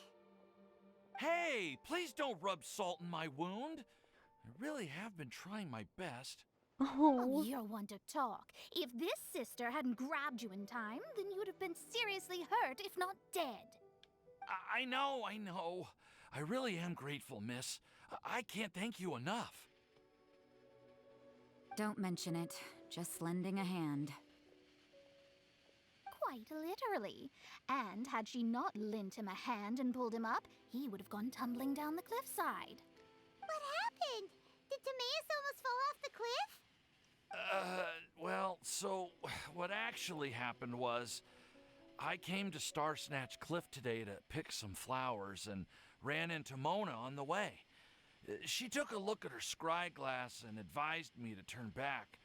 Hey, please don't rub salt in my wound. I really have been trying my best. Oh, you're one to talk. If this sister hadn't grabbed you in time, then you'd have been seriously hurt, if not dead. I know. I really am grateful, miss. I can't thank you enough. Don't mention it. Just lending a hand. Quite literally. And had she not lent him a hand and pulled him up, he would have gone tumbling down the cliffside. What happened? Did Timaeus almost fall off the cliff? Well, so what actually happened was I came to Star Snatch Cliff today to pick some flowers and ran into Mona on the way. She took a look at her scry glass and advised me to turn back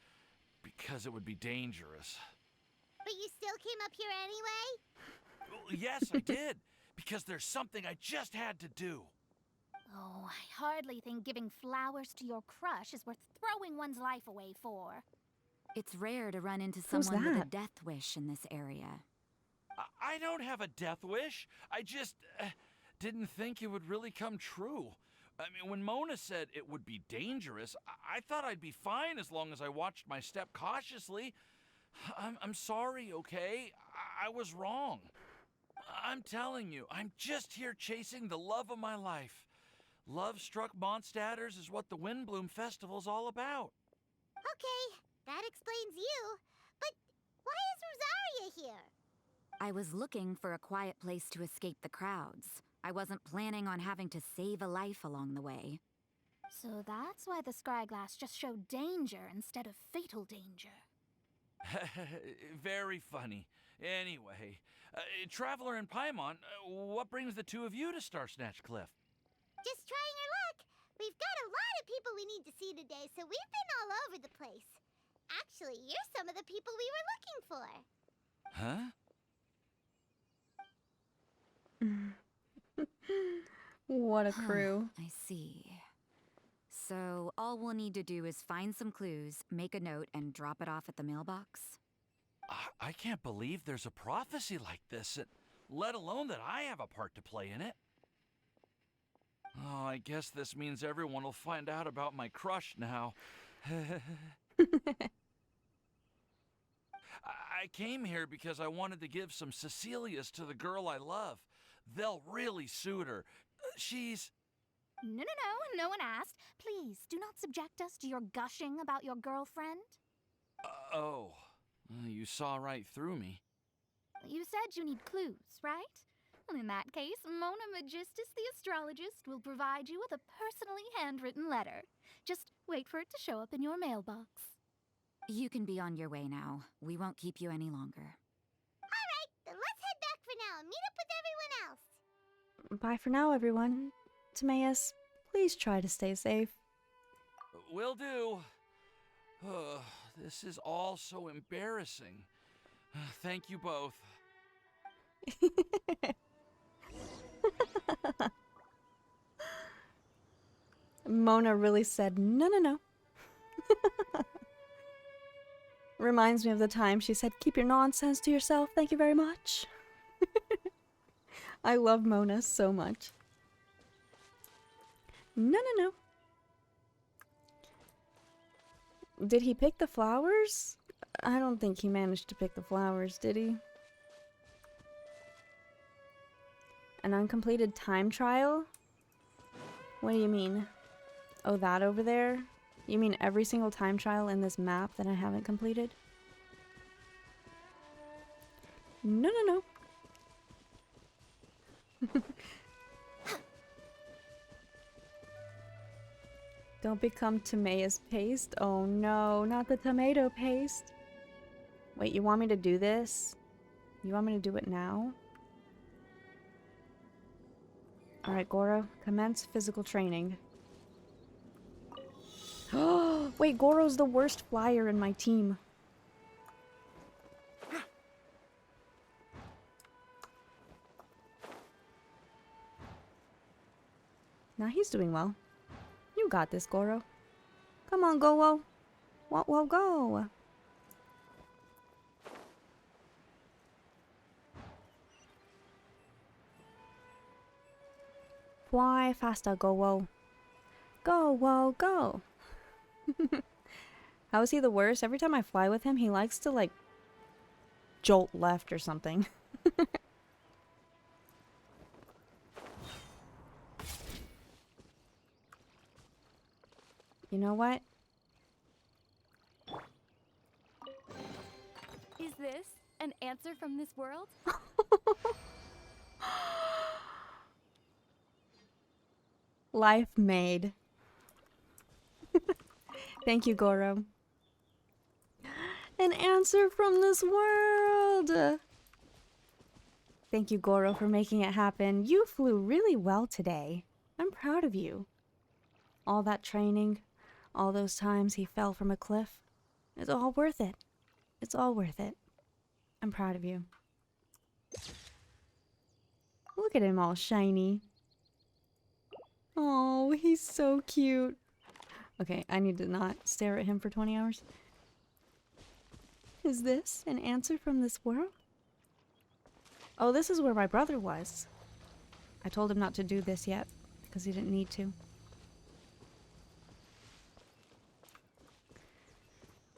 because it would be dangerous. But you still came up here anyway? Yes, I did, because there's something I just had to do. Oh, I hardly think giving flowers to your crush is worth throwing one's life away for. It's rare to run into Who's someone with a that? death wish in this area. I don't have a death wish. I just didn't think it would really come true. I mean, when Mona said it would be dangerous, I thought I'd be fine as long as I watched my step cautiously. I'm sorry, okay? I was wrong. I'm telling you, I'm just here chasing the love of my life. Love-struck Mondstadters is what the Windbloom Festival's all about. Okay, that explains you. But why is Rosaria here? I was looking for a quiet place to escape the crowds. I wasn't planning on having to save a life along the way. So that's why the scryglass just showed danger instead of fatal danger. Very funny. Anyway, Traveler and Paimon, what brings the two of you to Star Snatch Cliff? Just trying our luck. We've got a lot of people we need to see today, so we've been all over the place. Actually, you're some of the people we were looking for. Huh? What a crew. I see. So, all we'll need to do is find some clues, make a note, and drop it off at the mailbox? I can't believe there's a prophecy like this, let alone that I have a part to play in it. Oh, I guess this means everyone will find out about my crush now. I came here because I wanted to give some Cecilias to the girl I love. They'll really suit her. She's... No one asked. Please, do not subject us to your gushing about your girlfriend. Oh, you saw right through me. You said you need clues, right? Well, in that case, Mona Magistus the astrologist will provide you with a personally handwritten letter. Just wait for it to show up in your mailbox. You can be on your way now. We won't keep you any longer. All right, then let's head back for now and meet up with everyone else. Bye for now, everyone. Timaeus, please try to stay safe. Will do. This is all so embarrassing. Thank you both. Mona really said no. Reminds me of the time she said, keep your nonsense to yourself, thank you very much. I love Mona so much. No. Did he pick the flowers? I don't think he managed to pick the flowers, did he? An uncompleted time trial? What do you mean? Oh, that over there? You mean every single time trial in this map that I haven't completed? No. Don't become Timaeus paste. Oh no, not the tomato paste. Wait, you want me to do this? You want me to do it now? Alright, Goro, commence physical training. Wait, Goro's the worst flyer in my team. Now he's doing well. You got this, Goro. Come on, Go-Wo. Whoa, go. Fly faster, Go-Wo. Go-Wo, go. How is he the worst? Every time I fly with him, he likes to, like, jolt left or something. You know what? Is this an answer from this world? Life made. Thank you, Goro. An answer from this world! Thank you, Goro, for making it happen. You flew really well today. I'm proud of you. All that training, all those times he fell from a cliff. It's all worth it. It's all worth it. I'm proud of you. Look at him all shiny. Oh, he's so cute. Okay, I need to not stare at him for 20 hours. Is this an answer from this world? Oh, this is where my brother was. I told him not to do this yet, because he didn't need to.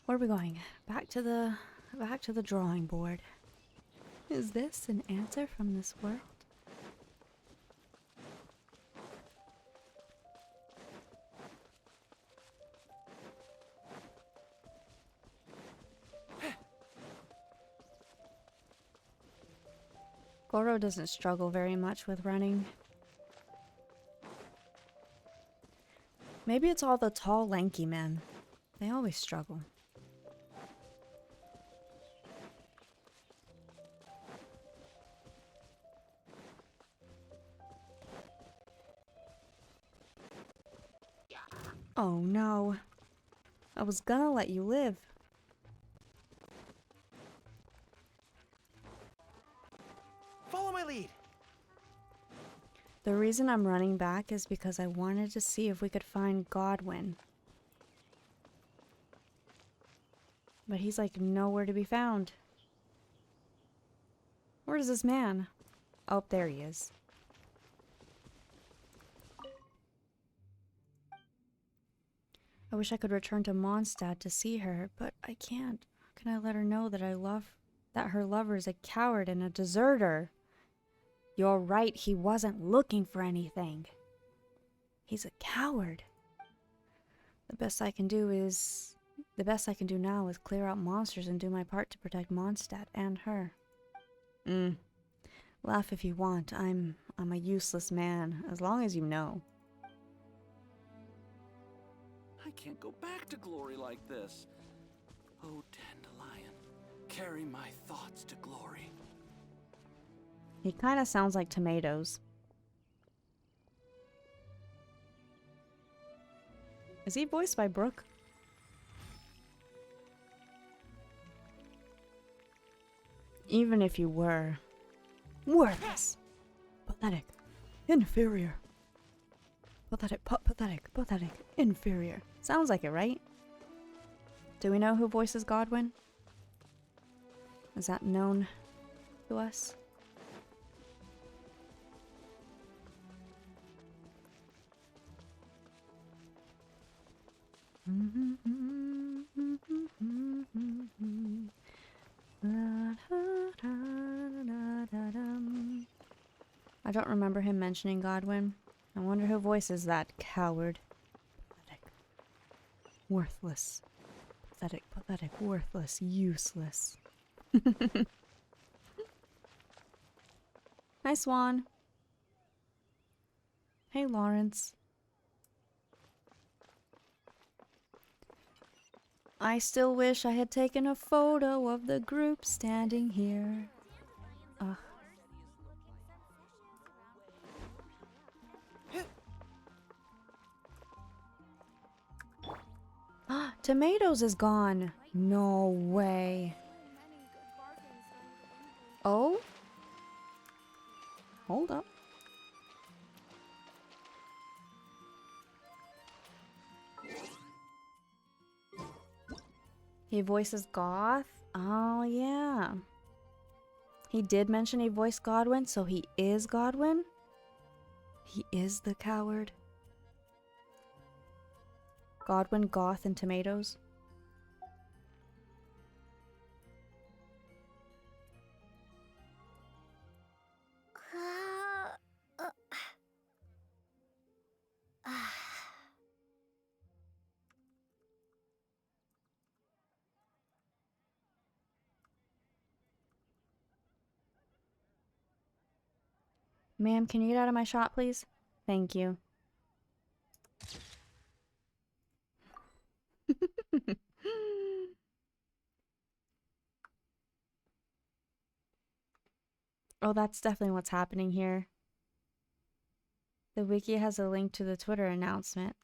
Where are we going? Back to the drawing board. Is this an answer from this world? Goro doesn't struggle very much with running. Maybe it's all the tall, lanky men. They always struggle. Oh no. I was gonna let you live. Follow my lead. The reason I'm running back is because I wanted to see if we could find Godwin. But he's like nowhere to be found. Where's this man? Oh, there he is. I wish I could return to Mondstadt to see her, but I can't. How can I let her know that that her lover is a coward and a deserter? You're right, he wasn't looking for anything. He's a coward. The best I can do now is clear out monsters and do my part to protect Mondstadt and her. Laugh if you want. I'm a useless man, as long as you know. I can't go back to glory like this. Oh, Dandelion, carry my thoughts to glory. He kind of sounds like Tomatoes. Is he voiced by Brooke? Even if you were. Worthless. Pathetic. Inferior. Pathetic. Inferior. Sounds like it, right? Do we know who voices Godwin? Is that known to us? I don't remember him mentioning Godwin. I wonder who voices that coward. Pathetic. Worthless. Pathetic, worthless, useless. Hi, Swan. Hey, Lawrence. I still wish I had taken a photo of the group standing here. Ugh. Tomatoes is gone. No way. Oh? Hold up. He voices Goth? Oh, yeah. He did mention he voiced Godwin, so he is Godwin? He is the coward. Godwin, Goth, and Tomatoes. Ma'am, can you get out of my shot, please? Thank you. Oh, that's definitely what's happening here. The wiki has a link to the Twitter announcement.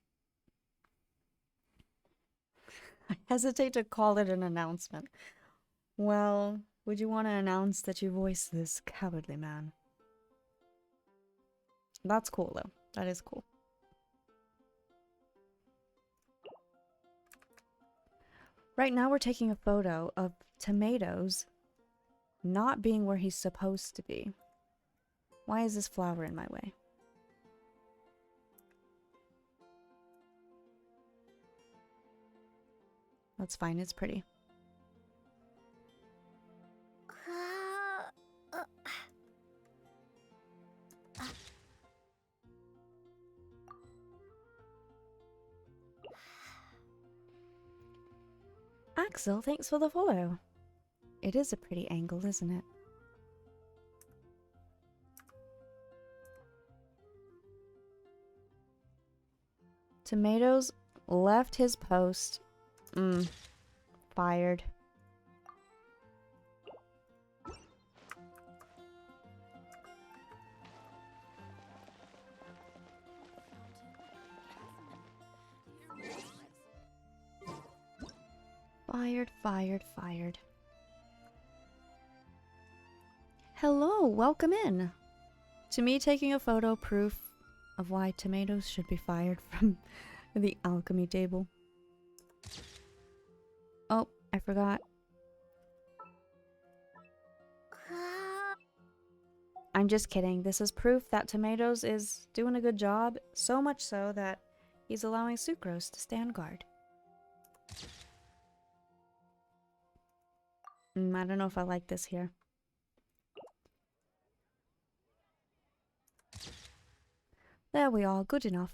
I hesitate to call it an announcement. Well, would you want to announce that you voiced this cowardly man? That's cool, though. That is cool. Right now we're taking a photo of Tomatoes not being where he's supposed to be. Why is this flower in my way? That's fine, it's pretty. Axel, thanks for the follow. It is a pretty angle, isn't it? Tomatoes left his post. Fired. Fired, fired, fired. Hello, welcome in. To me, taking a photo proof of why Tomatoes should be fired from the alchemy table. Oh, I forgot. I'm just kidding. This is proof that Tomatoes is doing a good job, so much so that he's allowing Sucrose to stand guard. I don't know if I like this here. There we are, good enough.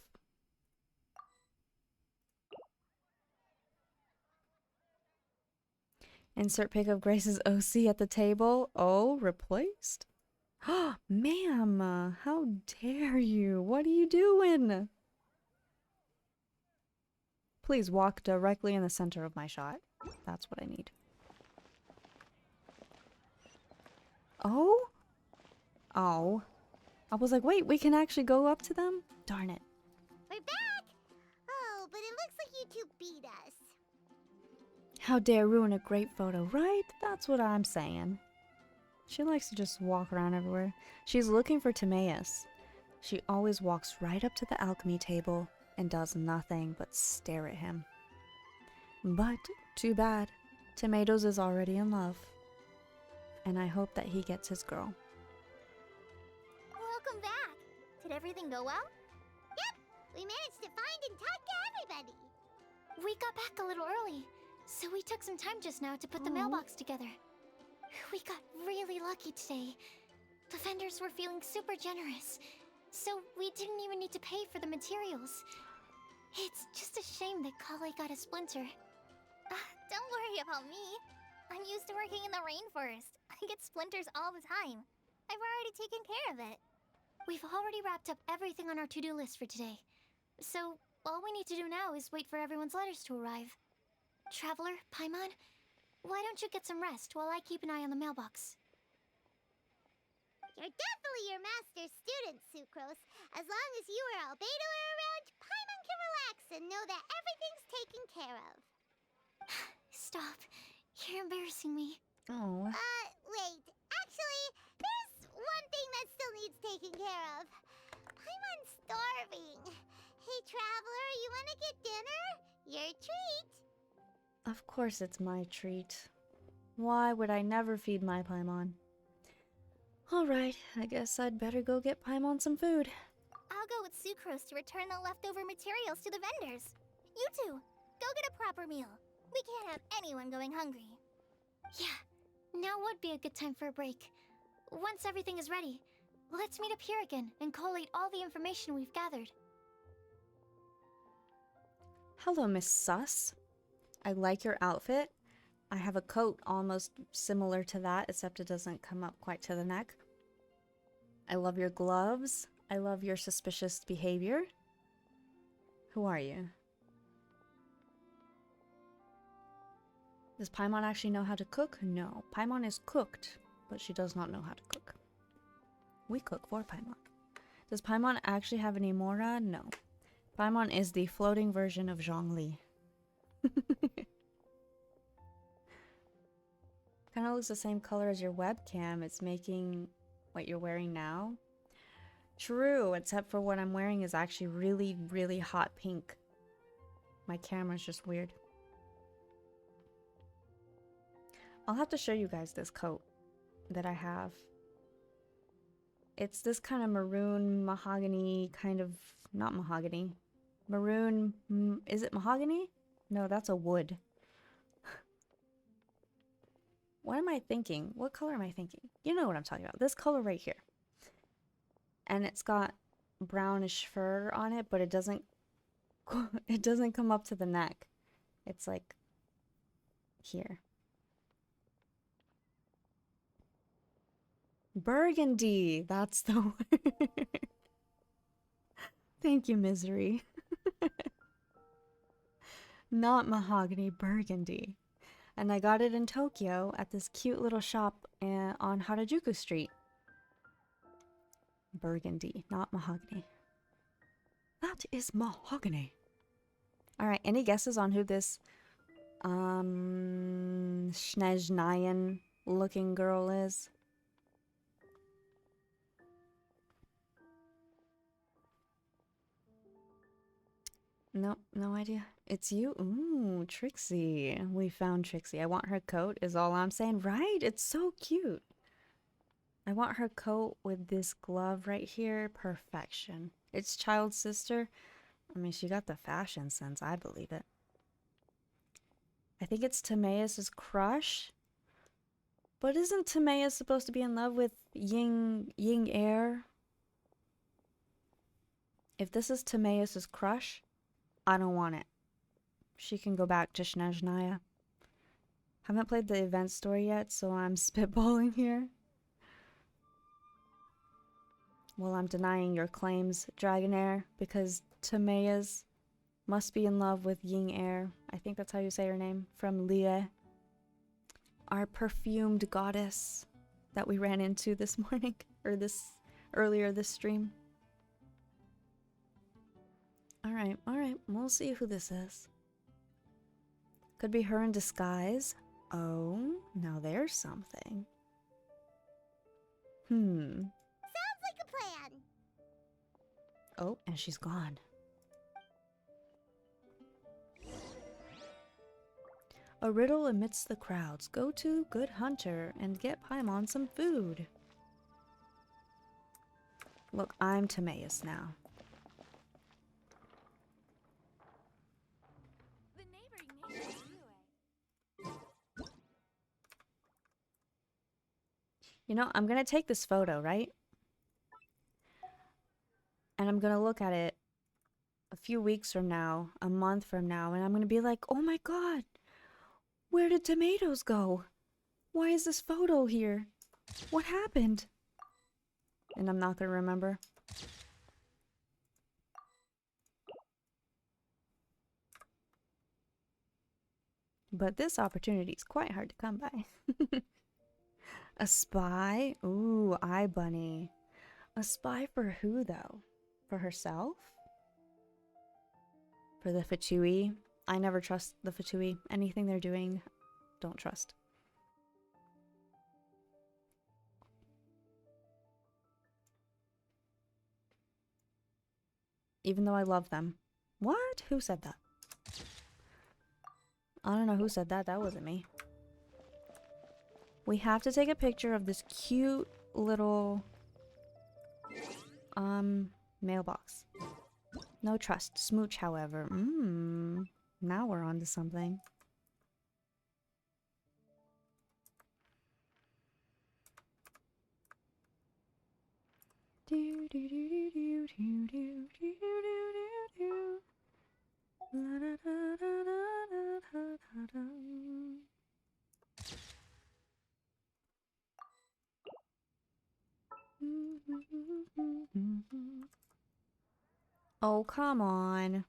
Insert pic of Grace's OC at the table. Oh, replaced? Ma'am, how dare you? What are you doing? Please walk directly in the center of my shot. That's what I need. Oh? Oh. I was like, wait, we can actually go up to them? Darn it. We're back! Oh, but it looks like you two beat us. How dare ruin a great photo, right? That's what I'm saying. She likes to just walk around everywhere. She's looking for Timaeus. She always walks right up to the alchemy table and does nothing but stare at him. But, too bad. Tomatoes is already in love. And I hope that he gets his girl. Welcome back. Did everything go well? Yep, we managed to find and talk to everybody. We got back a little early, so we took some time just now to put the mailbox together. We got really lucky today. The vendors were feeling super generous, so we didn't even need to pay for the materials. It's just a shame that Kale got a splinter. Don't worry about me. I'm used to working in the rainforest. I get splinters all the time. I've already taken care of it. We've already wrapped up everything on our to-do list for today. So, all we need to do now is wait for everyone's letters to arrive. Traveler, Paimon, why don't you get some rest while I keep an eye on the mailbox? You're definitely your master's student, Sucrose. As long as you or Albedo are around, Paimon can relax and know that everything's taken care of. Stop. You're embarrassing me. Oh. Wait. Actually, there's one thing that still needs taking care of. I'm starving. Hey, traveler, you wanna get dinner? Your treat. Of course it's my treat. Why would I never feed my Paimon? Alright, I guess I'd better go get Paimon some food. I'll go with Sucrose to return the leftover materials to the vendors. You two, go get a proper meal. We can't have anyone going hungry. Yeah, now would be a good time for a break. Once everything is ready, let's meet up here again and collate all the information we've gathered. Hello, Miss Sus. I like your outfit. I have a coat almost similar to that, except it doesn't come up quite to the neck. I love your gloves. I love your suspicious behavior. Who are you? Does Paimon actually know how to cook? No. Paimon is cooked, but she does not know how to cook. We cook for Paimon. Does Paimon actually have any Mora? No. Paimon is the floating version of Zhongli. Kind of looks the same color as your webcam. It's making what you're wearing now. True, except for what I'm wearing is actually really, really hot pink. My camera's just weird. I'll have to show you guys this coat that I have. It's this kind of maroon mahogany kind of, not mahogany. Maroon, is it mahogany? No, that's a wood. What am I thinking? What color am I thinking? You know what I'm talking about. This color right here. And it's got brownish fur on it, but it doesn't come up to the neck. It's like here. Burgundy. That's the word. Thank you, Misery. Not mahogany, burgundy. And I got it in Tokyo at this cute little shop on Harajuku Street. Burgundy, not mahogany. That is mahogany. Alright, any guesses on who this Snezhnayan looking girl is? Nope, no idea. It's you? Ooh, Trixie. We found Trixie. I want her coat is all I'm saying. Right? It's so cute. I want her coat with this glove right here. Perfection. It's Child's sister. I mean, she got the fashion sense. I believe it. I think it's Timaeus' crush. But isn't Timaeus supposed to be in love with Ying Air? If this is Timaeus' crush, I don't want it. She can go back to Snezhnaya. Haven't played the event story yet, so I'm spitballing here. Well, I'm denying your claims, Dragonair, because Timaeus must be in love with Ying Air. I think that's how you say her name, from Lie. Our perfumed goddess that we ran into this morning, or earlier this stream. Alright, we'll see who this is. Could be her in disguise. Oh, now there's something. Sounds like a plan. Oh, and she's gone. A riddle amidst the crowds. Go to Good Hunter and get Paimon some food. Look, I'm Timaeus now. You know, I'm gonna take this photo, right? And I'm gonna look at it a few weeks from now, a month from now, and I'm gonna be like, oh my god, where did tomatoes go? Why is this photo here? What happened? And I'm not gonna remember. But this opportunity is quite hard to come by. A spy? Ooh, eye bunny. A spy for who, though? For herself? For the Fatui? I never trust the Fatui. Anything they're doing, don't trust. Even though I love them. What? Who said that? I don't know who said that. That wasn't me. We have to take a picture of this cute little mailbox. No trust. Smooch, however. Now we're on to something. Oh, come on.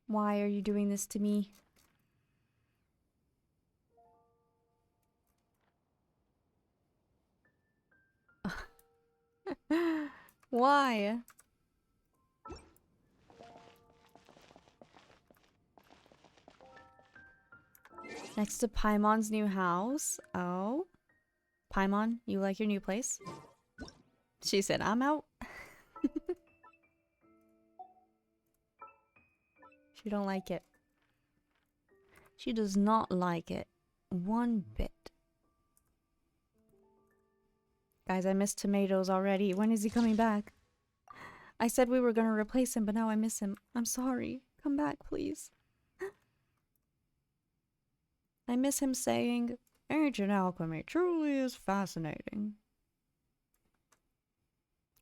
Why are you doing this to me? Why? Next to Paimon's new house. Oh. Paimon, you like your new place? She said, I'm out. She don't like it. She does not like it. One bit. Guys, I miss Tomatoes already. When is he coming back? I said we were gonna replace him, but now I miss him. I'm sorry. Come back, please. I miss him saying, ancient alchemy truly is fascinating.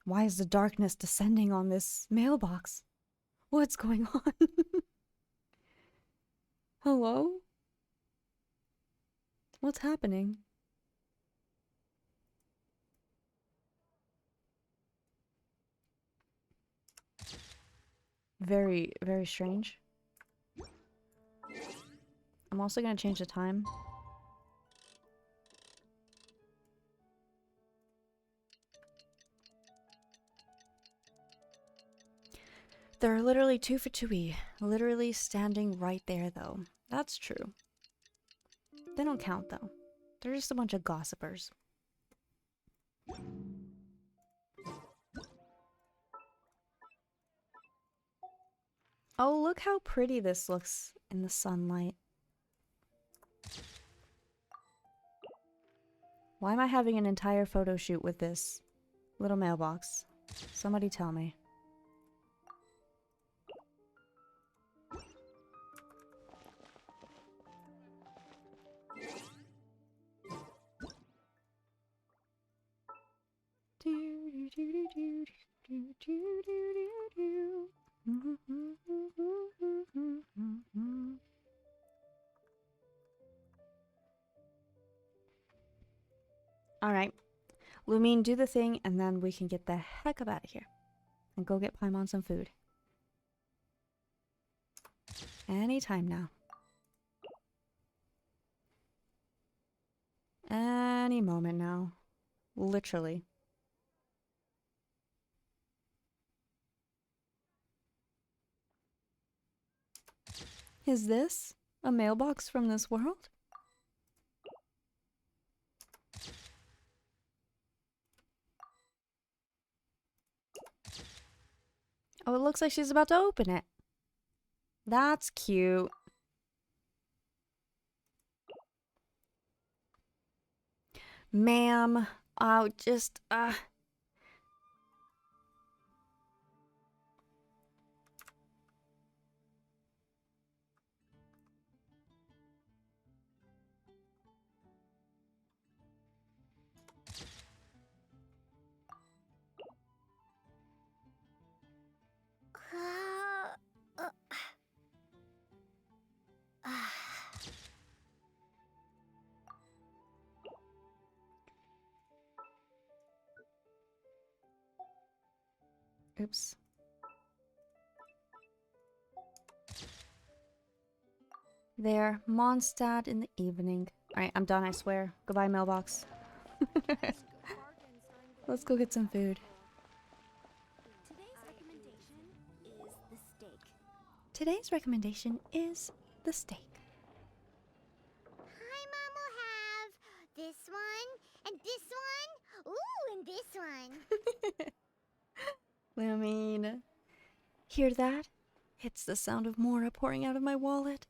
Why is the darkness descending on this mailbox? What's going on? Hello? What's happening? Very, very strange. I'm also gonna change the time. There are literally 2 Fatui, literally standing right there though. That's true. They don't count though. They're just a bunch of gossipers. Oh, look how pretty this looks in the sunlight. Why am I having an entire photo shoot with this little mailbox? Somebody tell me. Alright. Lumine, do the thing, and then we can get the heck up out of here. And go get Paimon some food. Anytime now. Any moment now. Literally. Is this a mailbox from this world? Oh, it looks like she's about to open it. That's cute. Ma'am, oh, just, Oops. There, Mondstadt in the evening. Alright, I'm done, I swear. Goodbye, mailbox. Let's go get some food. Today's recommendation is the steak. Paimon will have this one, and this one, ooh, and this one. I mean, hear that? It's the sound of Mora pouring out of my wallet.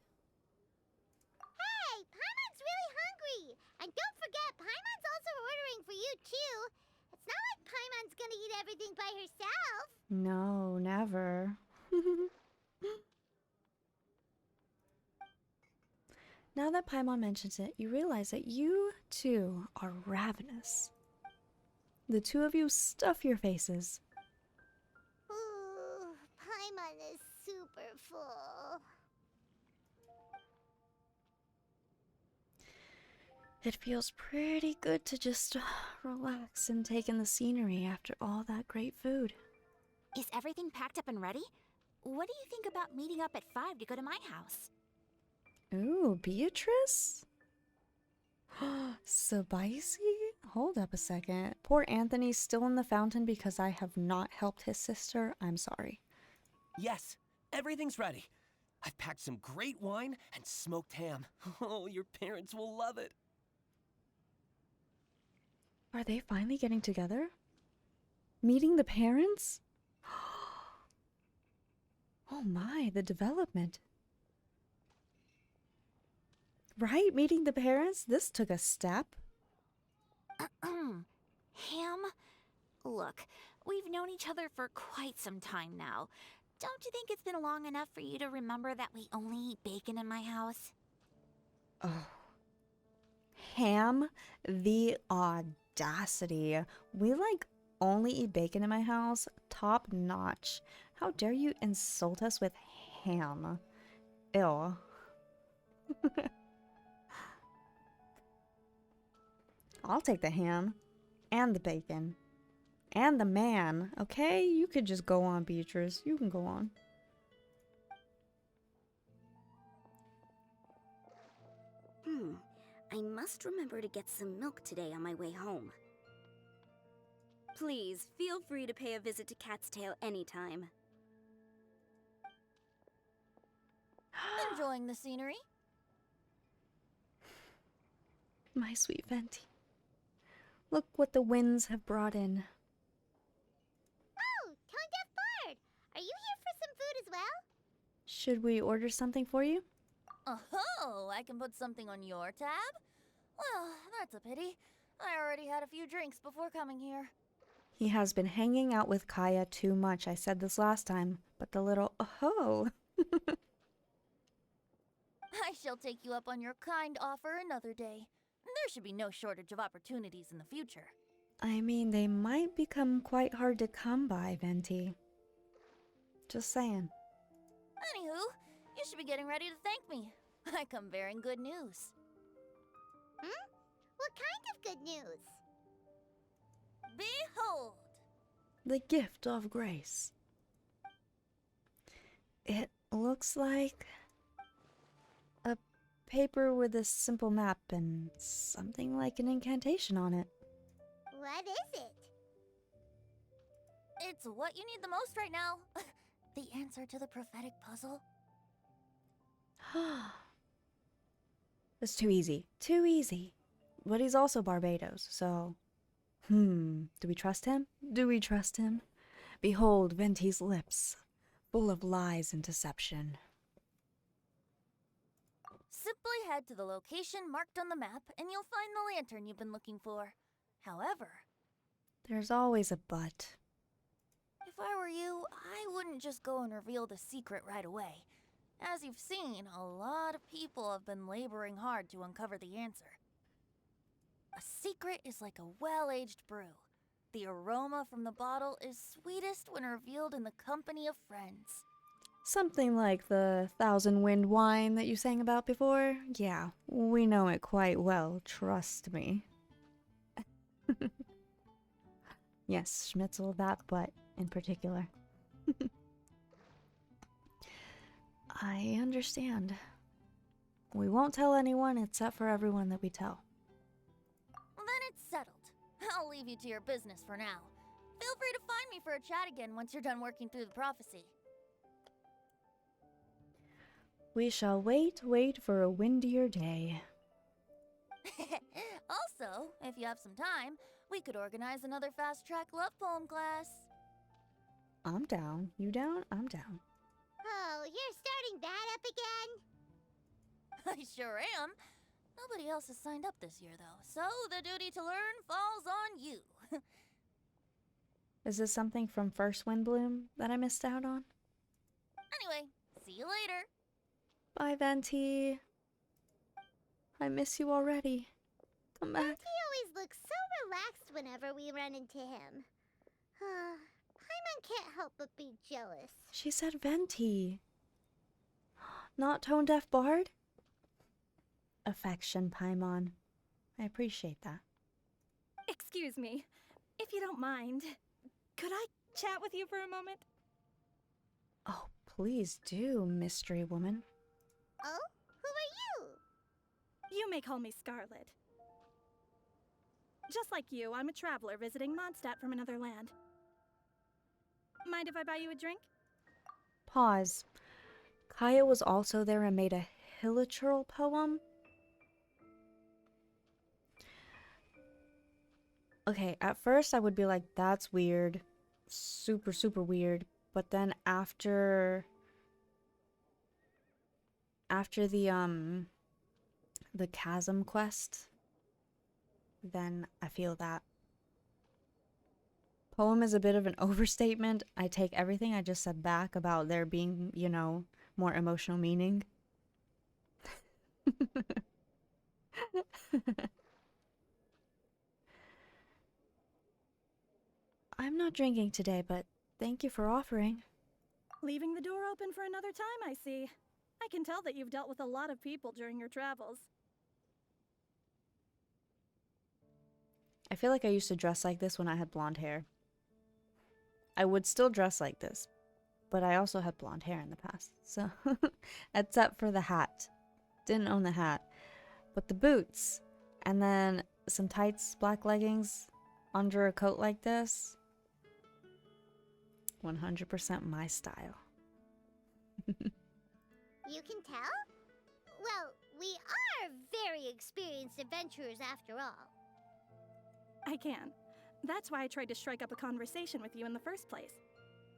Hey, Paimon's really hungry! And don't forget, Paimon's also ordering for you, too. It's not like Paimon's gonna eat everything by herself. No, never. Now that Paimon mentions it, you realize that you, too, are ravenous. The two of you stuff your faces. Ooh, Paimon is super full. It feels pretty good to just relax and take in the scenery after all that great food. Is everything packed up and ready? What do you think about meeting up at 5 to go to my house? Ooh, Beatrice? Spicy? Hold up a second. Poor Anthony's still in the fountain because I have not helped his sister. I'm sorry. Yes, everything's ready. I've packed some great wine and smoked ham. Oh, your parents will love it. Are they finally getting together? Meeting the parents? Oh my, the development. Right? Meeting the parents? This took a step. Ham? Look, we've known each other for quite some time now. Don't you think it's been long enough for you to remember that we only eat bacon in my house? Oh. Ham? The audacity. We only eat bacon in my house? Top notch. How dare you insult us with ham? Ew. I'll take the ham. And the bacon. And the man. Okay? You could just go on, Beatrice. You can go on. I must remember to get some milk today on my way home. Please, feel free to pay a visit to Cat's Tail anytime. Enjoying the scenery? My sweet Venti. Look what the winds have brought in. Oh, Tone Deaf Bard! Are you here for some food as well? Should we order something for you? Oh, I can put something on your tab? Well, that's a pity. I already had a few drinks before coming here. He has been hanging out with Kaya too much. I said this last time, but the little oh. I shall take you up on your kind offer another day. There should be no shortage of opportunities in the future. I mean, they might become quite hard to come by, Venti. Just saying. Anywho, you should be getting ready to thank me. I come bearing good news. What kind of good news? Behold! The gift of grace. It looks like a paper with a simple map and something like an incantation on it. What is it? It's what you need the most right now. The answer to the prophetic puzzle. It's too easy. Too easy. But he's also Barbados, so... do we trust him? Do we trust him? Behold Venti's lips, full of lies and deception. Simply head to the location marked on the map and you'll find the lantern you've been looking for. However... There's always a but. If I were you, I wouldn't just go and reveal the secret right away. As you've seen, a lot of people have been laboring hard to uncover the answer. A secret is like a well-aged brew. The aroma from the bottle is sweetest when revealed in the company of friends. Something like the Thousand Wind wine that you sang about before? Yeah, we know it quite well, trust me. Yes, Schmitzel, that butt in particular. I understand. We won't tell anyone except for everyone that we tell. Then it's settled. I'll leave you to your business for now. Feel free to find me for a chat again once you're done working through the prophecy. We shall wait for a windier day. Also, if you have some time, we could organize another fast track love poem class. I'm down. You down? I'm down. Oh, you're starting that up again? I sure am. Nobody else has signed up this year, though, so the duty to learn falls on you. Is this something from First Wind Bloom that I missed out on? Anyway, see you later. Bye, Venti. I miss you already. Come back. Venti always looks so relaxed whenever we run into him. Paimon can't help but be jealous. She said Venti. Not Tone Deaf Bard? Affection, Paimon. I appreciate that. Excuse me, if you don't mind, could I chat with you for a moment? Oh, please do, mystery woman. Oh? Who are you? You may call me Scarlet. Just like you, I'm a traveler visiting Mondstadt from another land. Mind if I buy you a drink? Pause. Kaya was also there and made a hilichurl poem? Okay, at first I would be like, that's weird. Super, super weird. But then after the chasm quest, then I feel that. Poem is a bit of an overstatement. I take everything I just said back about there being, you know, more emotional meaning. I'm not drinking today, but thank you for offering. Leaving the door open for another time, I see. I can tell that you've dealt with a lot of people during your travels. I feel like I used to dress like this when I had blonde hair. I would still dress like this, but I also had blonde hair in the past, so except for the hat. Didn't own the hat, but the boots, and then some tights, black leggings, under a coat like this. 100% my style. You can tell? Well, we are very experienced adventurers after all. I can. That's why I tried to strike up a conversation with you in the first place.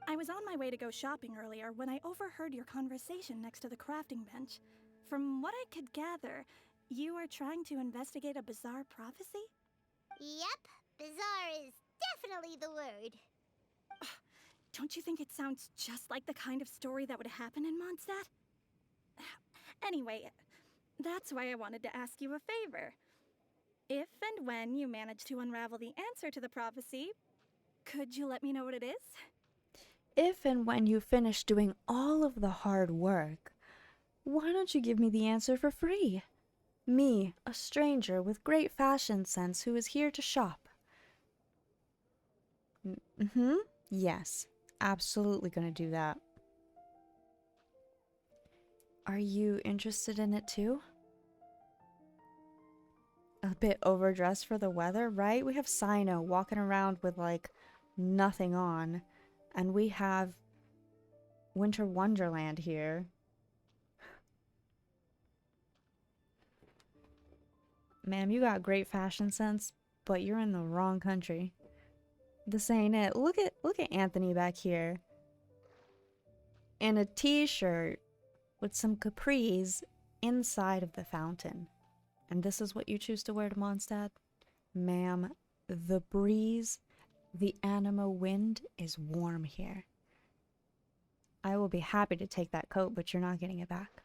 I was on my way to go shopping earlier when I overheard your conversation next to the crafting bench. From what I could gather, you are trying to investigate a bizarre prophecy? Yep, bizarre is definitely the word. Don't you think it sounds just like the kind of story that would happen in Mondstadt? Anyway, that's why I wanted to ask you a favor. If and when you manage to unravel the answer to the prophecy, could you let me know what it is? If and when you finish doing all of the hard work, why don't you give me the answer for free? Me, a stranger with great fashion sense who is here to shop. Yes, absolutely gonna do that. Are you interested in it too? A bit overdressed for the weather, right? We have Sino walking around with like nothing on, and we have Winter Wonderland here. Ma'am, you got great fashion sense, but you're in the wrong country. This ain't it. Look at Anthony back here. In a t-shirt with some capris inside of the fountain. And this is what you choose to wear to Mondstadt? Ma'am, the breeze, the animo wind is warm here. I will be happy to take that coat, but you're not getting it back.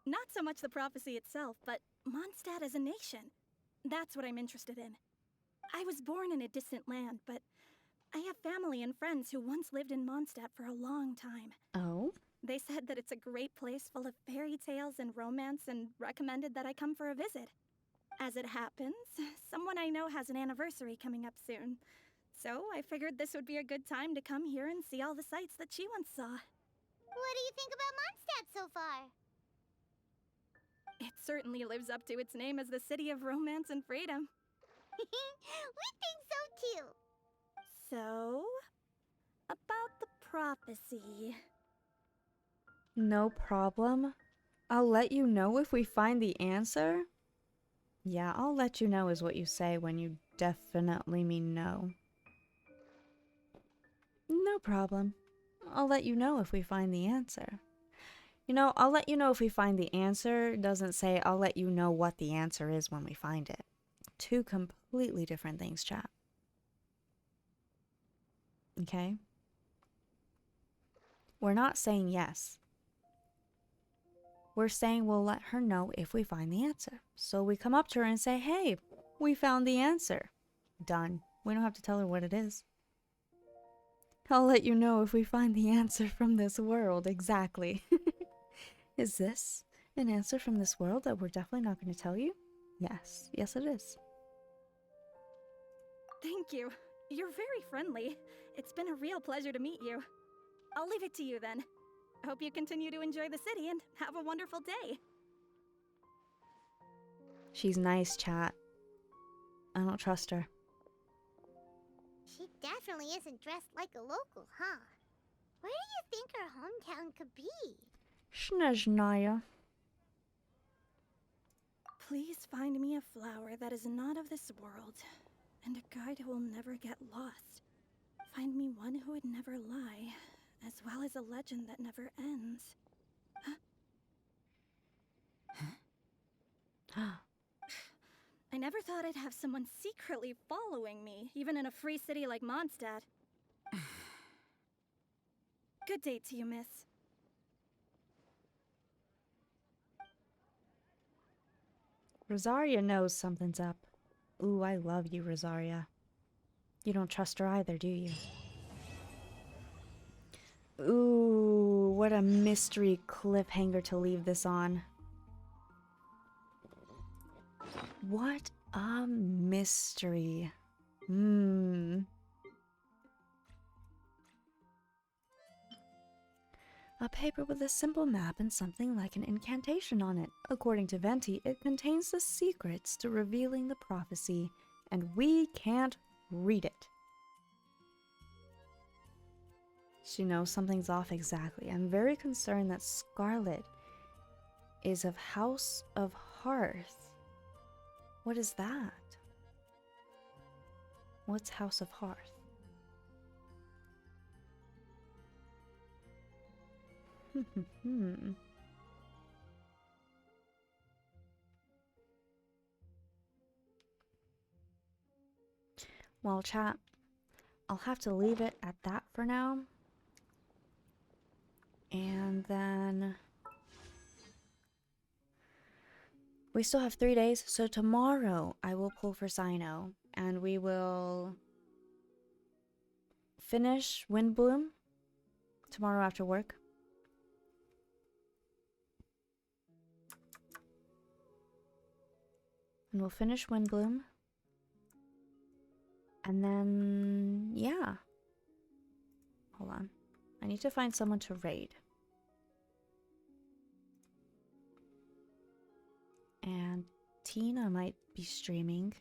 Not so much the prophecy itself, but Mondstadt as a nation. That's what I'm interested in. I was born in a distant land, but I have family and friends who once lived in Mondstadt for a long time. Oh? They said that it's a great place full of fairy tales and romance and recommended that I come for a visit. As it happens, someone I know has an anniversary coming up soon. So I figured this would be a good time to come here and see all the sights that she once saw. What do you think about Mondstadt so far? It certainly lives up to its name as the city of romance and freedom. We think so too. So, about the prophecy. No problem. I'll let you know if we find the answer. Yeah, I'll let you know is what you say when you definitely mean no. No problem. I'll let you know if we find the answer. You know, I'll let you know if we find the answer doesn't say I'll let you know what the answer is when we find it. Two completely different things, chat. Okay? We're not saying yes. We're saying we'll let her know if we find the answer. So we come up to her and say, hey, we found the answer. Done. We don't have to tell her what it is. I'll let you know if we find the answer from this world. Exactly. Is this an answer from this world that we're definitely not going to tell you? Yes. Yes, it is. Thank you. You're very friendly. It's been a real pleasure to meet you. I'll leave it to you then. I hope you continue to enjoy the city and have a wonderful day. She's nice, chat. I don't trust her. She definitely isn't dressed like a local, huh? Where do you think her hometown could be? Snezhnaya. Please find me a flower that is not of this world, and a guide who will never get lost. Find me one who would never lie, as well as a legend that never ends. I never thought I'd have someone secretly following me, even in a free city like Mondstadt. Good day to you, miss. Rosaria knows something's up. Ooh, I love you, Rosaria. You don't trust her either, do you? Ooh, what a mystery cliffhanger to leave this on. What a mystery. A paper with a simple map and something like an incantation on it. According to Venti, it contains the secrets to revealing the prophecy, and we can't read it. She knows something's off exactly. I'm very concerned that Scarlet is of House of Hearth. What is that? What's House of Hearth? Well, chat, I'll have to leave it at that for now. And then we still have 3 days, so tomorrow I will pull for Sino, and we will finish Windbloom tomorrow after work. And we'll finish Windbloom. And then, yeah. Hold on. I need to find someone to raid. And Tina might be streaming.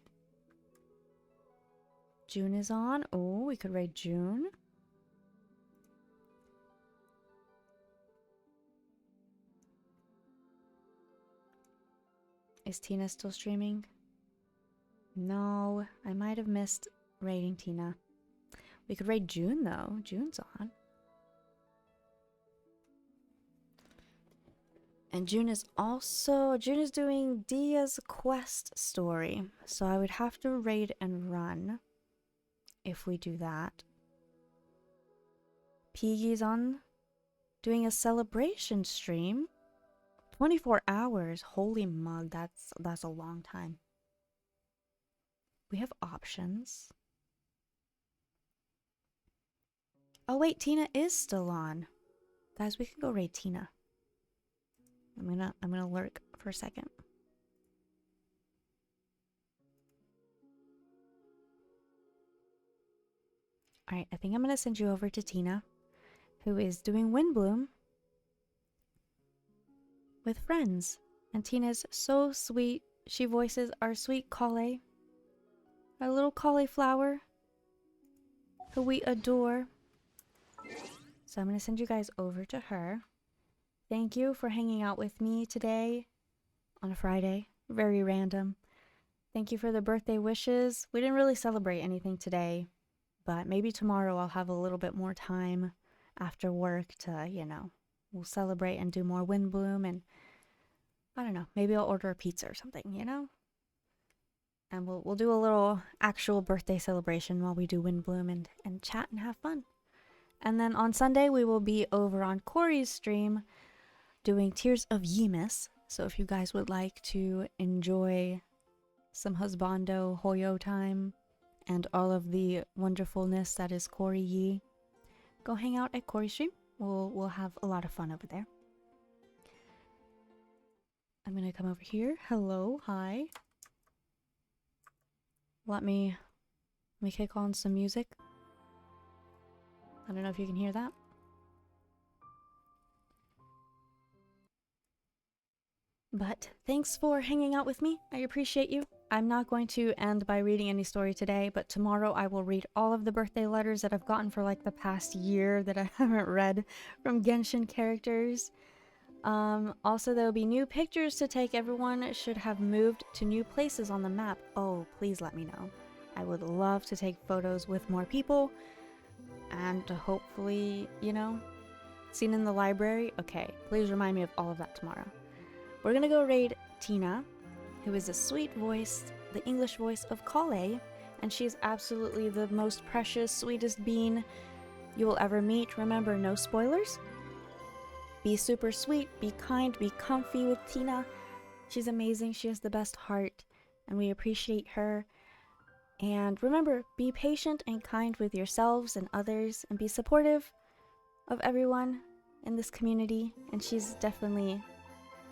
June is on. Oh, we could raid June. Is Tina still streaming? No, I might have missed raiding Tina. We could raid June though. June's on. And June is doing Dia's quest story. So I would have to raid and run if we do that. Piggy's on doing a celebration stream. 24 hours. Holy mug, that's a long time. We have options. Oh wait, Tina is still on. Guys, we can go raid Tina. I'm gonna lurk for a second. Alright, I think I'm gonna send you over to Tina, who is doing Windbloom with friends. And Tina's so sweet. She voices our sweet Kale, our little cauliflower, who we adore. So I'm gonna send you guys over to her. thank you for hanging out with me today on a Friday. Very random. Thank you for the birthday wishes. We didn't really celebrate anything today, but maybe tomorrow I'll have a little bit more time after work to, we'll celebrate and do more Windbloom, and I don't know, maybe I'll order a pizza or something, And we'll do a little actual birthday celebration while we do Windbloom and chat and have fun. And then on Sunday we will be over on Corey's stream doing Tears of Yemis. So if you guys would like to enjoy some husbando Hoyo time and all of the wonderfulness that is Corey Yi, go hang out at Corey's stream. We'll have a lot of fun over there. I'm gonna come over here. Hello, hi. Let me kick on some music. I don't know if you can hear that. But thanks for hanging out with me. I appreciate you. I'm not going to end by reading any story today, but tomorrow I will read all of the birthday letters that I've gotten for like the past year that I haven't read from Genshin characters. Also, there will be new pictures to take. Everyone should have moved to new places on the map. Oh, please let me know. I would love to take photos with more people. And hopefully, seen in the library. Okay, please remind me of all of that tomorrow. We're gonna go raid Tina, who is the the English voice of Kale, and she's absolutely the most precious, sweetest bean you will ever meet. Remember, no spoilers. Be super sweet, be kind, be comfy with Tina. She's amazing, she has the best heart, and we appreciate her. And remember, be patient and kind with yourselves and others, and be supportive of everyone in this community, and she's definitely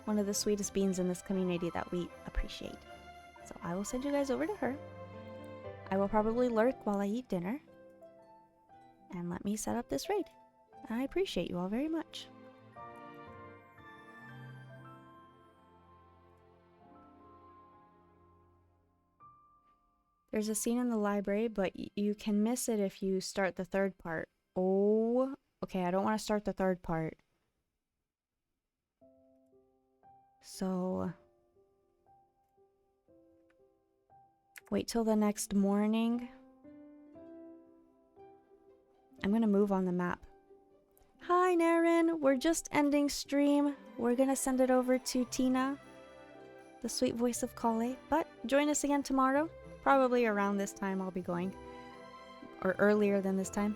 one of the sweetest beings in this community that we appreciate. So I will send you guys over to her. I will probably lurk while I eat dinner. And let me set up this raid. I appreciate you all very much. There's a scene in the library, but you can miss it if you start the third part. Oh, okay, I don't want to start the third part. So wait till the next morning. I'm gonna move on the map. Hi Naren, we're just ending stream. We're gonna send it over to Tina, the sweet voice of Kale. But join us again tomorrow. Probably around this time I'll be going. Or earlier than this time.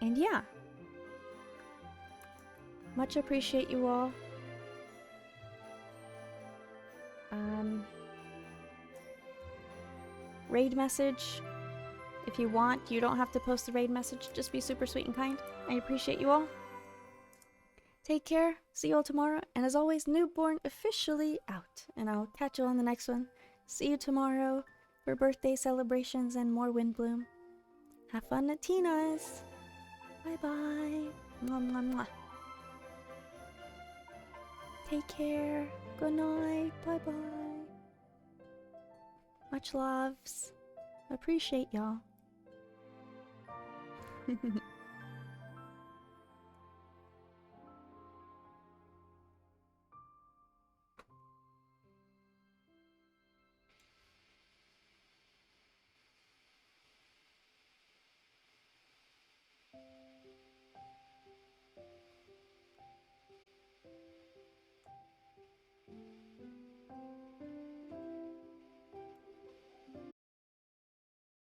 And yeah. Much appreciate you all. Raid message. If you want, you don't have to post the raid message. Just be super sweet and kind. I appreciate you all. Take care. See you all tomorrow. And as always, Newborn officially out. And I'll catch you on the next one. See you tomorrow for birthday celebrations and more Windbloom. Have fun at Tina's. Bye-bye. Mwah, mwah, mwah. Take care. Good night. Bye-bye. Much loves. Appreciate y'all.